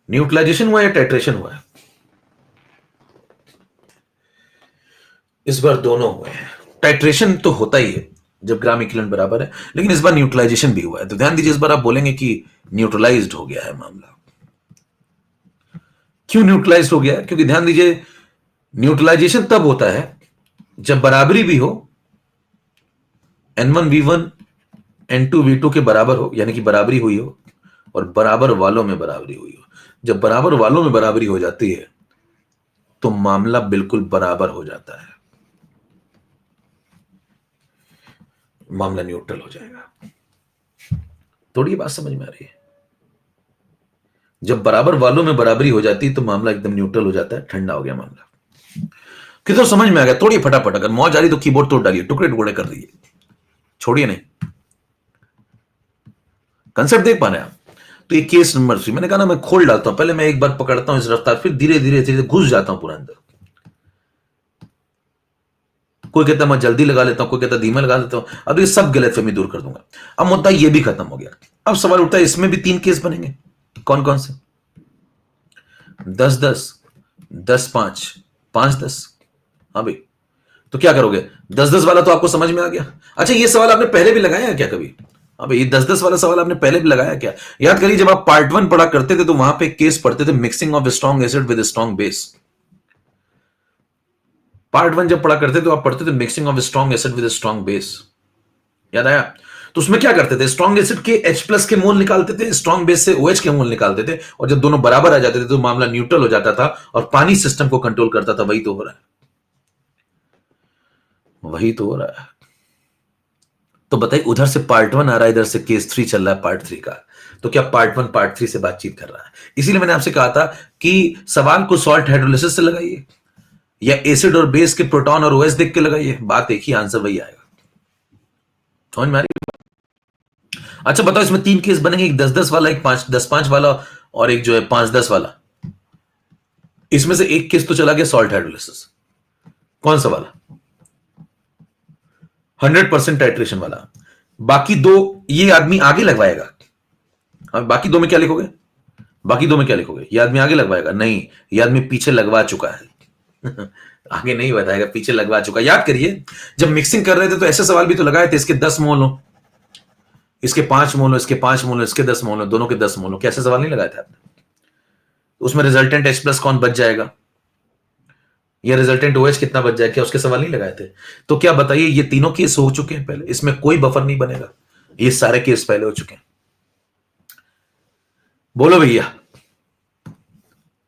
न्यूट्रलाइजेशन हुआ या टाइट्रेशन हुआ है? इस बार दोनों हुए हैं। टाइट्रेशन तो होता ही है जब ग्राम इक्विवेलेंट बराबर है, लेकिन इस बार न्यूट्रलाइजेशन भी हुआ है, तो ध्यान दीजिए इस बार आप बोलेंगे कि न्यूट्रलाइज्ड हो गया है मामला। क्यों न्यूट्रलाइज्ड हो गया है? क्योंकि ध्यान दीजिए न्यूट्रलाइजेशन तब होता है जब बराबरी भी हो, N1V1 N2V2 के बराबर हो, यानी कि बराबरी हुई हो, और बराबर वालों में बराबरी हुई हो। जब बराबर वालों में बराबरी हो जाती है तो मामला बिल्कुल बराबर हो जाता है, मामला न्यूट्रल हो जाएगा। थोड़ी बात समझ में आ रही है? जब बराबर वालों में बराबरी हो जाती है तो मामला एकदम न्यूट्रल हो जाता है, ठंडा हो गया मामला। कितना समझ में आ गया? तोड़िए फटाफट, अगर मौज आ रही तो कीबोर्ड तोड़ डालिए, टुकड़े टुकड़े कर दीजिए, छोड़िए नहीं। कंसेप्ट देख पा रहे हैं आप? तो ये केस नंबर 3, मैंने कहा ना मैं खोल डालता हूं, पहले मैं एक बार पकड़ता हूं इस रफ्तार, फिर धीरे धीरे धीरे घुस जाता हूं पूरा अंदर। कोई कहता मैं जल्दी लगा लेता हूं, कोई कहता धीमा लगा लेता हूं। अब ये सब गलतफहमी दूर कर दूंगा। अब मुद्दा ये भी खत्म हो गया। अब सवाल उठता है इसमें भी 3 केस बनेंगे, कौन कौन से? 10-10, 10-5, 5-10। हाँ भाई, तो क्या करोगे? 10-10 वाला तो आपको समझ में आ गया। अच्छा, ये सवाल आपने पहले भी लगाया है क्या कभी? अब ये 10-10 वाला सवाल आपने पहले भी लगाया क्या? याद करिए जब आप पार्ट 1 पढ़ा करते थे तो वहां पे केस पढ़ते थे mixing of strong acid with strong base. Part 1 जब पढ़ा करते तो आप पढ़ते थे mixing of strong acid with strong base, याद आया? तो उसमें क्या करते थे? स्ट्रॉन्ग एसिड के H+ के मोल निकालते थे, स्ट्रॉन्ग बेस से OH के मोल निकालते थे, और जब दोनों बराबर आ जाते थे तो मामला न्यूट्रल हो जाता था और पानी सिस्टम को कंट्रोल करता था। वही तो हो रहा है, वही तो हो रहा है। तो बताइए, उधर से पार्ट 1 आ रहा है, इधर से केस 3 चल रहा है पार्ट 3 का, तो क्या पार्ट 1 पार्ट 3 से बातचीत कर रहा है? इसीलिए मैंने आपसे कहा था कि सवाल को सॉल्ट हाइड्रोलिसिस से लगाइए या एसिड और बेस के प्रोटॉन और OH देख के लगाइए, बात एक ही, आंसर वही आएगा। समझ में आ रही है? अच्छा बताओ, इसमें 3 केस बनेंगे, एक 10-10 वाला, एक 5-10-5 वाला, और एक जो है 5-10 वाला। इसमें से एक केस तो चला गया सॉल्ट हाइड्रोलिसिस, कौन सा वाला? 100% टाइट्रेशन वाला। बाकी 2 ये आदमी आगे लगवाएगा। अब बाकी 2 में क्या लिखोगे? बाकी 2 में क्या लिखोगे? ये आदमी आगे लगवाएगा? नहीं, ये आदमी पीछे लगवा चुका है। आगे नहीं बताएगा, पीछे लगवा चुका। याद करिए जब मिक्सिंग कर रहे थे तो ऐसे सवाल भी तो लगाए थे, इसके 10 मोल हो, इसके 5 मोल हो, इसके 5 मोल हो, इसके 10 मोल हो, दोनों के 10 मोल हो, कैसे सवाल नहीं लगाए थे आपने? उसमें रिजल्टेंट H+ कौन बच जाएगा, या रिजल्टेंट OH कितना बच जाएगा, क्या उसके सवाल नहीं लगाए थे? तो क्या बताइए, ये तीनों केस हो चुके हैं पहले, इसमें कोई बफर नहीं बनेगा, ये सारे केस पहले हो चुके हैं। बोलो भैया,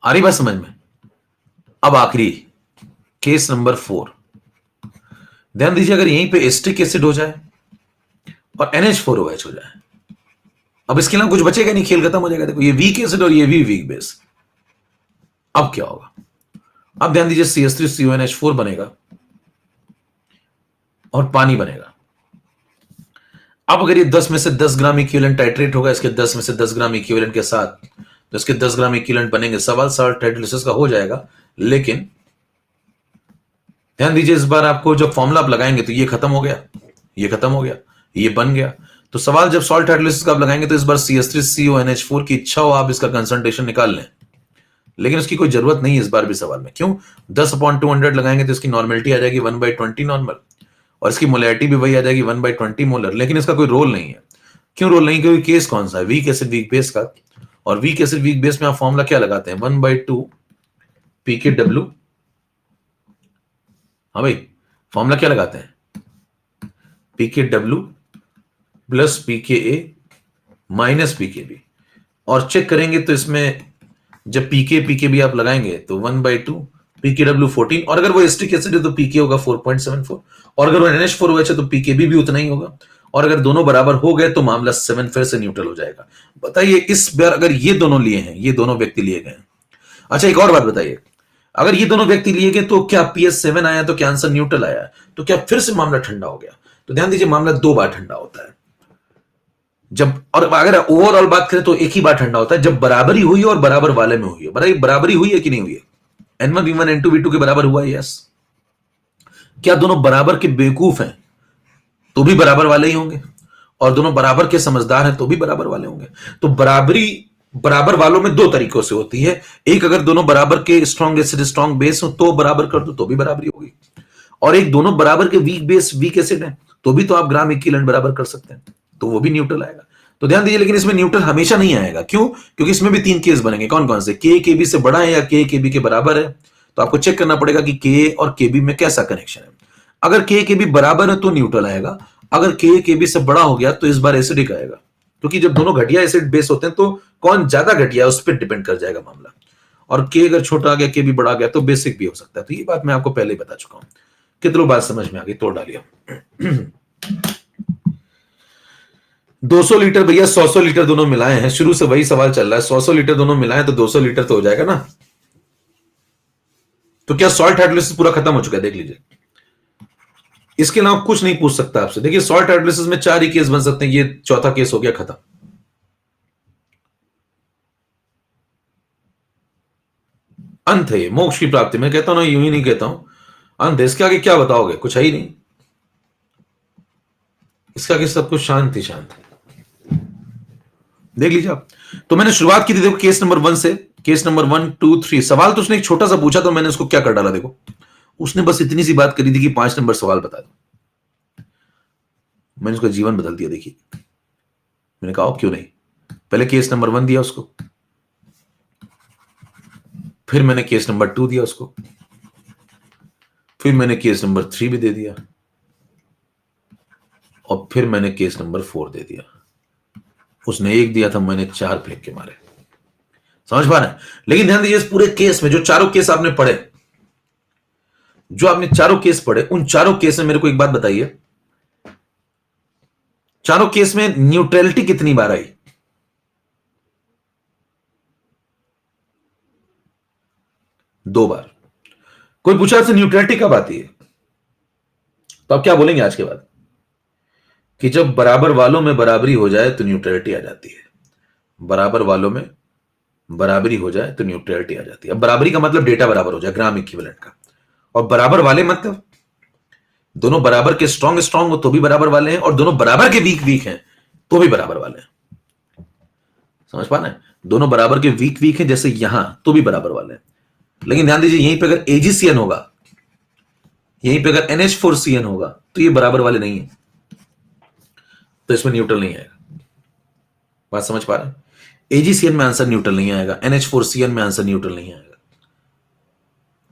आ रही बात समझ में? अब आखिरी केस नंबर 4, ध्यान दीजिए, अगर यहीं पे एस्टिक एसिड हो जाए और NH4OH हो जाए, अब इसके अलावा कुछ बचेगा नहीं, खेल खत्म हो जाएगा। देखो ये वीक एसिड और ये भी वीक बेस, अब क्या होगा? अब ध्यान दीजिए, CH3CONH4 बनेगा और पानी बनेगा। अब अगर ये 10 में से 10 ग्राम इक्विवेलेंट टाइट्रेट होगा इसके 10 में से 10 ग्राम इक्विवेलेंट के साथ, तो इसके 10 ग्राम इक्विवेलेंट बनेंगे। सवाल सॉल्ट हाइड्रोलिसिस का हो जाएगा, लेकिन ध्यान दीजिए, इस बार आपको जब फॉर्मूला आप लगाएंगे तो ये खत्म हो गया, ये खत्म हो गया, ये बन गया। तो सवाल जब सॉल्ट हाइड्रोलिसिस का आप लगाएंगे तो इस बार CH3CONH4 की इच्छा हो आप इसका कंसंट्रेशन निकाल लें, लेकिन उसकी कोई जरूरत नहीं है इस बार भी सवाल में। क्यों? 10/200 लगाएंगे तो इसकी नॉर्मेलिटी आ जाएगी 1/20 नॉर्मल, और इसकी मोलैरिटी भी वही आ जाएगी 1/20 मोलर, लेकिन इसका कोई रोल नहीं है। क्यों रोल नहीं? क्योंकि केस कौन सा है? वीक एसिड वीक बेस का, और वीक एसिड वीक बेस में आप फॉर्मूला क्या लगाते हैं? 1/2 pKw। हाँ भाई, फॉर्मूला क्या लगाते हैं? pKw plus pKa minus pKb, और चेक करेंगे तो इसमें जब pKb आप लगाएंगे तो 1/2 pKw 14, और अगर वो एसिटिक एसिड है तो pK होगा 4.74, और अगर वो NH4OH है तो pKb भी उतना ही होगा, और अगर दोनों बराबर हो गए तो मामला 7 फिर से न्यूट्रल हो जाएगा। बताइए इस बार अगर ये दोनों लिए हैं, ये दोनों व्यक्ति लिए गए। अच्छा एक और बात बताइए, अगर ये दोनों व्यक्ति लिए गए तो क्या PS7 आया, तो क्या आंसर न्यूट्रल आया, तो क्या फिर से मामला ठंडा हो गया? तो ध्यान दीजिए, मामला 2 बार ठंडा होता है जब, और अगर ओवरऑल बात करें तो एक ही बार ठंडा होता है जब बराबरी हुई और बराबर वाले में हुई है। बराबरी हुई है कि नहीं हुई है? N1 V1 N2 V2 के बराबर हुआ है, यस। क्या दोनों बराबर के बेवकूफ हैं तो भी बराबर वाले ही होंगे, और दोनों बराबर के समझदार हैं तो भी बराबर वाले होंगे। तो बराबरी बराबर वालों में दो तरीकों से होती है, एक अगर दोनों बराबर के स्ट्रॉन्ग एसिड स्ट्रॉन्ग बेस हो तो बराबर कर दो तो भी बराबरी होगी, और एक दोनों बराबर के वीक बेस वीक एसिड है तो भी तो आप ग्राम इक्विवेलेंट बराबर कर सकते हैं, तो वो भी न्यूट्रल आएगा। तो ध्यान दीजिए, लेकिन इसमें न्यूट्रल हमेशा नहीं आएगा। क्यों? क्योंकि इसमें भी 3 केस बनेंगे। कौन कौन से? के केबी से बड़ा है या के केबी के बराबर है, तो आपको चेक करना पड़ेगा कि के और केबी में कैसा कनेक्शन है। अगर के केबी बराबर है तो न्यूट्रल आएगा, अगर के केबी से बड़ा हो गया तो इस बार एसिडिक आएगा, क्योंकि जब दोनों घटिया एसिड बेस होते हैं तो कौन ज्यादा घटिया है उस पर डिपेंड कर जाएगा मामला, और के अगर छोटा आ गया के भी बड़ा गया तो बेसिक भी हो सकता है। तो ये बात मैं आपको पहले ही बता चुका हूं। कितनी बात समझ में आ गई? तोड़ डालिए। 200 लीटर भैया 100 लीटर दोनों मिलाए हैं, शुरू से वही सवाल चल रहा है। 100 लीटर दोनों मिलाए तो 200 लीटर तो हो जाएगा ना। तो क्या सॉल्ट हाइड्रोलिसिस पूरा खत्म हो चुका है? देख लीजिए, इसके अलावा कुछ नहीं पूछ सकता आपसे। देखिए सॉल्ट हाइड्रोलिसिस में 4 ही केस बन सकते हैं, ये चौथा केस हो गया खत्म। अंत है ये मोक्ष की प्राप्ति। मैं कहता हूं ना, यूं ही नहीं कहता हूं, अंत है। इसके आगे क्या बताओगे? कुछ है ही नहीं। इसके आगे सब कुछ शांत ही शांत है। देख लीजिए आप। तो मैंने शुरुआत की थी देखो केस नंबर 1 से, केस नंबर 1 2 3। सवाल तो उसने एक छोटा सा पूछा, तो मैंने उसको क्या कर डाला देखो, उसने बस इतनी सी बात करी थी कि 5 नंबर सवाल बता दो। मैंने उसका जीवन बदल दिया। देखिए मैंने कहा क्यों नहीं, पहले केस नंबर 1 दिया उसको, फिर मैंने केस नंबर 2 दिया उसको, फिर मैंने केस नंबर 3 भी दे दिया, और फिर मैंने केस नंबर 4 दे दिया। उसने 1 दिया था, मैंने 4 फेंक के मारे। समझ पा रहे हैं? लेकिन ध्यान दीजिए, इस पूरे केस में जो चारों केस आपने पढ़े, जो आपने चारों केस पढ़े, उन चारों केस में मेरे को एक बात बताइए, चारों केस में न्यूट्रलिटी कितनी बार आई? 2 बार। कोई पूछा आपसे न्यूट्रलिटी कब आती है, तो आप क्या बोलेंगे आज के बाद? कि जब बराबर वालों में बराबरी हो जाए तो न्यूट्रलिटी आ जाती है। बराबर वालों में बराबरी हो जाए तो न्यूट्रलिटी आ जाती है। अब बराबरी का मतलब डेटा बराबर हो जाए, ग्राम इक्विवेलेंट का, और बराबर वाले मतलब दोनों बराबर के स्ट्रॉन्ग स्ट्रॉन्ग हो तो भी बराबर वाले हैं, और दोनों बराबर के वीक वीक हैं तो भी बराबर वाले हैं। समझ पा रहे हैं? दोनों बराबर के वीक वीक हैं जैसे यहां, तो भी बराबर वाले हैं। लेकिन ध्यान दीजिए, यहीं पे अगर AgCN होगा, यहीं पे अगर NH4CN होगा तो ये बराबर वाले नहीं है, तो इसमें न्यूट्रल नहीं आएगा। बात समझ पा रहे हैं? AgCN में आंसर न्यूट्रल नहीं आएगा, NH4CN में आंसर न्यूट्रल नहीं आएगा,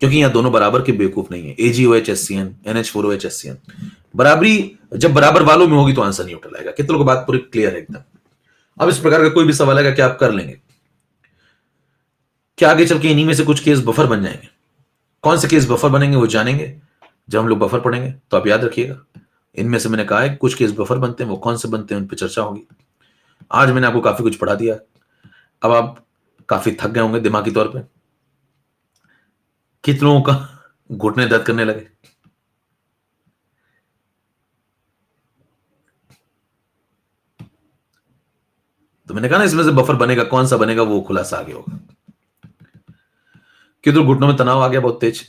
क्योंकि यहां दोनों बराबर के बेवकूफ नहीं है। AgOHSCN NH4OHSCN बराबरी जब बराबर वालों में होगी तो आंसर न्यूट्रल आएगा। कितने लोगों को बात पूरी क्लियर है एकदम? अब इस प्रकार का कोई भी सवाल आएगा क्या आप कर लेंगे? क्या आगे चल के इन्हीं में से कुछ केस बफर बन जाएंगे? कौन से केस बफर बनेंगे वो जानेंगे जब हम लोग बफर पढ़ेंगे। तो आप याद रखिएगा, इनमें से मैंने कहा है कुछ केस बफर बनते हैं, वो कौन से बनते हैं उन पर चर्चा होगी। आज मैंने आपको काफी कुछ पढ़ा दिया, अब आप काफी थक गए होंगे दिमागी तौर पे। कितनों का घुटने दर्द करने लगे? तो मैंने कहा ना, इसमें से बफर बनेगा, कौन सा बनेगा वो खुलासा आगे होगा। कितनों घुटनों में तनाव आ गया बहुत तेज?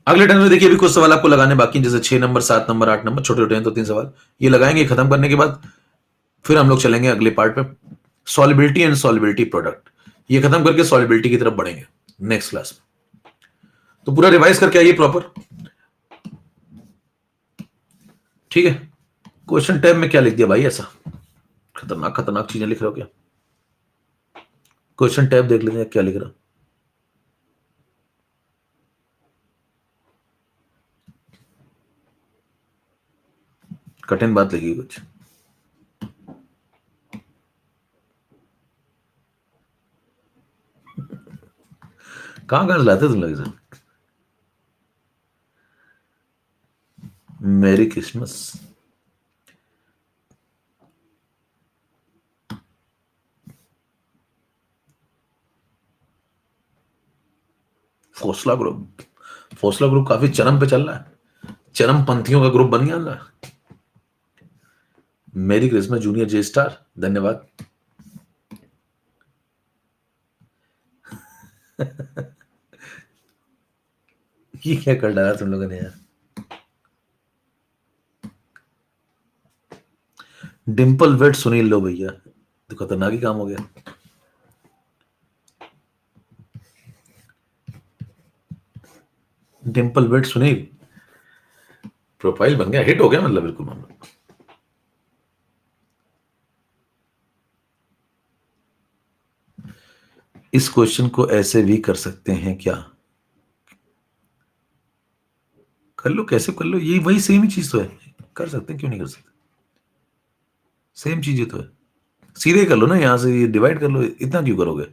अगले टर्न में देखिए अभी कुछ सवाल आपको लगाने बाकी हैं, जैसे 6 नंबर, 7 नंबर, 8 नंबर, छोटे छोटे हैं तो 3 सवाल ये लगाएंगे। खत्म करने के बाद फिर हम लोग चलेंगे अगले पार्ट पे, सॉल्युबिलिटी एंड सॉल्युबिलिटी प्रोडक्ट। ये खत्म करके सॉल्युबिलिटी की तरफ बढ़ेंगे नेक्स्ट क्लास में। तो पूरा रिवाइज करके आइए प्रॉपर, ठीक है। क्वेश्चन टैब में क्या लिख दिया भाई ऐसा, खतरनाक खतरनाक चीजें लिख रहे हो क्या? क्वेश्चन टैब देख लेते हैं क्या लिख रहा। कठिन बात लगी कुछ? कहां कहां से लाते तुम लोग इसे? Merry Christmas. फोसला ग्रुप, फोसला ग्रुप काफी चरम पे चल रहा है, चरम पंथियों का ग्रुप बन गया ना। मेरी क्रिसमस जूनियर जे स्टार, धन्यवाद। ये क्या कर डाला तुम लोगों ने यार। डिम्पल वेट सुनील, लो भैया तो खतरनाक ही काम हो गया। डिम्पल वेट सुनील प्रोफाइल बन गया, हिट हो गया मतलब बिल्कुल मामला। इस क्वेश्चन को ऐसे भी कर सकते हैं क्या? कर लो, कैसे कर लो, ये वही सेम ही चीज तो है। कर सकते हैं, क्यों नहीं कर सकते, सेम चीज ही तो है। सीधे कर लो ना, यहां से ये डिवाइड कर लो, इतना क्यों करोगे?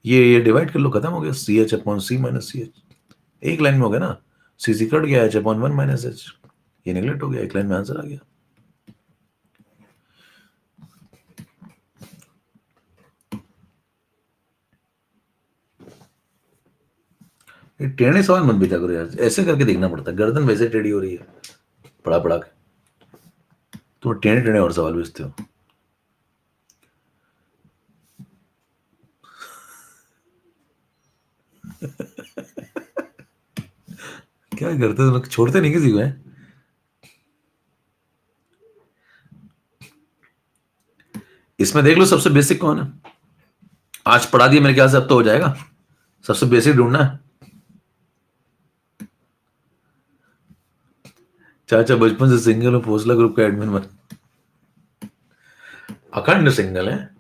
ये डिवाइड कर लो, खत्म हो गया। सी एच अपॉन सी माइनस सी एच, एक लाइन में हो गया ना। सी सी कट गया, एच अपॉन 1 - एच, ये निगलेक्ट हो गया, एक लाइन में आंसर आ गया। ये टेढ़े सवाल मत बेचा करो यार, ऐसे करके देखना पड़ता है, गर्दन वैसे टेढ़ी हो रही है पढ़ा पढ़ा के, तो टेढ़े टेढ़े और सवाल बेचते हो। क्या करते हो लोग, छोड़ते नहीं किसी को है। इसमें देख लो सबसे बेसिक कौन है, आज पढ़ा दिया मेरे ख्याल से, अब तो हो जाएगा। सबसे बेसिक ढूंढना है। चाचा बचपन से सिंगल और फोसला ग्रुप का एडमिन बन, अखंड सिंगल है।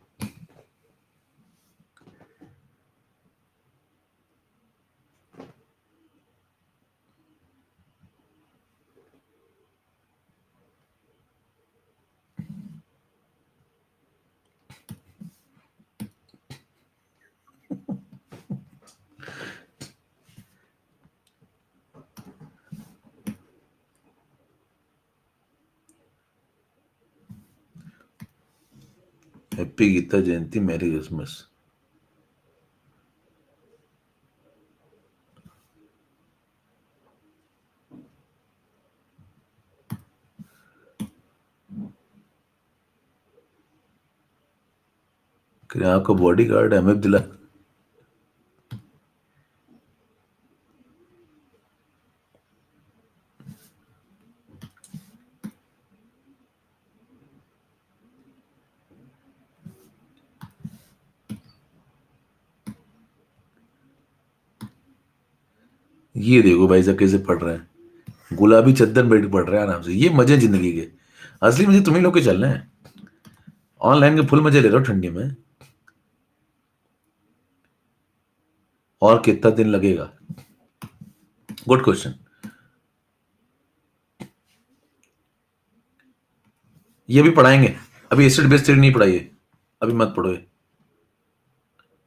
Happy Gita Jayanti, merry Christmas. आपका बॉडी गार्ड अहमद अब्दुल्ला। ये देखो भाई साहब कैसे पढ़ रहे हैं, गुलाबी चद्दर बैठ के पढ़ रहे हैं आराम से, ये मजे जिंदगी के। असली मजे तुम्ही लोग के चल रहे हैं, ऑनलाइन के फुल मजे ले रहे हो ठंडी में। और कितना दिन लगेगा? Good question. ये भी पढ़ाएंगे, अभी एसिड बेस थ्योरी नहीं पढ़ाई है, अभी मत पढ़ो ये।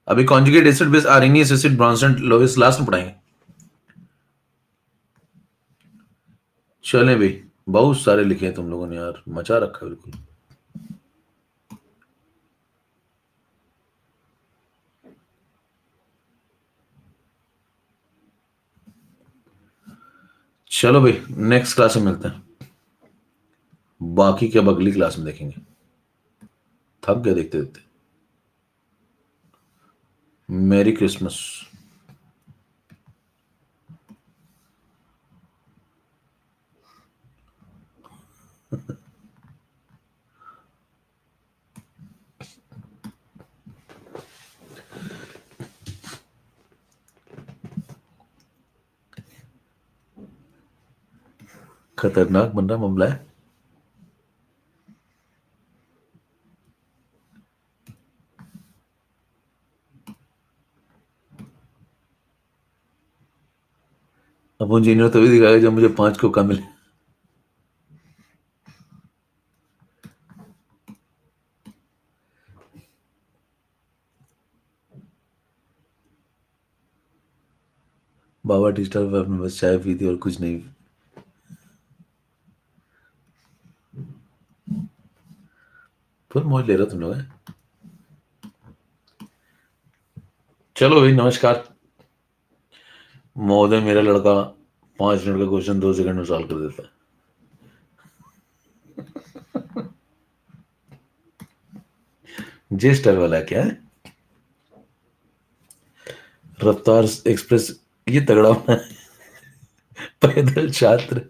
अभी conjugate acid base, Arrhenius acid, Bronsted Lowry last में पढ़ाएंगे। चलें भाई, बहुत सारे लिखे हैं तुम लोगों ने यार, मचा रखा है बिल्कुल। चलो भाई, नेक्स्ट क्लास में मिलते हैं, बाकी के अब अगली क्लास में देखेंगे। थक गए देखते देखते। Merry Christmas. खतरनाक बन रहा मामला है। अब वो इंजीनियर तभी दिखाएगा जब मुझे 5 कोका मिले। बाबा टी स्टाल पे आपने बस चाय पी थी और कुछ नहीं। फुल मौज ले रहा तुम लोग हैं। चलो भाई नमस्कार महोदय। मेरा लड़का 5 मिनट का क्वेश्चन 2 सेकंड में सॉल्व कर देता है। जे स्टार वाला क्या है? रफ्तार एक्सप्रेस। ये तगड़ा होना है। पैदल छात्र।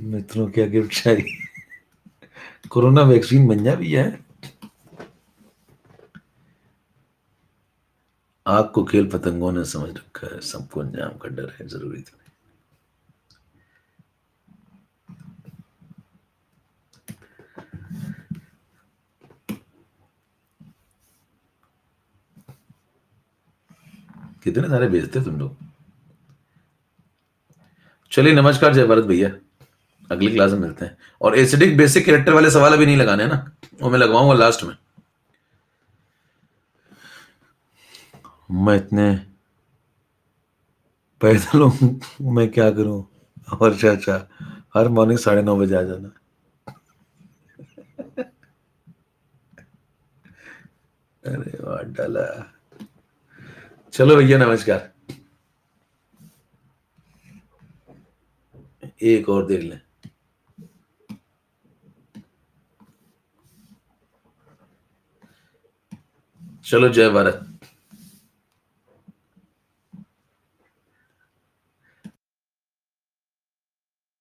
मित्रों क्या गिफ्ट चाहिए? कोरोना वैक्सीन बन जा भी है। आग को खेल पतंगों ने समझ रखा है, सबको अंजाम का डर है, जरूरी तो नहीं। कितने सारे भेजते तुम लोग। चलिए नमस्कार जय भारत भैया। अगली क्लास में मिलते हैं। और एसिडिक बेसिक कैरेक्टर वाले सवाल अभी नहीं लगाने हैं ना, वो मैं लगवाऊंगा लास्ट में। मैं इतने पैदल हूं, मैं क्या करूं? और चाचा हर मॉर्निंग 9:30 बजे आ जाना। अरे वाह डाला। चलो भैया नमस्कार। एक और देख लें। चलो जय भारत।